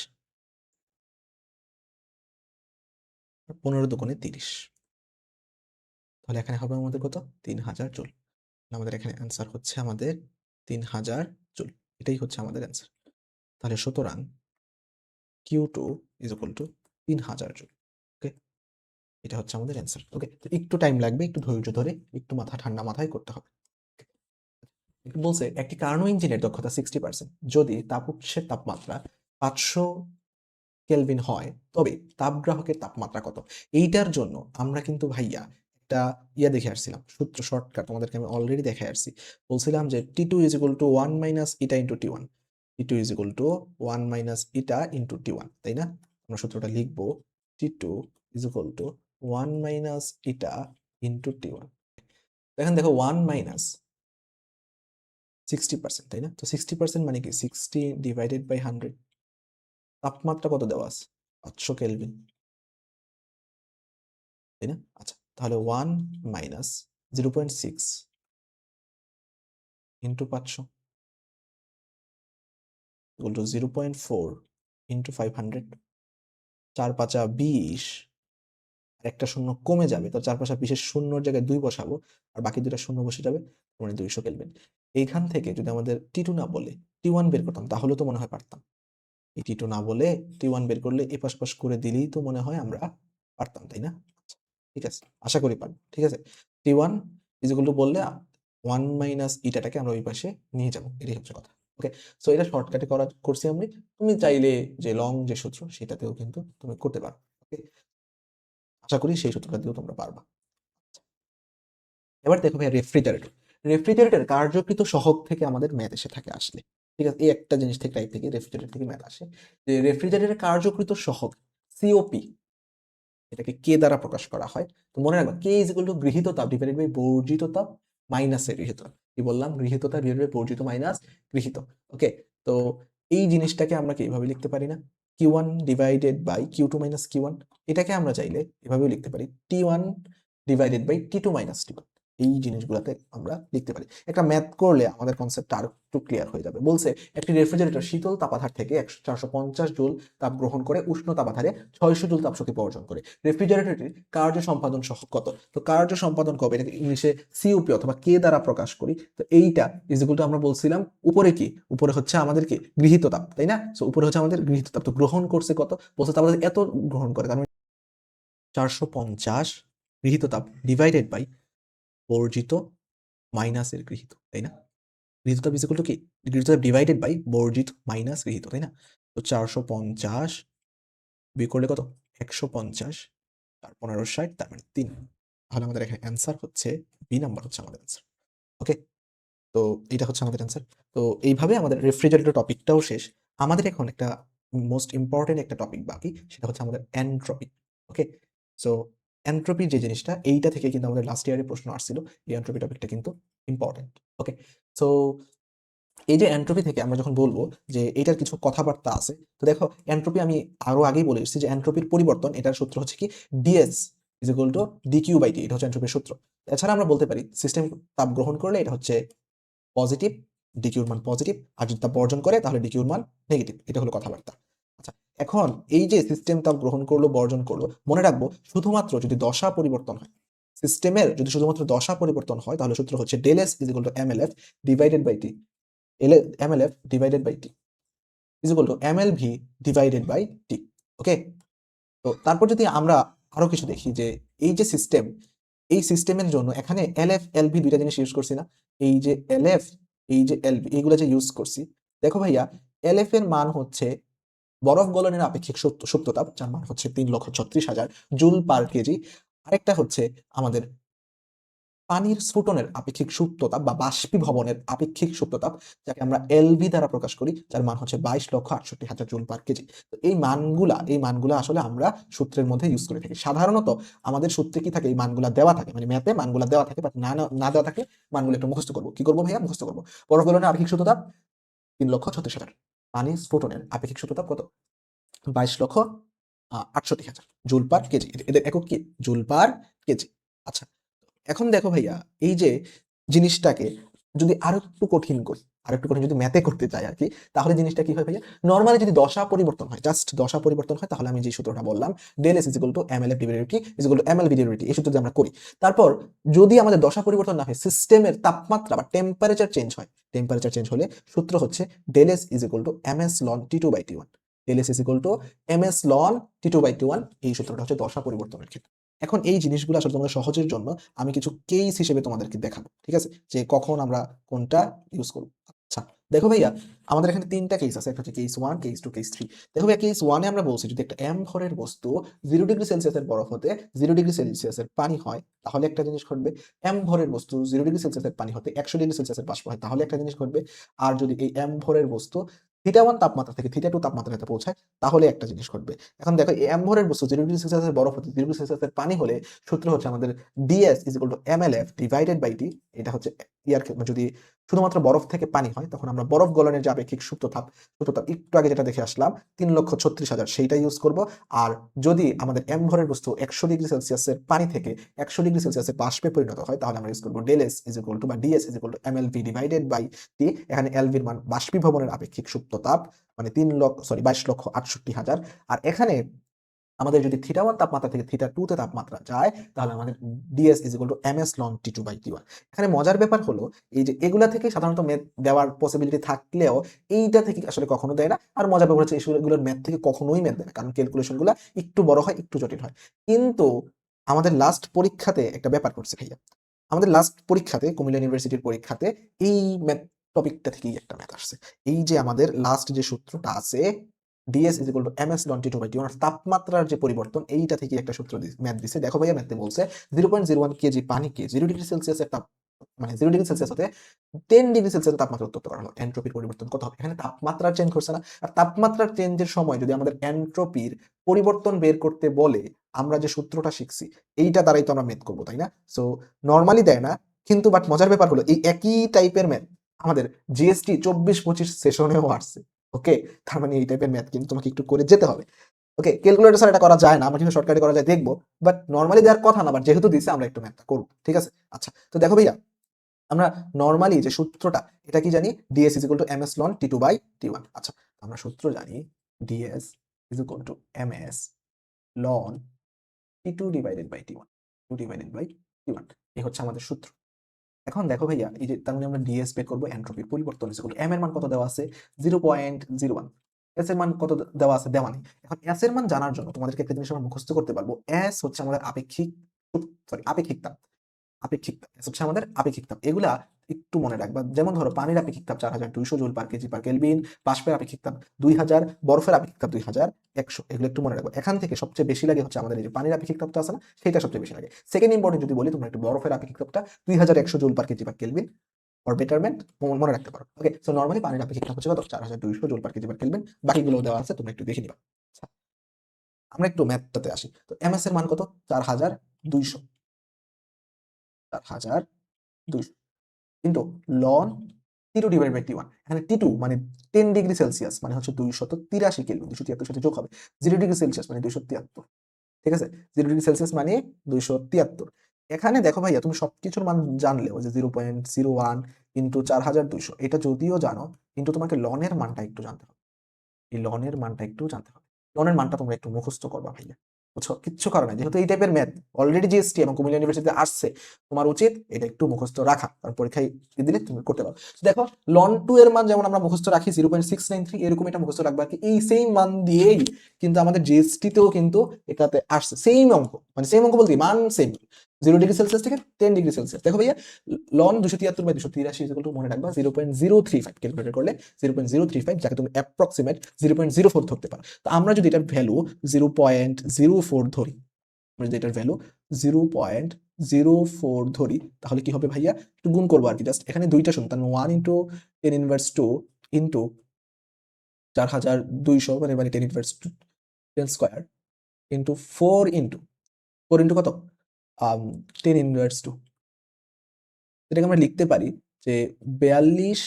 15 দুগুণে 30, তাহলে এখানে হবে আমাদের কত, 3000 জুল। আমাদের এখানে অ্যান্সার হচ্ছে আমাদের 3000 জুল, এটাই হচ্ছে আমাদের অ্যান্সার। তাহলে সুতরাং Q2 is equal to 3000 joule. Okay, এটা হচ্ছে আমাদের অ্যান্সার। ওকে, তো একটু টাইম লাগবে, একটু ধৈর্য ধরে, একটু মাথা ঠান্ডা মাথায় করতে হবে। বলছে একটি কার্নো ইঞ্জিনের দক্ষতা 60%, যদি তাপ উৎসের তাপমাত্রা 500 কেলভিন হয়, তবে তাপগ্রাহকের তাপমাত্রা কত। এইটার জন্য আমরা কিন্তু ভাইয়া একটা দেখে আসছিলাম, সূত্র শর্টকাট তোমাদেরকে আমি অলরেডি দেখে আসছি। বলছিলাম যে T2 is equal to 1 minus eta into T1, T2 is equal to 1 minus eta into T1, তাই না? আমরা সূত্রটা লিখবো, T2 is equal to 1 minus eta into T1। এখন দেখো 1 মাইনাস 60%, তাই না? তো 60% মানে কি, 60 ডিভাইডেড বাই 100। তাপমাত্রা কত দেওয়া আছে, 500 কেলভিন, তাই না? আচ্ছা, তাহলে 1 minus 0.6 into 500 equal to 0.4 into 500। 4 5 20, আর একটা শূন্য কমে যাবে, তো 4 5 20 শূন্যর জায়গায় 2 বসাবো, আর বাকি দুটা শূন্য বসে যাবে, মানে 200 কেলভিন। এইখান থেকে যদি আমাদের T2 না বলে T1 বের করতাম, তাহলে তো মনে হয় পারতাম। এই T2 না বলে T1 বের করলে এপাশ পাশ করে দিলেই তো মনে হয় আমরা পারতাম, তাই না? আচ্ছা, ঠিক আছে, আশা করি পারবো। ঠিক আছে, T1 ইজ ইকুয়াল টু বললে 1 মাইনাস ইটাটাকে আমরা ওই পাশে নিয়ে যাবো, এটাই হচ্ছে কথা। ওকে, সো এটা শর্টকাটে করছি আমি। তুমি চাইলে যে লং যে সূত্র সেটাতেও কিন্তু তুমি করতে পারো। ওকে, আশা করি সেই সূত্রটা দিয়েও তোমরা পারবা। এবার দেখো ভাই, রেফ্রিজারেটর কার্যকৃত সহগ থেকে আমাদের ম্যাথ এসে থাকে আসলে। ঠিক আছে, এই একটা জিনিস থেকে, টাইপ থেকে রেফ্রিজারেটর থেকে ম্যাথ আসে, যে রেফ্রিজারেটরের কার্যকৃত সহগ সিওপি, এটাকে কে দ্বারা প্রকাশ করা হয়। তো মনে রাখবা, কে ইজ ইকুয়াল টু গৃহীত তাপ ডিভাইডেড বাই বর্জিত তাপ মাইনাসে গৃহীত। কি বললাম, গৃহীত তাপ ডিভাইডেড বাই বর্জিত মাইনাস গৃহীত। ওকে, তো এই জিনিসটাকে আমরা কি এভাবে লিখতে পারি না, Q1 divided by Q2 minus Q1। এটাকে আমরা চাইলে এভাবেও লিখতে পারি, T1 divided by T2 minus T1। এই জিনিসগুলাতে আমরা লিখতে পারি। একটা ম্যাথ করলে আমাদের কনসেপ্টটা আরো একটু ক্লিয়ার হয়ে যাবে। বলছে একটি রেফ্রিজারেটর শীতল তাপাধার থেকে 450 জুল তাপ গ্রহণ করে উষ্ণ তাপাধারে 600 জুল তাপশক্তি বর্জন করে। রেফ্রিজারেটরটির কার্য সম্পাদন সহগ কত? তো কার্য সম্পাদন কবে? এটাকে ইংলিশে সিওপি অথবা কে দ্বারা প্রকাশ করি। তো এইটা ইজ ইকুয়াল টু আমরা বলছিলাম উপরে কি? উপরে হচ্ছে আমাদের কি? গৃহীত তাপ, তাই না? সো উপরে হচ্ছে আমাদের গৃহীত তাপ। তো গ্রহণ করছে কত? বলছে তাপ এত গ্রহণ করে, তার মানে 450 গৃহীত তাপ ডিভাইডেড বাই বর্জিত মাইনাস এর গৃহীত, তাই না? গৃহীত তাপ ইজ ইকুয়াল টু কি? গৃহীত তাপ ডিভাইডেড বাই বর্জিত মাইনাস গৃহীত, তাই না? তো 450 বিয়োগ করলে কত? 150 আর 1560 তার মানে 3। তাহলে আমাদের এখানে অ্যান্সার হচ্ছে বি নাম্বার হচ্ছে আমাদের অ্যান্সার। ওকে? তো এটা হচ্ছে আমাদের অ্যান্সার। তো এইভাবে আমাদের রেফ্রিজারেটর টপিকটাও শেষ। আমাদের এখন একটা মোস্ট ইম্পোর্টেন্ট একটা টপিক বাকি, সেটা হচ্ছে আমাদের এনট্রপি। ওকে? সো এনট্রপির যে জিনিসটা, এইটা থেকে কিন্তু আমাদের লাস্ট ইয়ারে প্রশ্ন আসছিল। এই এনট্রপি টপিকটা কিন্তু ইম্পোর্টেন্ট। ওকে? সো এই যে এনট্রপি থেকে আমরা যখন বলবো যে এটার কিছু কথাবার্তা আছে, তো দেখো এনট্রপি আমি আরো আগেই বলে এসেছি যে এনট্রপির পরিবর্তন, এটার সূত্র হচ্ছে কি D S is equal to D Q by T. এটা হচ্ছে এনট্রপির সূত্র। এছাড়া আমরা বলতে পারি সিস্টেম তাপ গ্রহণ করলে এটা হচ্ছে পজিটিভ, ডিকিউর মান পজিটিভ, আর যদি তাপ বর্জন করে তাহলে ডিকিউর মান নেগেটিভ। এটা হলো কথাবার্তা। আচ্ছা, এখন এই যে সিস্টেম তাপ গ্রহণ করলো বর্জন করলো, মনে রাখবো শুধুমাত্র যদি দশা পরিবর্তন হয়, সিস্টেমের যদি শুধুমাত্র দশা পরিবর্তন হয়, তাহলে সূত্র হচ্ছে del S is equal to M L F divided by T. M L F divided by T is equal to M L V divided by T. Okay? তো তারপর যদি আমরা আরো কিছু দেখি যে এই যে সিস্টেম, এই সিস্টেমের জন্য এখানে এলএফ এলভি দুইটা জিনিস ইউজ করছি না? এই যে এলএফ, এই যে এলভি, এইগুলো যে ইউজ করছি, দেখো ভাইয়া এলএফ এর মান হচ্ছে বরফ গলনের আপেক্ষিক সুপ্ততাপ, যার মান হচ্ছে 3,36,000 জুল পার কেজি। আরেকটা হচ্ছে আমাদের পানির স্ফুটনের আপেক্ষিক সুপ্ততাপ বা বাষ্পীভবনের আপেক্ষিক সুপ্ততাপ, যাকে আমরা এলভি দ্বারা প্রকাশ করি, যার মান হচ্ছে 22,68,000 জুল পার কেজি। তো এই মানগুলা আসলে আমরা সূত্রের মধ্যে ইউজ করে থাকি। সাধারণত আমাদের সূত্রে কি থাকে? এই মানগুলা দেওয়া থাকে, মানে ম্যাথে মানগুলা দেওয়া থাকে, বাট না দেওয়া থাকলে মানগুলো একটু মুখস্থ করবো। কি করবো ভাইয়া? মুখস্থ করবো। বরফ গলনের আপেক্ষিক সুপ্ততাপ 3,36,000। পানি স্ফুটনের আপেক্ষিক সুপ্ততাপ কত? 22,68,000 জুল পার কেজি। এদের একক কি? Joule per KG. আচ্ছা, এখন দেখো ভাইয়া, এই যে জিনিসটাকে যদি আরো একটু কঠিন করি, আর একটু কঠিন যদি ম্যাথে করতে চাই আর কি, তাহলে জিনিসটা কি হয় ভাইয়া? নর্মালি যদি দশা পরিবর্তন হয়, জাস্ট দশা পরিবর্তন হয়, তাহলে আমি যে সূত্রটা বললাম del S is equal to M L F divided T is equal to M L V divided T, এই সূত্র দিয়ে আমরা করি। তারপর যদি আমাদের দশা পরিবর্তন না হয়, সিস্টেমের তাপমাত্রা বা টেম্পারেচার চেঞ্জ হয়, টেম্পারেচার চেঞ্জ হলে সূত্র হচ্ছে del S is equal to ms ln T two by T one. Del S is equal to ms ln T two by T one. এই সূত্রটা হচ্ছে দশা পরিবর্তনের ক্ষেত্রে। এখন এই জিনিসগুলো আসলে তোমাদের সহজের জন্য আমি কিছু কেস হিসেবে তোমাদেরকে দেখাবো, ঠিক আছে? যে কখন আমরা কোনটা ইউজ করব। আচ্ছা, দেখো ভাইয়া, আমাদের এখানে তিনটা কেস আছে। একটা হচ্ছে কেস 1, কেস 2, কেস 3। দেখো ভাইয়া, কেস 1 এ আমরা বলছি যদি একটা এম ভরের বস্তু 0 ডিগ্রি সেলসিয়াসের বরফ হতে 0 ডিগ্রি সেলসিয়াসের পানি হয়, তাহলে একটা জিনিস ঘটবে। এম ভরের বস্তু 0 ডিগ্রি সেলসিয়াসের পানি হতে 100 ডিগ্রি সেলসিয়াসের বাষ্প হয়, তাহলে একটা জিনিস ঘটবে। আর যদি এই এম ভরের বস্তু θ1 তাপমাত্রা থেকে θ2 তাপমাত্রাতে পৌঁছায়, তাহলে একটা জিনিস ঘটবে। এখন দেখো, এই এম ভরের বস্তু 0 ডিগ্রি সেলসিয়াসের বরফ হতে 0 ডিগ্রি সেলসিয়াসের পানি হলে সূত্র হচ্ছে আমাদের DS is equal to M L F divided by T. এটা হচ্ছে ইয়ার, যদি শুধুমাত্র বরফ থেকে পানি হয়, তখন আমরা বরফ গলনের যে আপেক্ষিক সুপ্ততাপ একটু আগে যেটা দেখে আসলাম 3,36,000, সেইটা ইউজ করব। আর যদি আমাদের এম ভরের বস্তু 100 ডিগ্রি সেলসিয়াসের পানি থেকে 100 ডিগ্রি সেলসিয়াসের বাষ্পে পরিণত হয়, তাহলে আমরা ইউজ করব del S is equal to বা D S is equal to M L V divided by T. এখানে এলভির মান বাষ্পীভবনের আপেক্ষিক সুপ্ততাপ, মানে 22,68,000। আর এখানে আমাদের যদি θ1 তাপমাত্রা থেকে θ2 তে তাপমাত্রা যায়, তাহলে আমাদের DS is equal to ms ln T two by T one. এখানে মজার ব্যাপার হলো এই যে এগুলা থেকে সাধারণত ম্যাথ দেওয়ার পসিবিলিটি থাকলেও এইটা থেকে আসলে কখনো দেয় না। আর মজার ব্যাপার হচ্ছে এইগুলোর ম্যাথ থেকে কখনোই ম্যাথ দেয় না, কারণ ক্যালকুলেশন গুলা একটু বড় হয়, একটু জটিল হয়। কিন্তু আমাদের লাস্ট পরীক্ষাতে একটা ব্যাপার করছে ভাইয়া, আমাদের লাস্ট পরীক্ষাতে কুমিল্লা ইউনিভার্সিটির পরীক্ষাতে এই ম্যাথ টপিকটা থেকেই একটা ম্যাথ আসছে। এই যে আমাদের লাস্ট যে সূত্রটা আছে dS is equal to ms ln T two by T one, তাপমাত্রার যে পরিবর্তন, এইটা থেকে একটা সূত্র ম্যাথ দিছে। দেখো ভাইয়া, ম্যাথে বলছে 0.01 কেজি পানিকে 0 ডিগ্রি সেলসিয়াসের তাপ, মানে 0 ডিগ্রি সেলসিয়াস হতে 10 ডিগ্রি সেলসিয়াস তাপমাত্রা উত্তপ্ত করা হলো। এন্ট্রপির পরিবর্তন কত হবে? এখানে তাপমাত্রার চেঞ্জ করছে না। আর তাপমাত্রার চেঞ্জের সময় যদি আমাদের এন্ট্রপির পরিবর্তন বের করতে বলে, আমরা যে সূত্রটা শিখছি এইটা দ্বারাই তো আমরা ম্যাথ করবো, তাই না? সো নর্মালি দেয় না, কিন্তু বাট মজার ব্যাপার হলো এই একই টাইপের ম্যাথ আমাদের জিএসটি 24-25 সেশনেও আসছে। ওকে? তার মানে এই টাইপের ম্যাথ কিন্তু তোমাকে একটু করে যেতে হবে। ওকে, ক্যালকুলেটর ছাড়া এটা করা যায় না, আমরা কিন্তু শর্টকাটে করা যায় দেখবো, বাট নর্মালি দেওয়ার কথা না, বাট যেহেতু দিছে আমরা একটু ম্যাথটা করবো, ঠিক আছে? আচ্ছা, তো দেখো ভাইয়া, আমরা নর্মালি যে সূত্রটা, এটা কি জানি? ds is equal to ms ln t2 by t1। আচ্ছা, আমরা সূত্র জানি ds is equal to ms ln t2 divided by t1, 2 divided by t1, এই হচ্ছে আমাদের সূত্র। এখন দেখো ভাইয়া, এই যে তার মানে আমরা ds বের করবো, এন্ট্রপির পরিবর্তন is equal to m এর মান কত দেওয়া আছে? 0.01। s এর মান কত দেওয়া আছে? দেওয়া নেই। এখন s এর মান জানার জন্য তোমাদেরকে একটা জিনিস আমরা মুখস্থ করতে পারবো, s হচ্ছে আমাদের আপেক্ষিক তাপ। আপেক্ষিক তাপ, S হচ্ছে আমাদের আপেক্ষিক তাপ। এগুলা একটু মনে রাখবা। যেমন ধরো পানির আপেক্ষিক তাপ 4200 joule per KG per kelvin, বাষ্পের আপেক্ষিক তাপ 2000, বরফের আপেক্ষিক তাপ 2100। এগুলো একটু মনে রাখবো। এখান থেকে সবচেয়ে বেশি লাগে হচ্ছে আমাদের এই যে পানির আপেক্ষিক তাপটা আছে না, সেটা সবচেয়ে বেশি লাগে। সেকেন্ড ইম্পর্টেন্ট যদি বলি, তোমরা একটু বরফের আপেক্ষিক তাপটা 2100 joule per KG per kelvin for betterment মনে রাখতে পারো। ওকে, সো নরমালি পানির আপেক্ষিক তাপ হচ্ছে কত? 4200 joule per KG per kelvin. বাকিগুলো দেওয়া আছে, তোমরা একটু দেখে নিবা। আচ্ছা, আমরা একটু ম্যাথটাতে আসি। তো এমএস এর মান কত? 4200, 4200 কিন্তু লন টি2 ডিভাইড বাই টি1। এখানে টি2 মানে 10 ডিগ্রি সেলসিয়াস, মানে হচ্ছে 283 কেলভিন, 273 সাথে যোগ হবে। 0 ডিগ্রি সেলসিয়াস মানে 273, ঠিক আছে? 0 ডিগ্রি সেলসিয়াস মানে 273। এখানে দেখো ভাইয়া, তুমি সবকিছুর মান জানলেও যে 0.01 ইন্টু 4200, এটা যদিও জানো, কিন্তু তোমাকে লনের মানটা একটু জানতে হবে। এই লনের মানটা একটু জানতে হবে। লনের মানটা তোমরা একটু মুখস্থ করবা ভাইয়া, বুঝছো? কিচ্ছু করার নাই, যেহেতু এই টাইপের ম্যাথ অলরেডি জিএসটি এবং কুমিল্লা ইউনিভার্সিটিতে আসছে, তোমার উচিত এটা একটু মুখস্থ রাখা, কারণ পরীক্ষায় দিলে তুমি করতে পারো। দেখো, লন 2 এর মান যেমন আমরা মুখস্থ রাখি 0.693, এরকম এটা মুখস্থ রাখবা কি, এই সেম মান দিয়েই কিন্তু আমাদের জিএসটিতেও কিন্তু এটাতে আসছে সেম অঙ্ক, মানে সেম অঙ্ক বলতে মান সেম, 0 ডিগ্রি সেলসিয়াস থেকে 10 ডিগ্রি সেলসিয়াস। দেখো ভাইয়া, লন 273 বাই 283 ইকুয়াল টু, মনে রাখবা 0.035, ক্যালকুলেট করলে 0.035, যাকে তুমি অ্যাপ্রক্সিমেট 0.04 ধরতে পারো। তো আমরা যদি এটার ভ্যালু 0.04 ধরি, আমরা যদি এটার ভ্যালু 0.04 ধরি, তাহলে কি হবে ভাইয়া? একটু গুণ করবো আর কি, জাস্ট এখানে দুইটা শূন্য, তার 1 ইন্টু 10 ইনভার্স 2 ইন্টু 4200, মানে 10 ইনভার্স 10 স্কোয়ার ইন্টু 4 ইন্টু কত? 10 ইনভার্স 2। এটাকে আমরা লিখতে পারি যে 42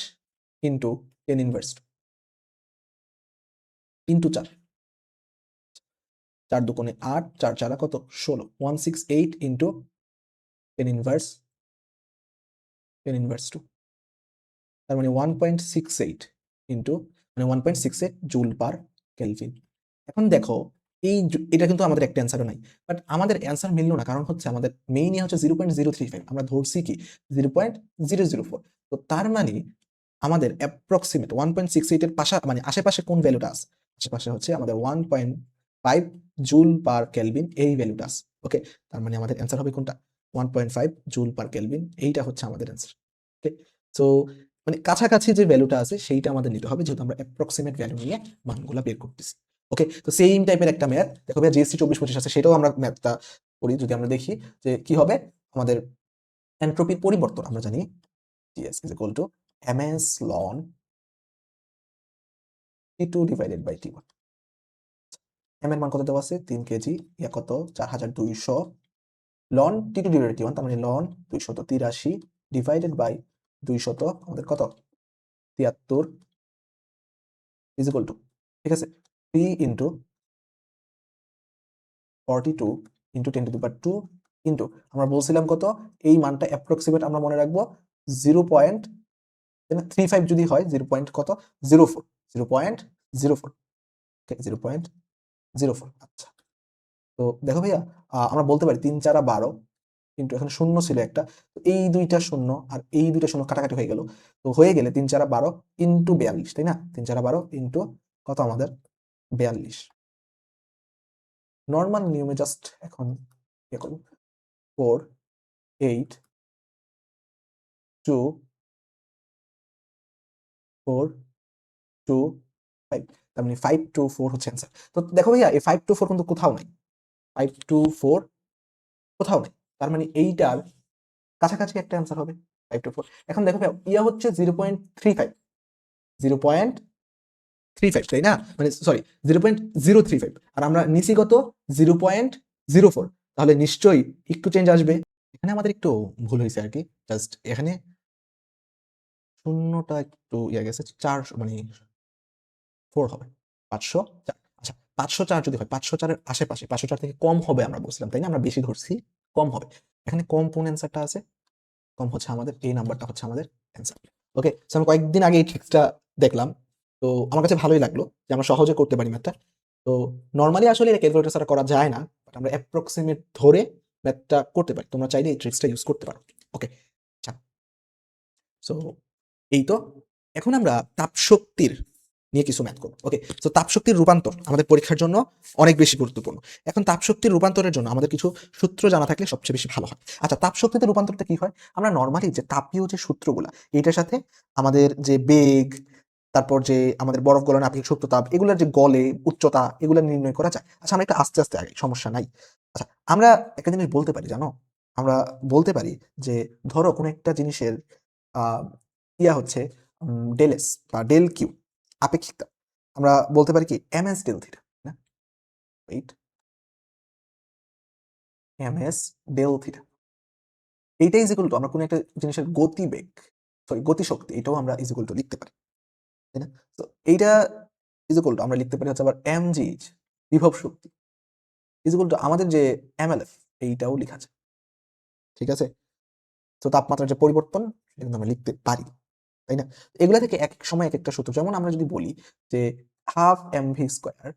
ইন্টু 10 ইনভার্স 2 ইন্টু 4, 4 দুগুণে 8, 4 4 কত? 16, 168 ইন্টু 10 ইনভার্স 2, তার মানে 1.68 ইন্টু, মানে 1.68 জুল পার কেলভিন। এখন দেখো, এটা কিন্তু আমাদের একটা অ্যান্সারও নাই, বাট আমাদের অ্যান্সার মিললো না, কারণ হচ্ছে আমাদের মেইনই হচ্ছে 0.035, আমরা ধরছি কি 0.004। তো তার মানে আমাদের অ্যাপ্রক্সিমেট 1.68 এর মানে আশেপাশে কোন ভ্যালুটা আছে? আশেপাশে হচ্ছে আমাদের 1.5 জুল পার কেলভিন, এই ভ্যালুটা আছে। ওকে, তার মানে আমাদের অ্যান্সার হবে কোনটা? 1.5 জুল পার কেলভিন, এইটা হচ্ছে আমাদের অ্যান্সার। ওকে, সো মানে কাছাকাছি যে ভ্যালুটা আছে সেইটা আমাদের নিতে হবে, যেহেতু আমরা অ্যাপ্রক্সিমেট ভ্যালু নিয়ে মানগুলো বের করতেছি। ওকে, তো সেম টাইপের একটা ম্যাথ দেখো ভাই, জিএসটি 24-25 আছে, সেটাও আমরা ম্যাথটা করি। যদি আমরা দেখি যে কি হবে, আমাদের এন্ট্রপির পরিবর্তন আমরা জানি ds is equal to ms ln t2 divided by t1। m এর মান কত দেওয়া আছে? 3 কেজি, ইয়া কত? 4200 লন t2 divided t1, তার মানে লন 283 ডিভাইডেড বাই 200, আমাদের কত? 73 is equal to, ঠিক আছে, 3 into 42 into 10 to the power 2 into, আমরা বলছিলাম কত? এই মানটা অ্যাপ্রক্সিমেট আমরা মনে রাখবো 0.35 যদি হয়, 0. কত? 04, 0.04, ওকে, 0.04। আচ্ছা, তো দেখো ভাইয়া, আমরা বলতে পারি 3 4 12, কিন্তু এখানে শূন্য ছিল একটা, তো এই দুইটা শূন্য আর এই দুইটা শূন্য কাটাকাটি হয়ে গেল, তো হয়ে গেলে 3 4 12 ইন্টু 42, তাই না? 3 4 12 ইন্টু কত আমাদের? 42। নর্মাল নিয়মে জাস্ট এখন ইয়ে করবো, 4 8 2 4 2 5, তার মানে 5 2 4 হচ্ছে অ্যান্সার। তো দেখো ভাইয়া, এই 5 2 4 কিন্তু কোথাও নাই, 5 2 4 কোথাও নাই, তার মানে এইটার কাছাকাছি একটা অ্যান্সার হবে 5 2 4। এখন দেখো ভাইয়া, ইয়া হচ্ছে 0.35, 0.35, তাই না? মানে সরি, 0.035, আর আমরা নিচি কত? 0.04, তাহলে নিশ্চয়ই একটু চেঞ্জ আসবে। এখানে আমাদের একটু ভুল হয়েছে আর কি, জাস্ট এখানে শূন্যটা একটু ইয়ে গেছে, 4 মানে 4 হবে, 504। আচ্ছা, 504 যদি হয় 504 এর আশেপাশে 504 থেকে কম হবে আমরা বলছিলাম, তাই না? আমরা বেশি ধরছি, কম হবে। এখানে কম কোন অ্যান্সারটা আছে? কম হচ্ছে আমাদের এই নাম্বারটা হচ্ছে আমাদের অ্যান্সার। ওকে, সো আমি কয়েকদিন আগে এই ট্রিক্সটা দেখলাম, তো আমার কাছে ভালোই লাগলো যে আমরা সহজে করতে পারি ম্যাথটা। তো নরমালি আসলে এটা ক্যালকুলেটর ছাড়া করা যায় না, বাট আমরা অ্যাপ্রক্সিমেট ধরে ম্যাথটা করতে পারি। তোমরা চাইলে এই ট্রিক্সটা ইউজ করতে পারো। ওকে, আচ্ছা, সো এই তো। এখন আমরা তাপশক্তির নিয়ে কিছু ম্যাথ করবো। ওকে, তো তাপশক্তির রূপান্তর আমাদের পরীক্ষার জন্য অনেক বেশি গুরুত্বপূর্ণ। এখন তাপশক্তির রূপান্তরের জন্য আমাদের কিছু সূত্র জানা থাকলে সবচেয়ে বেশি ভালো হয়। আচ্ছা, তাপশক্তিতে রূপান্তরটা কি হয়? আমরা নর্মালি যে তাপীয় যে সূত্রগুলা, এটার সাথে আমাদের যে বেগ, তারপর যে আমাদের বরফ গলনের আপেক্ষিক সুপ্ততাপ, এগুলোর যে গলে উচ্চতা, এগুলো নির্ণয় করা যায়। আচ্ছা, আমরা একটু আস্তে আস্তে আগে, সমস্যা নাই। আচ্ছা, আমরা একটা জিনিস বলতে পারি, জানো? আমরা বলতে পারি যে ধরো কোনো একটা জিনিসের আহ হচ্ছে ডেল এস বা ডেল কিউ আপেক্ষিকতা, আমরা বলতে পারি কি এম এস ডেল থিটা, না? Wait, m s del theta, এইটা ইজ ইকুয়াল টু আমরা কোনো একটা জিনিসের গতিবেগ, সরি গতিশক্তি, এটাও আমরা ইজ ইকুয়াল টু লিখতে পারি, তাই না? তো এইটা ইজ ইকুয়াল টু আমরা লিখতে পারি হচ্ছে আবার এম জি এইচ বিভব শক্তি ইজ ইকুয়াল টু আমাদের যে এম এল এফ, এইটাও লেখা যায়। ঠিক আছে, তো তাপমাত্রার যে পরিবর্তন সেটা কিন্তু আমরা লিখতে পারি, তাই না? এগুলা থেকে এক এক সময় এক একটা সূত্র, যেমন আমরা যদি বলি যে half m v square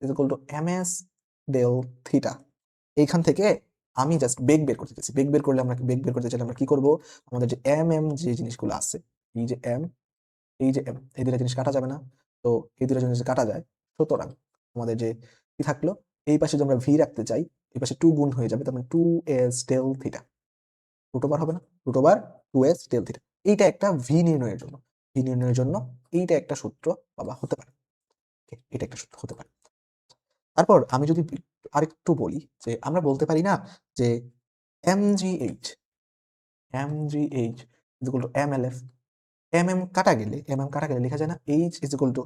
is equal to m s del theta, এইখান থেকে আমি জাস্ট বেগ বের করতে চাইছি। বেগ বের করলে আমরা বেগ বের করতে চাইলে আমরা কি করব? আমাদের যে এম এম যে জিনিসগুলো আছে, এই যে এম, এই যে এম, এই দুটো জিনিস কাটা যাবে না? তো এই দুটো জিনিস কাটা যায়, সুতরাং আমাদের যে কি থাকলো, এই পাশে যদি আমরা ভি রাখতে চাই, এই পাশে 2 গুণ হয়ে যাবে, তার মানে 2s del theta, root over হবে না? Root over 2s del theta. এইটা একটা ভি নির্ণয়ের জন্য, ভি নির্ণয়ের জন্য এইটা একটা সূত্র বাবা হতে পারে। Okay, এটা একটা সূত্র হতে পারে। তারপর আমি যদি আরেকটু বলি যে আমরা বলতে পারি না যে mgh, mgh is equal to mlf, mm কাটা গেলে লেখা যায় না h is equal to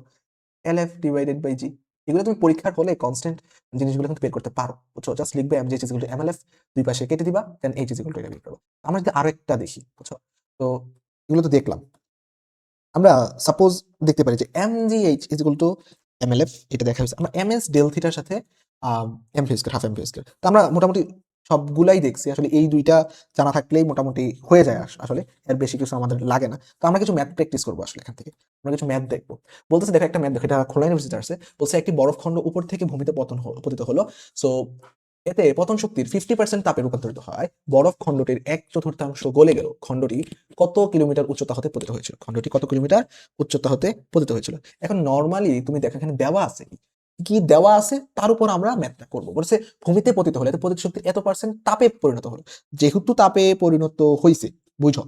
lf divided by g। এগুলো তুমি পরীক্ষার হলে কনস্ট্যান্ট জিনিসগুলো কিন্তু বের করতে পারো, বুঝছো? জাস্ট লিখবে mgh is equal to mlf, দুই পাশে কেটে দিবা, দেন h is equal to এটা বের করবো। আমরা যদি আরেকটা দেখি, বুঝছো? তো এগুলো তো দেখলাম, আমরা সাপোজ দেখতে পারি যে mgh is equal to mlf, এটা দেখা হয়েছে। আমরা ms ডেল থিটার সাথে m v square, half m v square, তো আমরা মোটামুটি সবগুলাই দেখছি। আসলে এই দুইটা জানা থাকলেই মোটামুটি হয়ে যায়, আসলে এর বেশি কিছু আমাদের লাগে না। তো আমরা কিছু ম্যাথ প্র্যাকটিস করবো আসলে এখান থেকে, আমরা কিছু ম্যাথ দেখবো। বলতেছে দেখো একটা ম্যাথ দেখো, এটা খুলনা ইউনিভার্সিটি আসছে, বলছে একটি বরফখণ্ড উপর থেকে ভূমিতে পতিত হলো। সো এতে পতন শক্তির 50% তাপে রূপান্তরিত হয়, বরফ খণ্ডটির 1/4 গলে গেল। খণ্ডটি কত কিলোমিটার উচ্চতা হতে পতিত হয়েছিল? খণ্ডটি কত কিলোমিটার উচ্চতা হতে পতিত হয়েছিল? এখন নর্মালি তুমি দেখো এখানে দেওয়া আছে কি কি দেওয়া আছে, তার উপর আমরা ম্যাথটা করবো। বলছে ভূমিতে পতিত হলে এতে পতিত শক্তির এত পার্সেন্ট তাপে পরিণত হলো। যেহেতু তাপে পরিণত হয়েছে, বুঝো,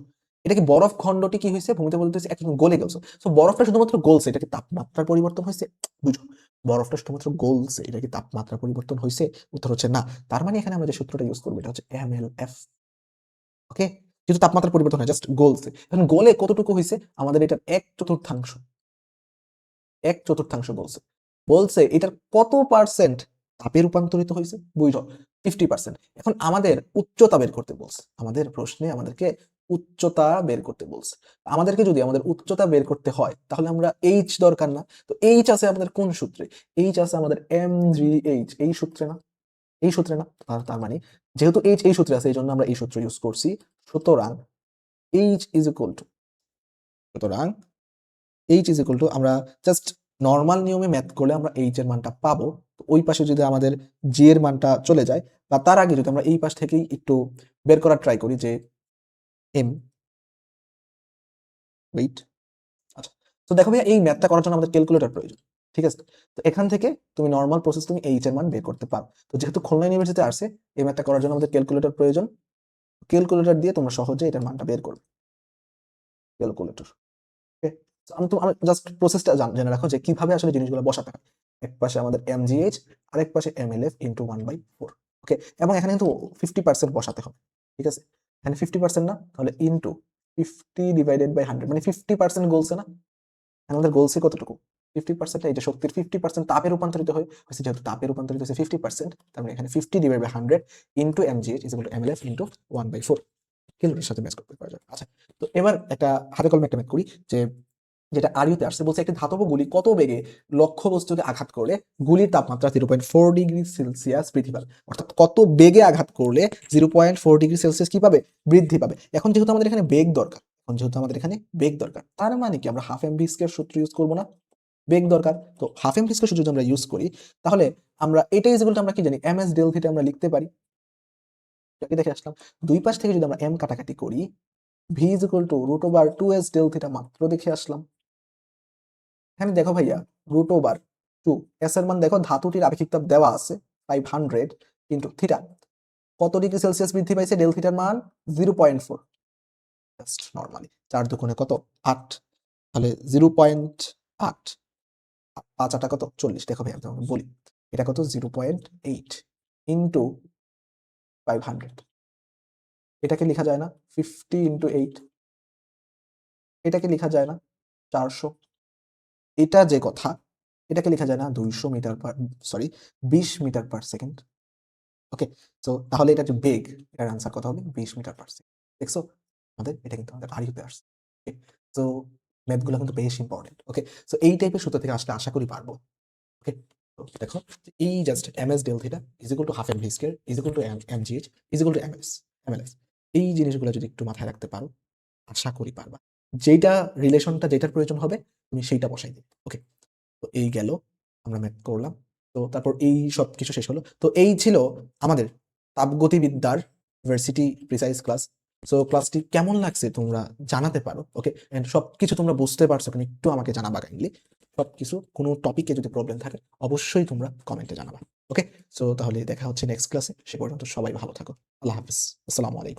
এটা কি বরফ খণ্ডটি কি হয়েছে? ভূমিতে পতিত হয়েছে, একদম গলে গেছে। তো বরফটা শুধুমাত্র গলছে, এটা কি তাপমাত্রার পরিবর্তন হয়েছে? বুঝো, বরফটা শুধুমাত্র গলছে, এটা কি তাপমাত্রা পরিবর্তন হয়েছে? উত্তর হচ্ছে না। তার মানে এখানে আমরা যে সূত্রটা ইউজ করবো এটা হচ্ছে mlf। ওকে, যেহেতু তাপমাত্রার পরিবর্তন হয়, জাস্ট গলছে। এখন গলে কতটুকু হয়েছে? আমাদের এটার 1/4, 1/4 বলছে। বলছে এটার কত পার্সেন্ট তাপে রূপান্তরিত হয়েছে? বুঝো, 50%। এখন আমাদের উচ্চতা বের করতে বলছে, আমাদের প্রশ্নে আমাদেরকে উচ্চতা বের করতে বলছে। আমাদেরকে যদি আমাদের উচ্চতা বের করতে হয়, তাহলে আমরা এইচ দরকার না? তো এইচ আছে আমাদের কোন সূত্রে? এইচ আছে আমাদের mgh, এই সূত্রে না? এই সূত্রে না? তার মানে যেহেতু এইচ এই সূত্রে আছে, এই জন্য আমরা এই সূত্র ইউজ করছি। সুতরাং এইচ ইজ ইকুয়াল টু, সুতরাং এইচ ইজ ইকুয়াল টু, আমরা জাস্ট নর্মাল নিয়মে ম্যাথ করলে আমরা এইচ এর মানটা পাবো। তো ওই পাশে যদি আমাদের জি এর মানটা চলে যায়, বা তার আগে যদি আমরা এই পাশ থেকেই একটু বের করার ট্রাই করি যে এম, ওয়েট, আচ্ছা, তো দেখো ভাইয়া এই ম্যাথটা করার জন্য আমাদের ক্যালকুলেটর প্রয়োজন। ঠিক আছে, তো এখান থেকে তুমি নর্মাল প্রসেস তুমি এইচ এর মান বের করতে পারো। তো যেহেতু খুলনা ইউনিভার্সিটিতে আসছে, এই ম্যাথটা করার জন্য আমাদের ক্যালকুলেটর প্রয়োজন। ক্যালকুলেটর দিয়ে তোমরা সহজে এটার মানটা বের করবে। ক্যালকুলেটর, ওকে, আমি তো আমি জাস্ট প্রসেসটা জেনে রাখো যে কিভাবে আসলে জিনিসগুলো বসাতে হয়। এক পাশে আমাদের mgh, আরেক পাশে mlf ইন্টু 1/4। ওকে, এবং এখানে কিন্তু 50% বসাতে হবে। ঠিক আছে, এখানে 50% না, তাহলে ইন্টু 50 ডিভাইডেড বাই 100, মানে 50% গোলছে না? আমাদের গোলসে কতটুকু? 50%, এই যে শক্তির 50% তাপে রূপান্তরিত হয়েছে, যেহেতু তাপে রূপান্তরিত হয়েছে 50%, তার মানে এখানে 50 divide by 100 into mgh is equal to mlf into 1/4। ক্যালকুলেটরের সাথে ম্যাচ করতে পারা যায়। আচ্ছা, তো এবার একটা হাতে কলমে একটা ম্যাথ করি যে যেটা আরিউতে আসছে, বলছে একটি ধাতব গুলি কত বেগে লক্ষ্যবস্তুকে আঘাত করলে গুলির তাপমাত্রা 0.4 ডিগ্রি সেলসিয়াস বৃদ্ধি পাবে। অর্থাৎ কত বেগে আঘাত করলে 0.4 ডিগ্রি সেলসিয়াস কি পাবে, বৃদ্ধি পাবে। এখন যেহেতু আমাদের এখানে বেগ দরকার, তার মানে কি আমরা হাফ এমভি স্কয়ার সূত্র ইউজ করবো না? বেগ দরকার, তো হাফ এমভি স্কয়ার সূত্র যদি আমরা ইউজ করি, তাহলে আমরা এটা ইজ ইকুয়াল টু আমরা কি জানি, এম এস ডেল থিটা আমরা লিখতে পারি। এটাকে দেখে আসলাম, দুই পাশ থেকে যদি আমরা এম কাটাকাটি করি, v is equal to √2s del theta মাত্র দেখে আসলাম। এখানে দেখো ভাইয়া, √2 এস এর মান দেখো, ধাতুটির আপেক্ষিক তাপ দেওয়া আছে 500 কিন্তু থিটা কত ডিগ্রি সেলসিয়াস বৃদ্ধি পাইছে, ডেল থিটার মান 0.4। জাস্ট নরমালি 4 দুগুণে কত, 8, তাহলে 0.8, 5 8 কত, 40। দেখো ভাই আমি তোমাকে বলি, এটা কত, 0.8 ইন্টু 500। এটাকে লেখা যায় না 50 ইন্টু 8, এটাকে লেখা যায় না 400। এটা যে কথা, এটাকে লেখা যায় না 200 metre per, sorry 20 metre per second. Okay, so তাহলে এটা যে বেগ, এটার আনসার কত হবে, 20 মিটার পার সেকেন্ড। দেখছো, আমাদের এটা কিন্তু আমাদের আরিউতে আসছে। তো ম্যাথগুলো কিন্তু বেশ ইম্পর্টেন্ট। ওকে, সো এই টাইপের সূত্র থেকে আসলে আশা করি পারবো। ওকে, তো দেখো যে এই just m s del theta is equal to half m v square is equal to m g h is equal to mls. এই জিনিসগুলো যদি একটু মাথায় রাখতে পারো, আশা করি পারবা। যেটা রিলেশনটা, যেটার প্রয়োজন হবে তুমি সেইটা বসাই দিবে। ওকে, তো এই গেল, আমরা ম্যাথ করলাম। তো তারপর এই সব কিছু শেষ হলো। তো এই ছিল আমাদের তাপগতিবিদ্যার ভার্সিটি প্রিসাইজ ক্লাস। সো ক্লাসটি কেমন লাগছে তোমরা জানাতে পারো। ওকে, এন্ড সবকিছু তোমরা বুঝতে পারছো কিনা একটু আমাকে জানাবা কাইন্ডলি। সবকিছু, কোনো টপিকে যদি প্রবলেম থাকে অবশ্যই তোমরা কমেন্টে জানাবা। ওকে, সো তাহলে দেখা হচ্ছে নেক্সট ক্লাসে। সে পর্যন্ত সবাই ভালো থাকো। আল্লাহ হাফিজ, আসসালামু আলাইকুম।